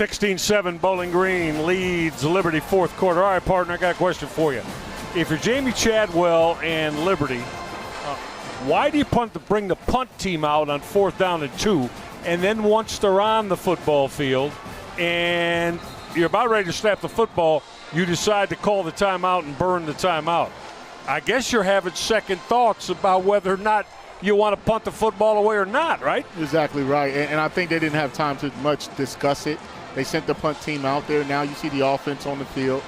A: 16-7, Bowling Green leads Liberty fourth quarter. All right, partner, I got a question for you. If you're Jamie Chadwell and Liberty, why do you bring the punt team out on 4th down and 2, and then once they're on the football field and you're about ready to snap the football, you decide to call the timeout and burn the timeout? I guess you're having second thoughts about whether or not you want to punt the football away or not, right?
D: Exactly right. And I think they didn't have time to much discuss it. They sent the punt team out there. Now you see the offense on the field.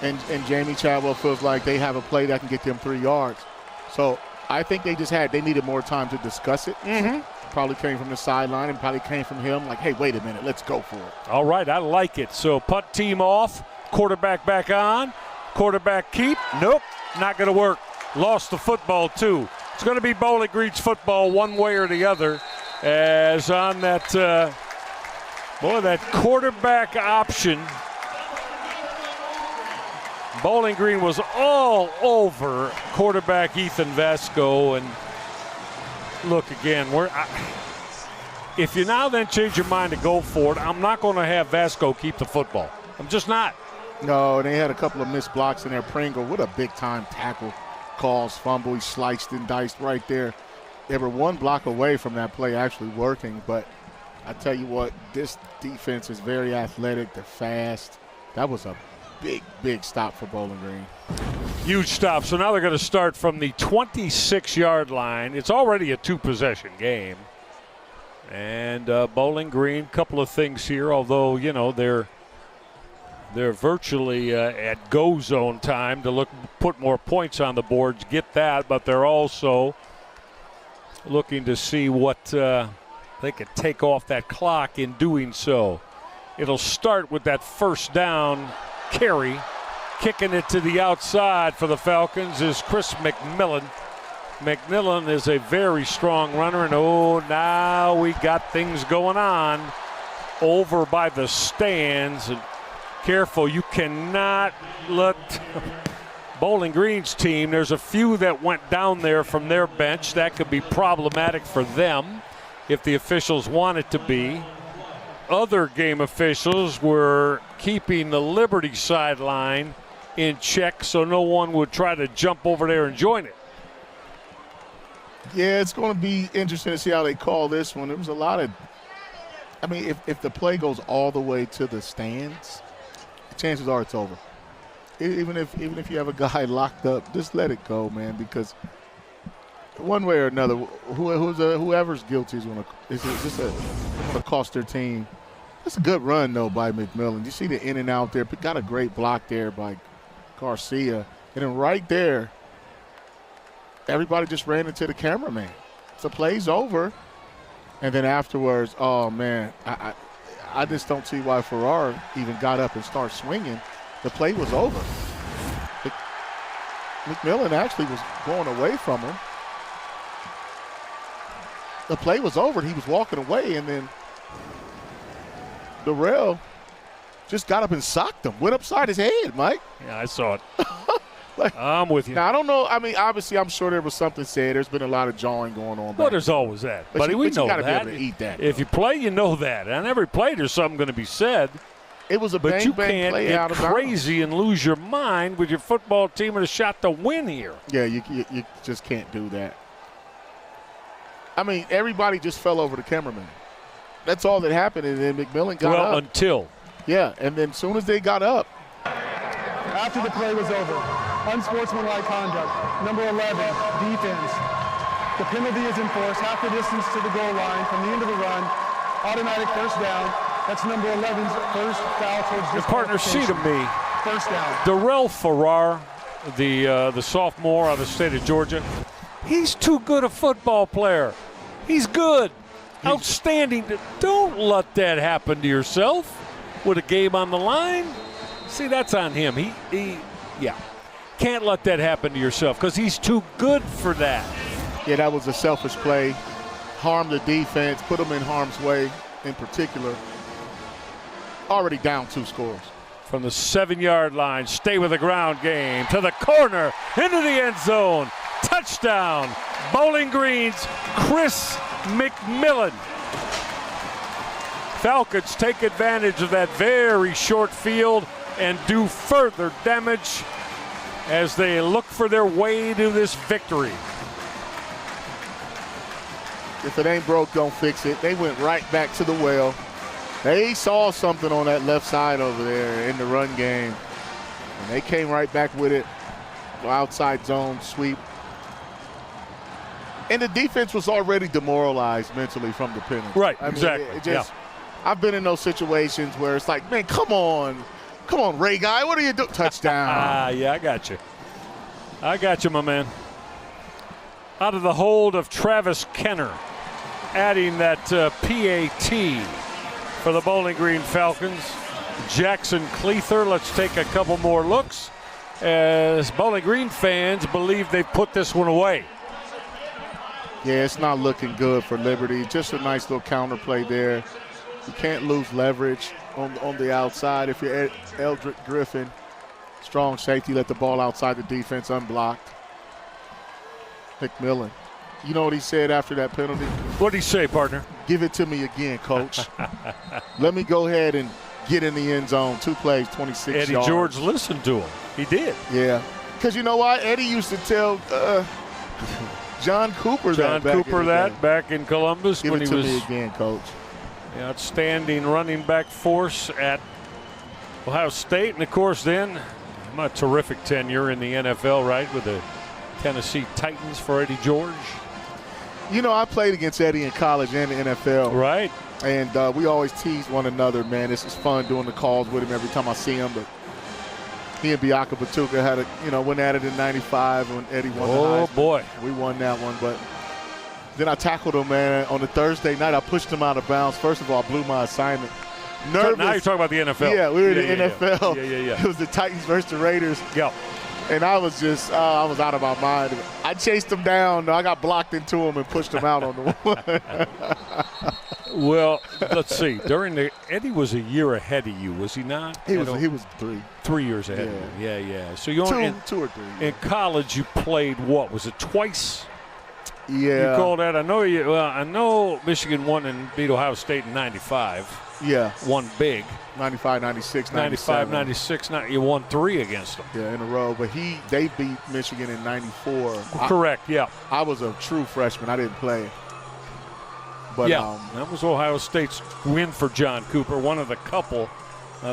D: And Jamie Chadwell feels like they have a play that can get them 3 yards. So I think they needed more time to discuss it.
A: Mm-hmm.
D: Probably came from the sideline and probably came from him like, hey, wait a minute, let's go for it.
A: All right, I like it. So punt team off, quarterback back on, quarterback keep. Nope, not going to work. Lost the football too. It's going to be Bowling Green's football one way or the other, as on that, that quarterback option. Bowling Green was all over quarterback Ethan Vasco. And look, again, if you now then change your mind to go for it, I'm not going to have Vasco keep the football. I'm just not.
D: No, they had a couple of missed blocks in there. Pringle, what a big-time tackle. Calls, fumble, he sliced and diced right there. They were one block away from that play actually working, but I tell you what, this defense is very athletic. They're fast. That was a big stop for Bowling Green.
A: Huge stop. So now they're going to start from the 26-yard line. It's already a 2-possession game. And Bowling Green, couple of things here, although, they're virtually at go zone time to put more points on the boards, get that, but they're also looking to see what they could take off that clock in doing so. It'll start with that first down carry. Kicking it to the outside for the Falcons is Chris McMillan. McMillan is a very strong runner, and now we got things going on over by the stands. And careful, you cannot let Bowling Green's team, there's a few that went down there from their bench. That could be problematic for them if the officials want it to be. Other game officials were keeping the Liberty sideline in check so no one would try to jump over there and join it.
D: Yeah, it's going to be interesting to see how they call this one. There was a lot of, if the play goes all the way to the stands, chances are it's over. Even if you have a guy locked up, just let it go, man, because one way or another, whoever's guilty is going to cost their team. That's a good run, though, by McMillan. You see the in and out there. Got a great block there by Garcia. And then right there, everybody just ran into the cameraman. So play's over. And then afterwards, oh, man, I just don't see why Farrar even got up and started swinging. The play was over. McMillan actually was going away from him. The play was over. He was walking away, and then Darrell just got up and socked him. Went upside his head, Mike.
A: Yeah, I saw it. I'm with you.
D: Now, I don't know. Obviously, I'm sure there was something said. There's been a lot of jawing going on.
A: Well, there's always that. Buddy, we know that.
D: You got to be able to eat that.
A: If you play, you know that. On every play, there's something going to be said.
D: It was a bang-bang play out of bounds.
A: But you can't get crazy and lose your mind with your football team and a shot to win here.
D: Yeah, you just can't do that. Everybody just fell over the cameraman. That's all that happened, and then McMillan got up.
A: Well, until.
D: Yeah, and then as soon as they got up.
C: After the play was over, unsportsmanlike conduct, number 11, defense. The penalty is enforced, half the distance to the goal line from the end of the run, automatic first down. That's number 11's first foul towards
A: your partner, see to me.
C: First down.
A: Darrell Farrar, the sophomore out of the state of Georgia, he's too good a football player. He's good. Outstanding. Don't let that happen to yourself with a game on the line. See, that's on him. He can't let that happen to yourself because he's too good for that.
D: Yeah, that was a selfish play. Harm the defense, put them in harm's way in particular. Already down 2 scores.
A: From the 7-yard line, stay with the ground game, to the corner, into the end zone. Touchdown, Bowling Green's Chris McMillan. Falcons take advantage of that very short field and do further damage as they look for their way to this victory.
D: If it ain't broke, don't fix it. They went right back to the well. They saw something on that left side over there in the run game, and they came right back with it. Outside zone sweep. And the defense was already demoralized mentally from the penalty.
A: Right,
D: I mean,
A: exactly.
D: I've been in those situations where it's like, man, come on, Ray Guy, what are you doing? Touchdown.
A: Yeah, I got you, my man. Out of the hold of Travis Kenner, adding that PAT for the Bowling Green Falcons. Jackson Cleather. Let's take a couple more looks as Bowling Green fans believe they've put this one away.
D: Yeah, it's not looking good for Liberty. Just a nice little counter play there. You can't lose leverage on the outside. If you're Eldrick Griffin, strong safety, let the ball outside the defense unblocked. McMillan. You know what he said after that penalty?
A: What did he say, partner?
D: Give it to me again, coach. Let me go ahead and get in the end zone. 2 plays, 26
A: Eddie
D: yards.
A: George listened to him. He did.
D: Yeah. Because you know what? Eddie used to tell John Cooper
A: back in Columbus
D: Give
A: when
D: it
A: he
D: to
A: was
D: me again, coach.
A: the outstanding running back force at Ohio State. And, of course, then a terrific tenure in the NFL, right, with the Tennessee Titans for Eddie George.
D: You know, I played against Eddie in college and the NFL.
A: Right.
D: And we always tease one another, man. This is fun doing the calls with him every time I see him. But he and Bianca Batuka had went at it in '95 when Eddie won the Heisman.
A: Oh, boy.
D: We won that one. But then I tackled him, man, on the Thursday night. I pushed him out of bounds. First of all, I blew my assignment. Nervous.
A: Now you're talking about the NFL.
D: Yeah, we were in the NFL.
A: Yeah.
D: It was the Titans versus the Raiders.
A: Yeah.
D: And I was just, I was out of my mind. I chased him down. I got blocked into him and pushed him out on the one.
A: Well, let's see. Eddie was a year ahead of you, was he not?
D: He was 3.
A: 3 years ahead of you. Yeah. So you
D: two or three. Yeah.
A: In college, you played what? Was it twice?
D: Yeah.
A: You call that? I know Michigan won and beat Ohio State in '95.
D: Yeah.
A: Won big.
D: 95, 96,
A: 95,
D: 97.
A: 96. You won 3 against them.
D: Yeah, in a row. But they beat Michigan in '94.
A: Correct. Yeah.
D: I was a true freshman. I didn't play. But
A: that was Ohio State's win for John Cooper. One of the couple.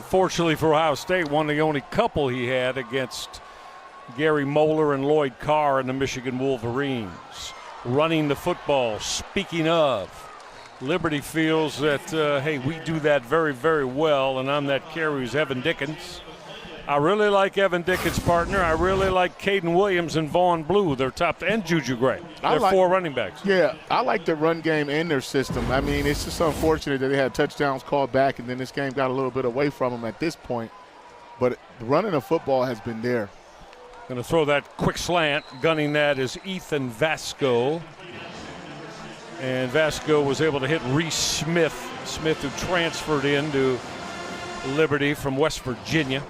A: Fortunately for Ohio State, one of the only couple he had against Gary Moeller and Lloyd Carr and the Michigan Wolverines. Running the football. Speaking of, Liberty feels that, hey, we do that very, very well, and on that carry is Evan Dickens. I really like Evan Dickens' partner. I really like Caden Williams and Vaughn Blue. They're top, and Juju Gray. They're 4 running backs.
D: Yeah, I like the run game in their system. I mean, it's just unfortunate that they had touchdowns called back, and then this game got a little bit away from them at this point. But running the football has been there.
A: Going to throw that quick slant. Gunning that is Ethan Vasco. And Vasco was able to hit Reese Smith. Smith, who transferred into Liberty from West Virginia.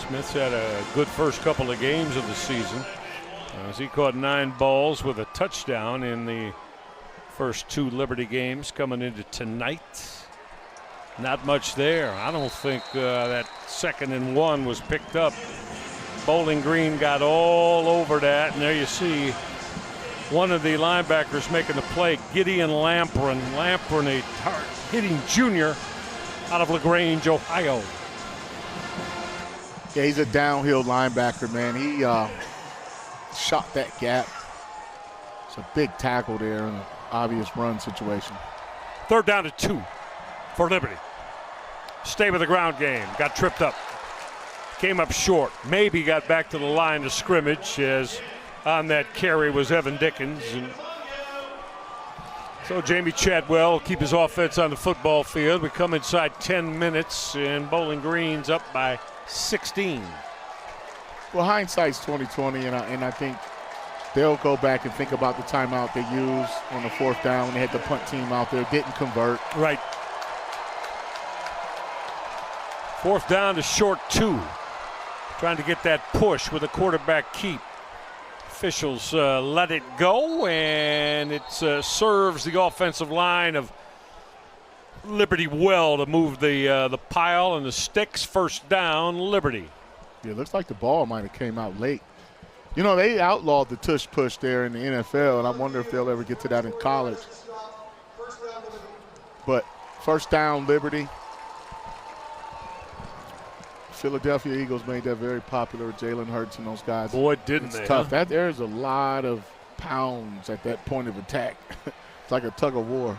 A: Smith's had a good first couple of games of the season, as he caught 9 balls with a touchdown in the first 2 Liberty games coming into tonight. Not much there. I don't think that 2nd and 1 was picked up. Bowling Green got all over that, and there you see one of the linebackers making the play, Gideon Lamprin. Lamprin, a hard-hitting junior out of LaGrange, Ohio.
D: Yeah, he's a downhill linebacker, man. He shot that gap. It's a big tackle there in an obvious run situation.
A: 3rd down to 2 for Liberty. Stay with the ground game. Got tripped up. Came up short. Maybe got back to the line of scrimmage, as on that carry was Evan Dickens. And so Jamie Chadwell will keep his offense on the football field. We come inside 10 minutes, and Bowling Green's up by 16.
D: Well, hindsight's 20/20, and I think they'll go back and think about the timeout they used on the 4th down when they had the punt team out there. Didn't convert.
A: Right. 4th down to short 2. Trying to get that push with a quarterback keep. officials let it go, and it serves the offensive line of Liberty well to move the pile and the sticks. First down, Liberty.
D: Yeah, it looks like the ball might have came out late. You know, they outlawed the tush push there in the NFL, and I wonder if they'll ever get to that in college. But first down, Liberty. Philadelphia Eagles made that very popular with Jalen Hurts and those guys.
A: Boy, didn't
D: it's
A: they?
D: Tough.
A: Huh?
D: There's a lot of pounds at that point of attack. It's like a tug of war.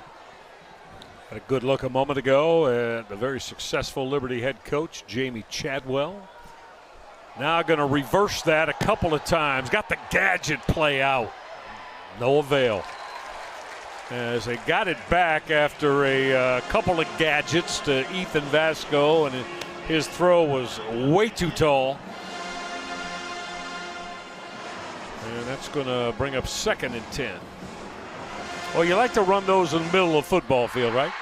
A: Had a good look a moment ago at the very successful Liberty head coach, Jamie Chadwell. Now going to reverse that a couple of times. Got the gadget play out. No avail. As they got it back after a couple of gadgets to Ethan Vasco, and his throw was way too tall. And that's going to bring up 2nd and 10. Well, you like to run those in the middle of the football field, right?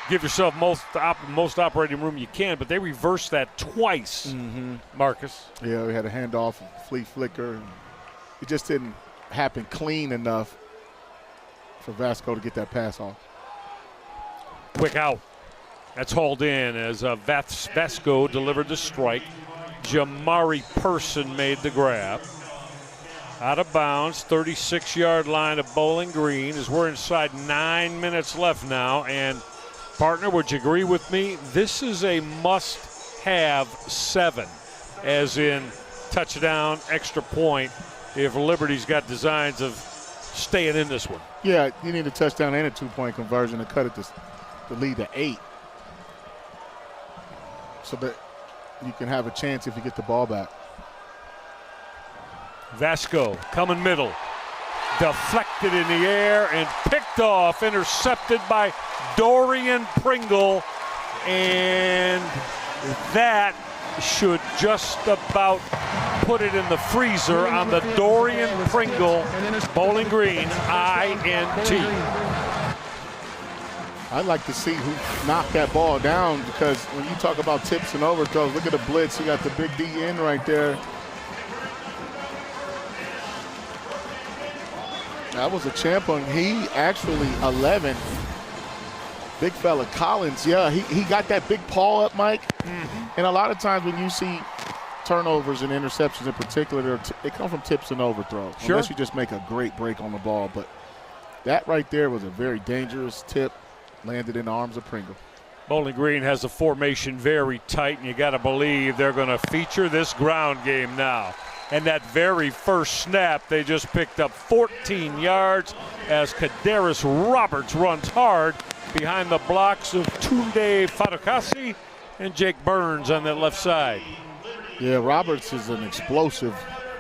A: Give yourself most operating room you can, but they reversed that twice, Marcus.
D: Yeah, we had a handoff, flea flicker. It just didn't happen clean enough for Vasco to get that pass off.
A: Quick out. That's hauled in as Vasco delivered the strike. Jamari Person made the grab. Out of bounds, 36-yard line of Bowling Green as we're inside 9 minutes left now. And, partner, would you agree with me? This is a must-have 7, as in touchdown, extra point, if Liberty's got designs of staying in this one.
D: Yeah, you need a touchdown and a 2-point conversion to cut it to lead to 8. So that you can have a chance if you get the ball back.
A: Vasco coming middle, deflected in the air and picked off, intercepted by Dorian Pringle, and that should just about put it in the freezer on the Dorian Pringle Bowling Green INT.
D: I'd like to see who knocked that ball down, because when you talk about tips and overthrows, look at the blitz. You got the big D in right there. That was a champ on. He actually 11. Big fella Collins, yeah, he got that big paw up, Mike. And a lot of times when you see turnovers and interceptions in particular, they come from tips and overthrows.
A: Sure.
D: Unless you just make a great break on the ball. But that right there was a very dangerous tip, landed in the arms of Pringle.
A: Bowling Green has the formation very tight, and you got to believe they're going to feature this ground game now. And that very first snap, they just picked up 14 yards as Kadaris Roberts runs hard behind the blocks of Tunde Fatukasi and Jake Burns on that left side.
D: Yeah, Roberts is an explosive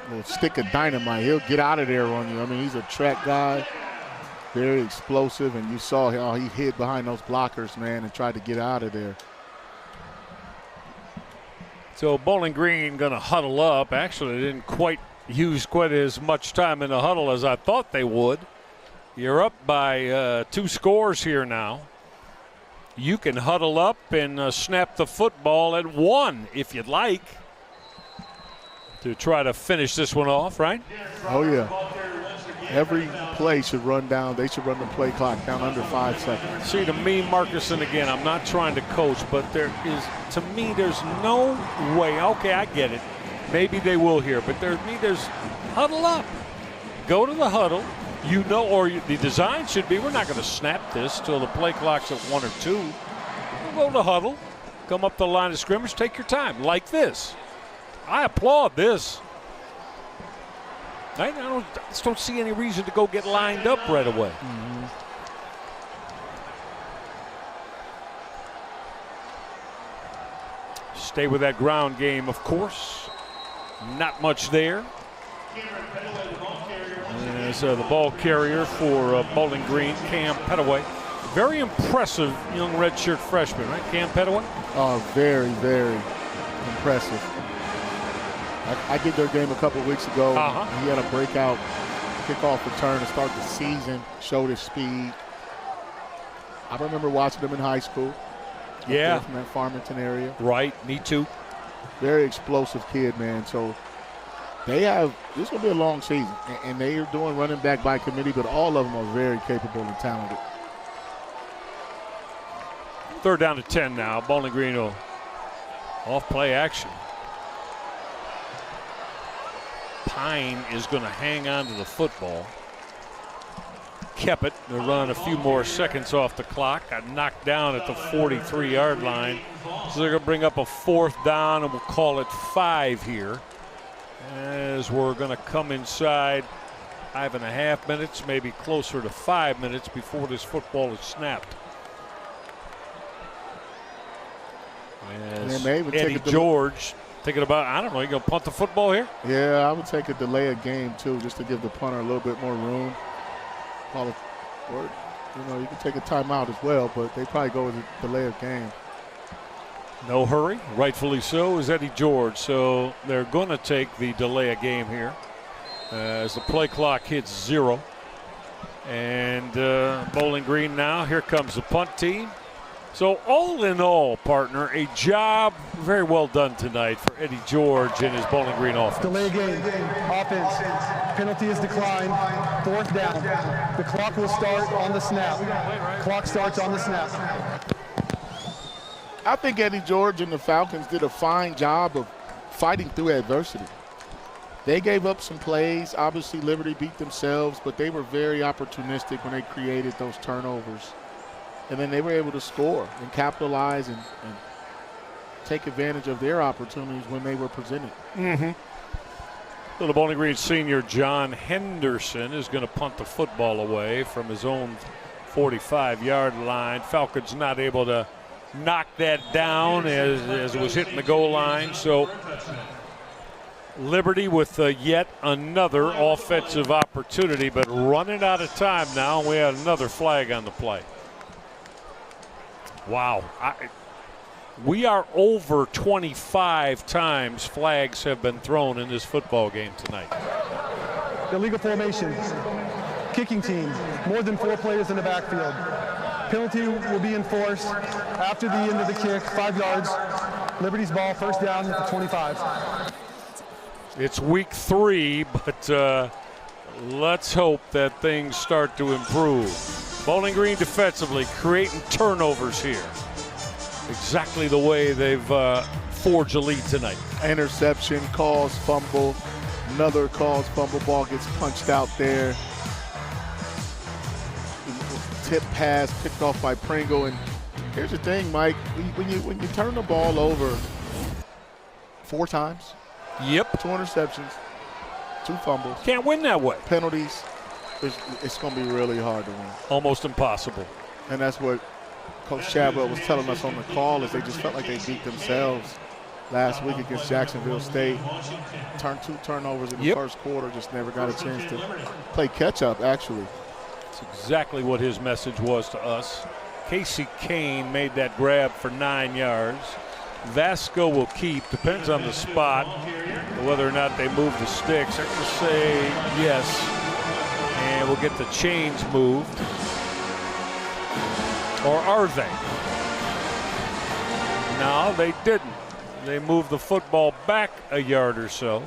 D: little stick of dynamite. He'll get out of there on you. I mean, he's a track guy, very explosive, and you saw how he hid behind those blockers, man, and tried to get out of there.
A: So Bowling Green going to huddle up. Actually, they didn't quite use quite as much time in the huddle as I thought they would. You're up by 2 scores here now. You can huddle up and snap the football at 1 if you'd like to try to finish this one off, right?
D: Oh, yeah. Every play should run down. They should run the play clock down under 5 seconds.
A: See, to me, Marcus, and again, I'm not trying to coach, but there is, to me, there's no way. Okay, I get it. Maybe they will here, but there's huddle up. Go to the huddle. You know, or the design should be, we're not going to snap this till the play clock's at 1 or 2. We'll go to the huddle, come up the line of scrimmage, take your time, like this. I applaud this. I just don't see any reason to go get lined up right away. Stay with that ground game, of course. Not much there. As the ball carrier for Bowling Green, Cam Petaway. Very impressive young redshirt freshman, right, Cam Petaway?
D: Oh, very, very impressive. I did their game a couple of weeks ago. He had a breakout kickoff return to start the season, showed his speed. I remember watching him in high school.
A: Yeah.
D: From that Farmington area.
A: Right, me too.
D: Very explosive kid, man. So this will be a long season, and they are doing running back by committee, but all of them are very capable and talented.
A: 3rd down to 10 now. Bowling Green will off play action. Pine is going to hang on to the football. Kept it. They'll run a few more seconds off the clock. Got knocked down at the 43-yard line. So they're going to bring up a 4th down, and we'll call it 5 here. As we're going to come inside 5.5 minutes, maybe closer to 5 minutes before this football is snapped. As Eddie George thinking about, I don't know, you going to punt the football here?
D: Yeah, I would take a delay of game, too, just to give the punter a little bit more room. Call it, or, you can take a timeout as well, but they probably go with a delay of game.
A: No hurry, rightfully so, is Eddie George. So they're going to take the delay of game here as the play clock hits 0. And Bowling Green now, here comes the punt team. So all in all, partner, a job very well done tonight for Eddie George and his Bowling Green offense.
C: Delay game, offense, penalty is declined, 4th down. The clock will start on the snap. Clock starts on the snap.
D: I think Eddie George and the Falcons did a fine job of fighting through adversity. They gave up some plays. Obviously, Liberty beat themselves, but they were very opportunistic when they created those turnovers. And then they were able to score and capitalize and take advantage of their opportunities when they were presented.
A: So the Bowling Green senior John Henderson is going to punt the football away from his own 45-yard line. Falcons not able to knock that down as it was hitting the goal line. So Liberty with yet another offensive opportunity, but running out of time now. We had another flag on the play. Wow. We are over 25 times flags have been thrown in this football game tonight.
C: Illegal formation. Kicking team, more than 4 players in the backfield. Penalty will be enforced after the end of the kick, 5 yards. Liberty's ball, 1st down at the 25.
A: It's week 3, but let's hope that things start to improve. Bowling Green defensively creating turnovers here. Exactly the way they've forged a lead tonight.
D: Interception, calls fumble, another calls fumble, ball gets punched out there. Tip pass picked off by Pringle. And here's the thing, Mike, when you turn the ball over 4 times, 2 interceptions, 2 fumbles,
A: can't win that way.
D: Penalties, it's going to be really hard to win.
A: Almost impossible.
D: And that's what Coach Chadwell was telling us on the call, is they just felt like they beat themselves last week against Jacksonville State. Turned 2 turnovers in the first quarter, just never got a chance to play catch-up, actually.
A: That's exactly what his message was to us. Casey Kane made that grab for 9 yards. Vasco will keep, depends on the spot, whether or not they move the sticks. I'm going to say yes, and we'll get the chains moved. Or are they? No, they didn't. They moved the football back a yard or so.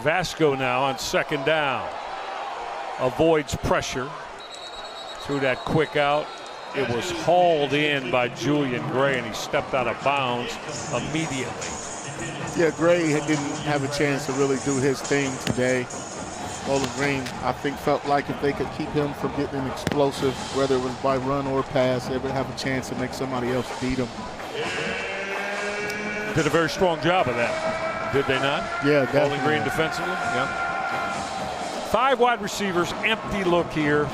A: Vasco now on 2nd down. Avoids pressure. Threw that quick out. It was hauled in by Julian Gray, and he stepped out of bounds immediately.
D: Yeah, Gray didn't have a chance to really do his thing today. Bowling Green, I think, felt like if they could keep him from getting explosive, whether it was by run or pass, they would have a chance to make somebody else beat him.
A: Did a very strong job of that, did they not?
D: Yeah, definitely.
A: Bowling Green defensively, yeah. 5 wide receivers, empty look here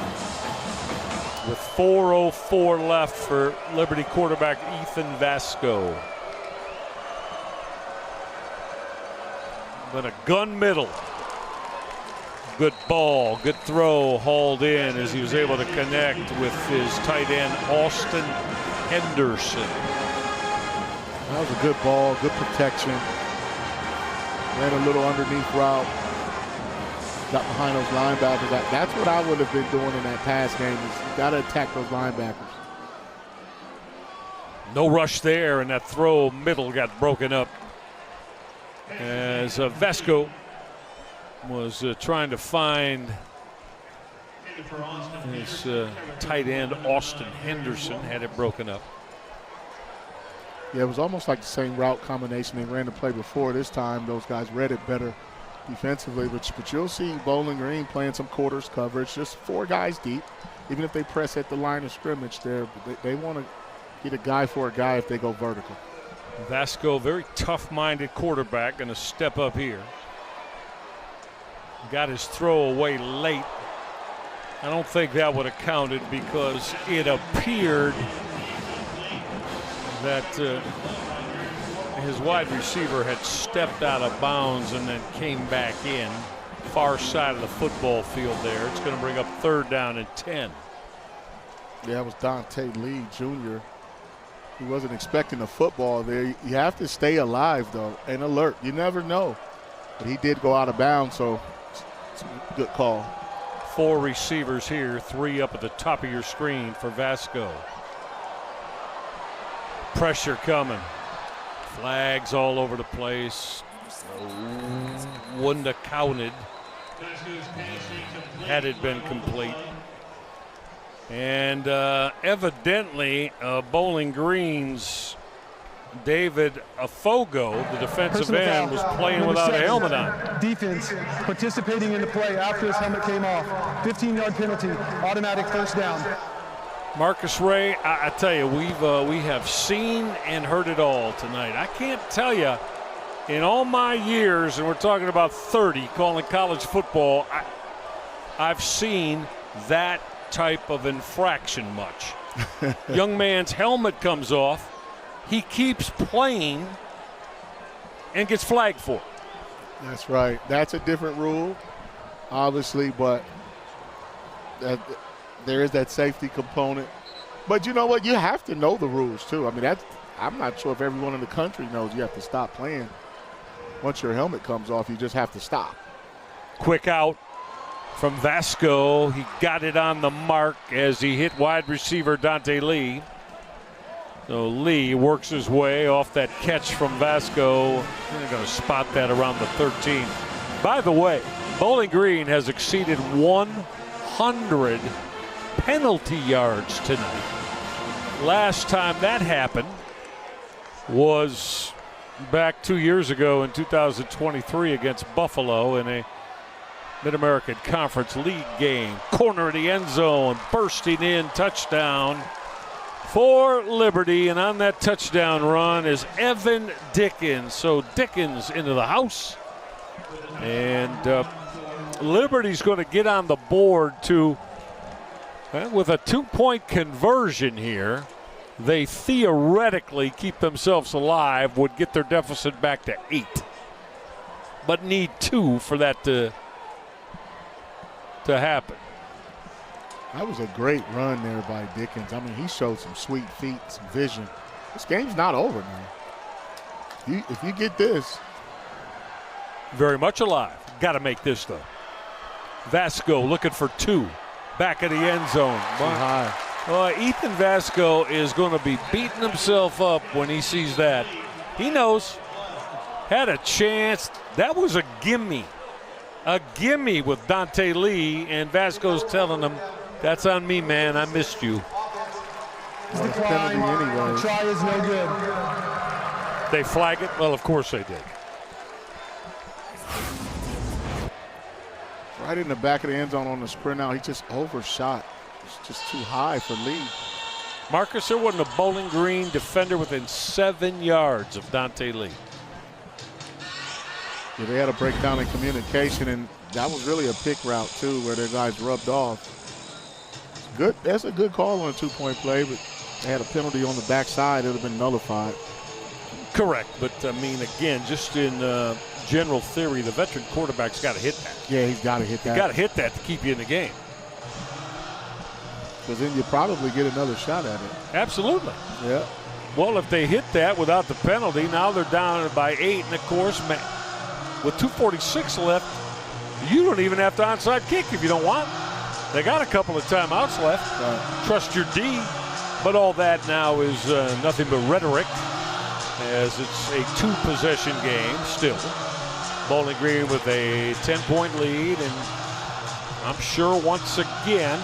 A: with 4:04 left for Liberty quarterback Ethan Vasco. Then a gun middle. Good ball, good throw, hauled in as he was able to connect with his tight end, Austin Henderson.
D: That was a good ball, good protection. Ran a little underneath route. Got behind those linebackers. That's what I would have been doing in that pass game, is you got to attack those linebackers.
A: No rush there, and that throw middle got broken up as Vesco was trying to find his tight end Austin Henderson, had it broken up.
D: Yeah, it was almost like the same route combination they ran the play before. This time, those guys read it better defensively. But you'll see Bowling Green playing some quarters coverage, just 4 guys deep. Even if they press at the line of scrimmage there, they want to get a guy for a guy if they go vertical.
A: Vasco, very tough-minded quarterback, going to step up here. Got his throw away late. I don't think that would have counted because it appeared that his wide receiver had stepped out of bounds and then came back in. Far side of the football field there. It's going to bring up 3rd down and 10.
D: Yeah, it was Dante Lee Jr. He wasn't expecting the football there. You have to stay alive, though, and alert. You never know. But he did go out of bounds, so it's a good call.
A: 4 receivers here, 3 up at the top of your screen for Vasco. Pressure coming. Flags all over the place. Wouldn't have counted had it been complete. And evidently, Bowling Green's David Afogo, the defensive end, was playing without a helmet on.
C: Defense participating in the play after his helmet came off. 15-yard penalty, automatic 1st down.
A: Marcus Ray, I tell you, we have seen and heard it all tonight. I can't tell you, in all my years, and we're talking about 30 calling college football, I've seen that type of infraction much. Young man's helmet comes off. He keeps playing and gets flagged for it.
D: That's right. That's a different rule, obviously, but there is that safety component. But you know what? You have to know the rules, too. I mean, I'm not sure if everyone in the country knows you have to stop playing. Once your helmet comes off, you just have to stop.
A: Quick out from Vasco. He got it on the mark as he hit wide receiver Dante Lee. So Lee works his way off that catch from Vasco. They're going to spot that around the 13. By the way, Bowling Green has exceeded 100 penalty yards tonight. Last time that happened was back 2 years ago in 2023 against Buffalo in a Mid-American Conference League game. Corner of the end zone, bursting in, touchdown for Liberty, and on that touchdown run is Evan Dickens. So Dickens into the house, and Liberty's going to get on the board to, with a 2-point conversion here, they theoretically keep themselves alive, would get their deficit back to 8, but need 2 for that to happen.
D: That was a great run there by Dickens. I mean, he showed some sweet feet, some vision. This game's not over, man. If you get this.
A: Very much alive. Got to make this, though. Vasco looking for 2. Back of the end zone.
D: Too high.
A: Ethan Vasco is going to be beating himself up when he sees that. He knows. Had a chance. That was a gimme. A gimme with Dante Lee, and Vasco's telling him, that's on me, man. I missed you.
C: Decline. The try is no good.
A: They flag it? Well, of course they did.
D: Right in the back of the end zone on the sprint out. He just overshot. It's just too high for Lee.
A: Marcus, there wasn't a Bowling Green defender within 7 yards of Dante Lee.
D: Yeah, they had a breakdown in communication, and that was really a pick route, too, where their guys rubbed off. Good. That's a good call on a 2-point play, but they had a penalty on the backside. It would have been nullified.
A: Correct, but I mean, again, just in general theory, the veteran quarterback's got to hit that.
D: Yeah, he's got to hit that.
A: You got to hit that to keep you in the game.
D: Because then you probably get another shot at it.
A: Absolutely.
D: Yeah.
A: Well, if they hit that without the penalty, now they're down by 8, and of course, with 2:46 left, you don't even have to onside kick if you don't want. They got a couple of timeouts left.
D: Right.
A: Trust your D. But all that now is nothing but rhetoric, as it's a 2-possession game still. Bowling Green with a 10-point lead, and I'm sure once again,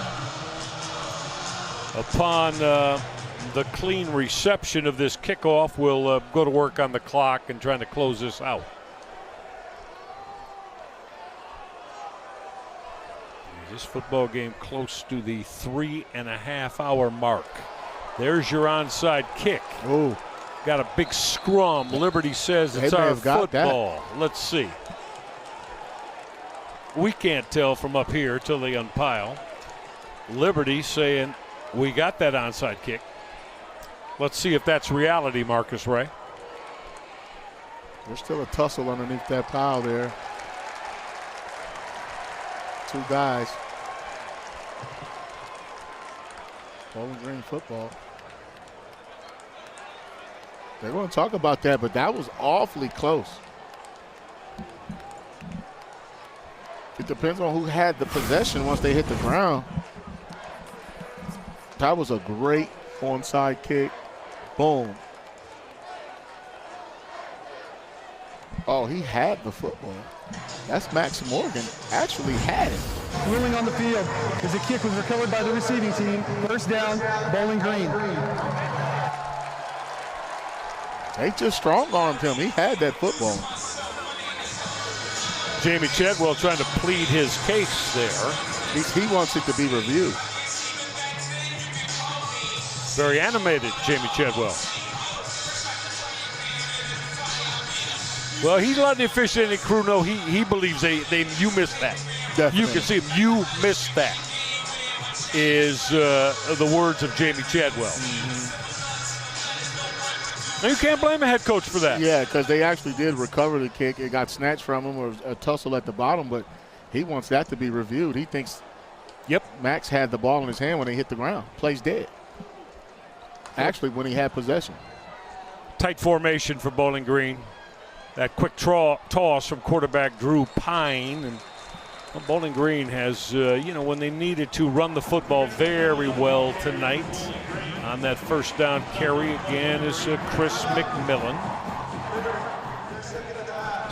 A: upon the clean reception of this kickoff, we'll go to work on the clock and trying to close this out. This football game close to the 3.5-hour mark. There's your onside kick.
D: Oh,
A: got a big scrum. Liberty says it's our football. Let's see. We can't tell from up here till they unpile. Liberty saying we got that onside kick. Let's see if that's reality, Marcus Ray.
D: There's still a tussle underneath that pile there. 2 guys. Bowling Green football. They're going to talk about that, but that was awfully close. It depends on who had the possession once they hit the ground. That was a great onside kick. Boom. Oh, he had the football. That's Max Morgan. Actually had it.
C: Ruling on the field as the kick was recovered by the receiving team. First down, Bowling Green.
D: They just strong-armed him. He had that football.
A: Jamie Chadwell trying to plead his case there.
D: He wants it to be reviewed.
A: Very animated, Jamie Chadwell. Well, he's letting the officiating crew know he believes you missed that.
D: Definitely.
A: You can see him. You missed that is the words of Jamie Chadwell. Now, you can't blame a head coach for that.
D: Yeah, because they actually did recover the kick. It got snatched from him, or a tussle at the bottom, but he wants that to be reviewed. He thinks Max had the ball in his hand when they hit the ground. Plays dead. Actually, when he had possession.
A: Tight formation for Bowling Green. That quick toss from quarterback Drew Pine. And Bowling Green has, when they needed to run the football very well tonight. On that first down carry again is Chris McMillan.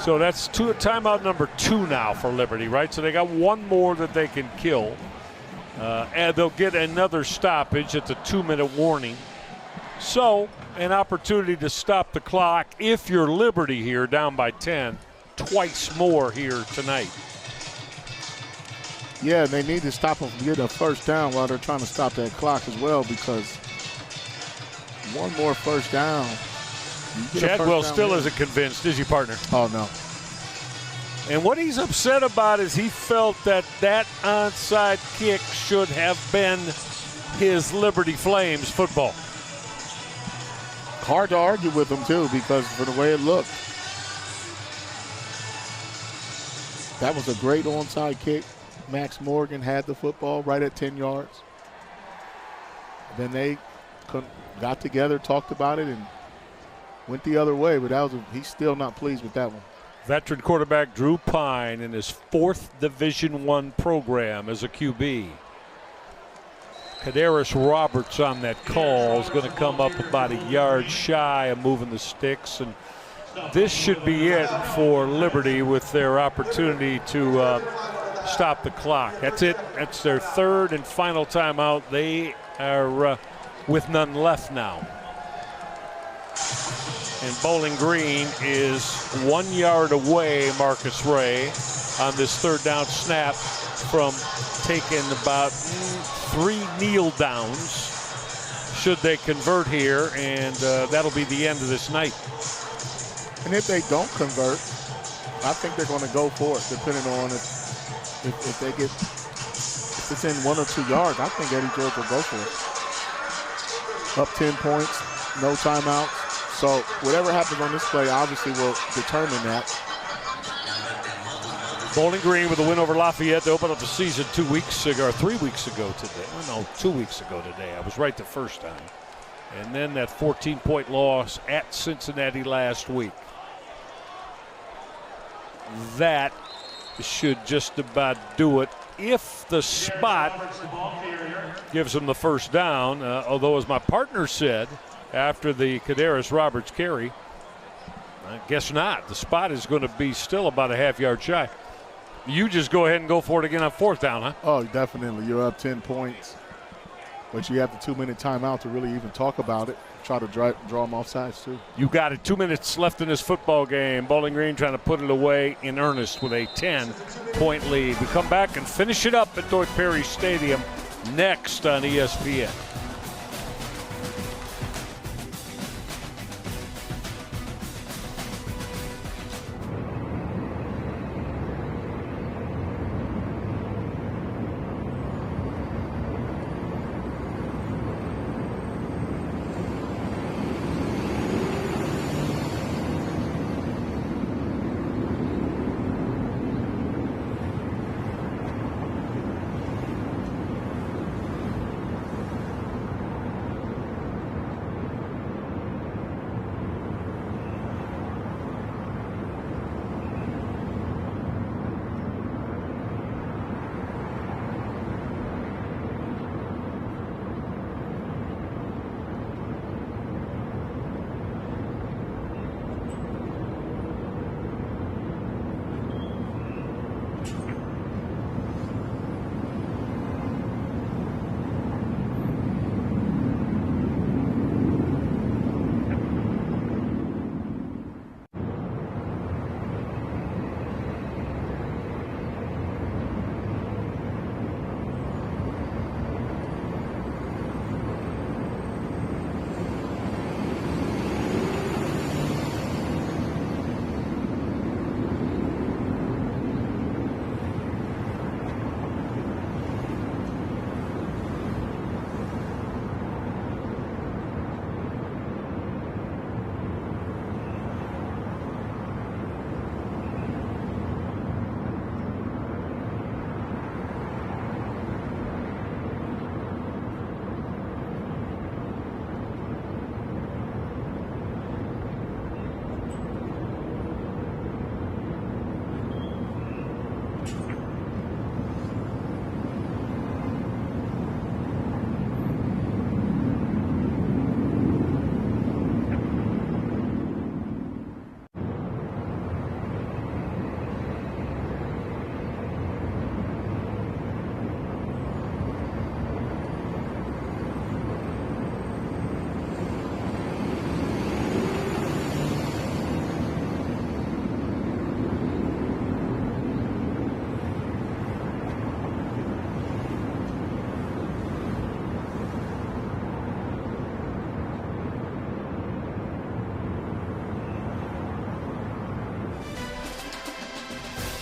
A: So that's timeout number 2 now for Liberty, right? So they got one more that they can kill. And they'll get another stoppage at the 2-minute warning. So an opportunity to stop the clock if you're Liberty here down by 10, twice more here tonight.
D: Yeah, they need to stop them from getting a first down while they're trying to stop that clock as well, because one more first down.
A: Chadwell still isn't convinced, is he, partner?
D: Oh, no.
A: And what he's upset about is he felt that onside kick should have been his Liberty Flames football.
D: Hard to argue with him, too, because for the way it looked. That was a great onside kick. Max Morgan had the football right at 10 yards. Then they got together, talked about it, and went the other way, but he's still not pleased with that one.
A: Veteran quarterback Drew Pine in his 4th Division I program as a QB. Kadarius Roberts on that call is going to come up about a yard shy of moving the sticks, and this should be it for Liberty with their opportunity to stop the clock. That's it. That's their 3rd and final timeout. They are with none left now. And Bowling Green is 1 yard away, Marcus Ray, on this 3rd down snap from taking about 3 kneel downs should they convert here, and that'll be the end of this night.
D: And if they don't convert, I think they're going to go for it, depending on if it's in 1 or 2 yards. I think Eddie George will go for it. Up 10 points, no timeouts. So whatever happens on this play obviously will determine that.
A: Bowling Green with a win over Lafayette to open up the season 2 weeks ago, or 3 weeks ago today. Well, no, 2 weeks ago today. I was right the first time. And then that 14-point loss at Cincinnati last week. That should just about do it if the spot gives them the first down, although as my partner said after the Kadarius Roberts carry, I guess not. The spot is going to be still about a half-yard shy. You just go ahead and go for it again on fourth down, huh?
D: Oh, definitely. You're up 10 points. But you have the 2-minute timeout to really even talk about it. Try to draw them off sides, too.
A: You got it. 2 minutes left in this football game. Bowling Green trying to put it away in earnest with a 10-point lead. We come back and finish it up at Deutsch Perry Stadium next on ESPN.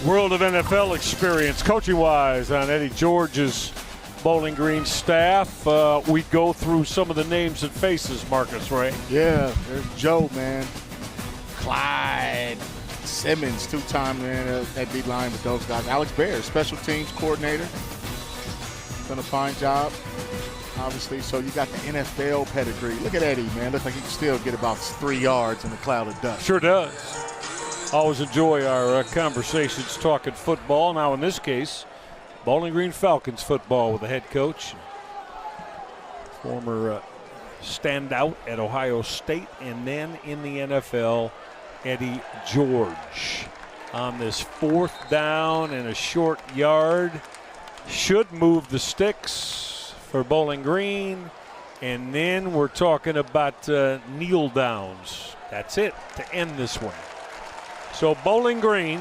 A: World of NFL experience, coaching-wise, on Eddie George's Bowling Green staff. We go through some of the names and faces, Marcus, right?
D: Yeah, there's Joe, man. Clyde Simmons, two-time man at D-line with those guys. Alex Bear, special teams coordinator. Done a fine job, obviously. So you got the NFL pedigree. Look at Eddie, man. Looks like he can still get about 3 yards in a cloud of dust.
A: Sure does. Always enjoy our conversations talking football. Now, in this case, Bowling Green Falcons football with the head coach, former standout at Ohio State, and then in the NFL, Eddie George. On this fourth down and a short yard, should move the sticks for Bowling Green, and then we're talking about kneel downs. That's it to end this one. So Bowling Green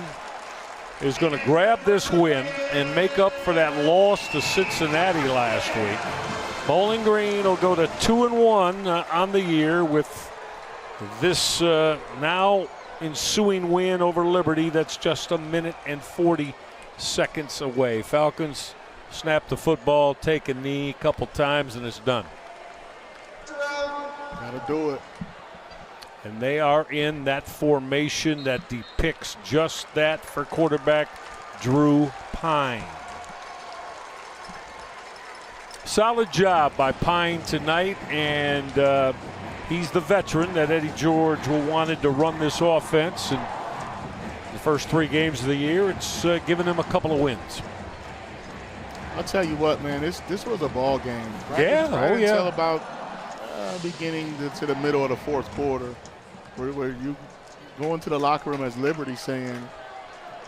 A: is going to grab this win and make up for that loss to Cincinnati last week. Bowling Green will go to 2-1 on the year with this now ensuing win over Liberty. That's just a minute and 40 seconds away. Falcons snap the football, take a knee a couple times, and it's done.
D: Gotta do it.
A: And they are in that formation that depicts just that for quarterback Drew Pine. Solid job by Pine tonight, and he's the veteran that Eddie George wanted to run this offense. And the first 3 games of the year, it's given him a couple of wins.
D: I'll tell you what, man, this was a ball game.
A: Yeah, oh yeah.
D: Until about beginning to the middle of the fourth quarter, where you go into the locker room as Liberty saying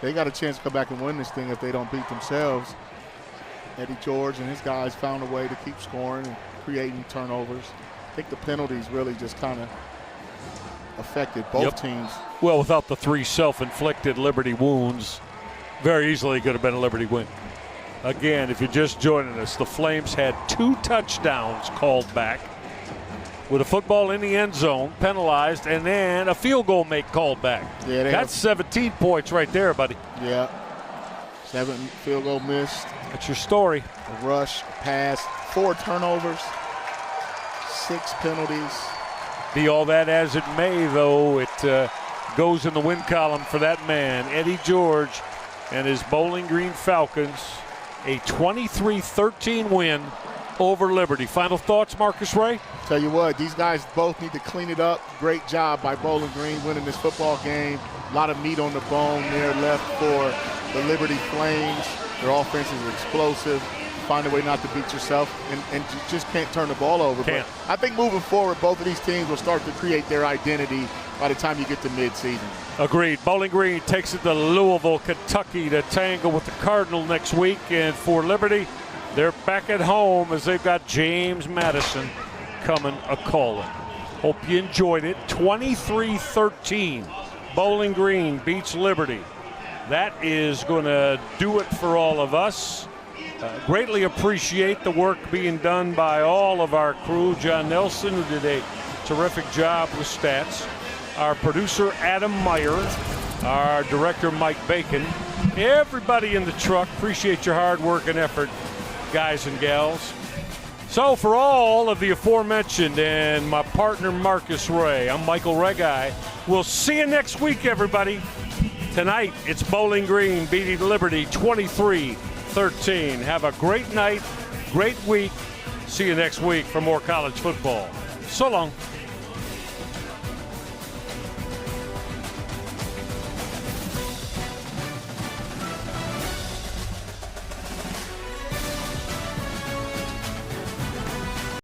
D: they got a chance to come back and win this thing if they don't beat themselves. Eddie George and his guys found a way to keep scoring and creating turnovers. I think the penalties really just kind of affected both teams.
A: Well, without the 3 self-inflicted Liberty wounds, very easily could have been a Liberty win. Again, if you're just joining us, the Flames had 2 touchdowns called back with a football in the end zone, penalized, and then a field goal called back.
D: Yeah,
A: that's 17 points right there, buddy.
D: Yeah. 7 field goal missed.
A: That's your story.
D: A rush, pass, 4 turnovers, 6 penalties.
A: Be all that as it may, though, it goes in the win column for that man, Eddie George, and his Bowling Green Falcons. A 23-13 win over Liberty. Final thoughts, Marcus Ray?
D: Tell you what, these guys both need to clean it up. Great job by Bowling Green winning this football game. A lot of meat on the bone there left for the Liberty Flames. Their offense is explosive. Find a way not to beat yourself, and you just can't turn the ball over.
A: Can't.
D: But I think moving forward, both of these teams will start to create their identity by the time you get to midseason.
A: Agreed. Bowling Green takes it to Louisville, Kentucky to tangle with the Cardinal next week. And for Liberty, they're back at home as they've got James Madison coming a-calling. Hope you enjoyed it. 23-13. Bowling Green beats Liberty. That is going to do it for all of us. Greatly appreciate the work being done by all of our crew. John Nelson, who did a terrific job with stats. Our producer, Adam Meyer. Our director, Mike Bacon. Everybody in the truck, appreciate your hard work and effort, guys and gals. So for all of the aforementioned and my partner, Marcus Ray, I'm Michael Regai. We'll see you next week, everybody. Tonight, it's Bowling Green beating Liberty 23-13. Have a great night, great week. See you next week for more college football. So long.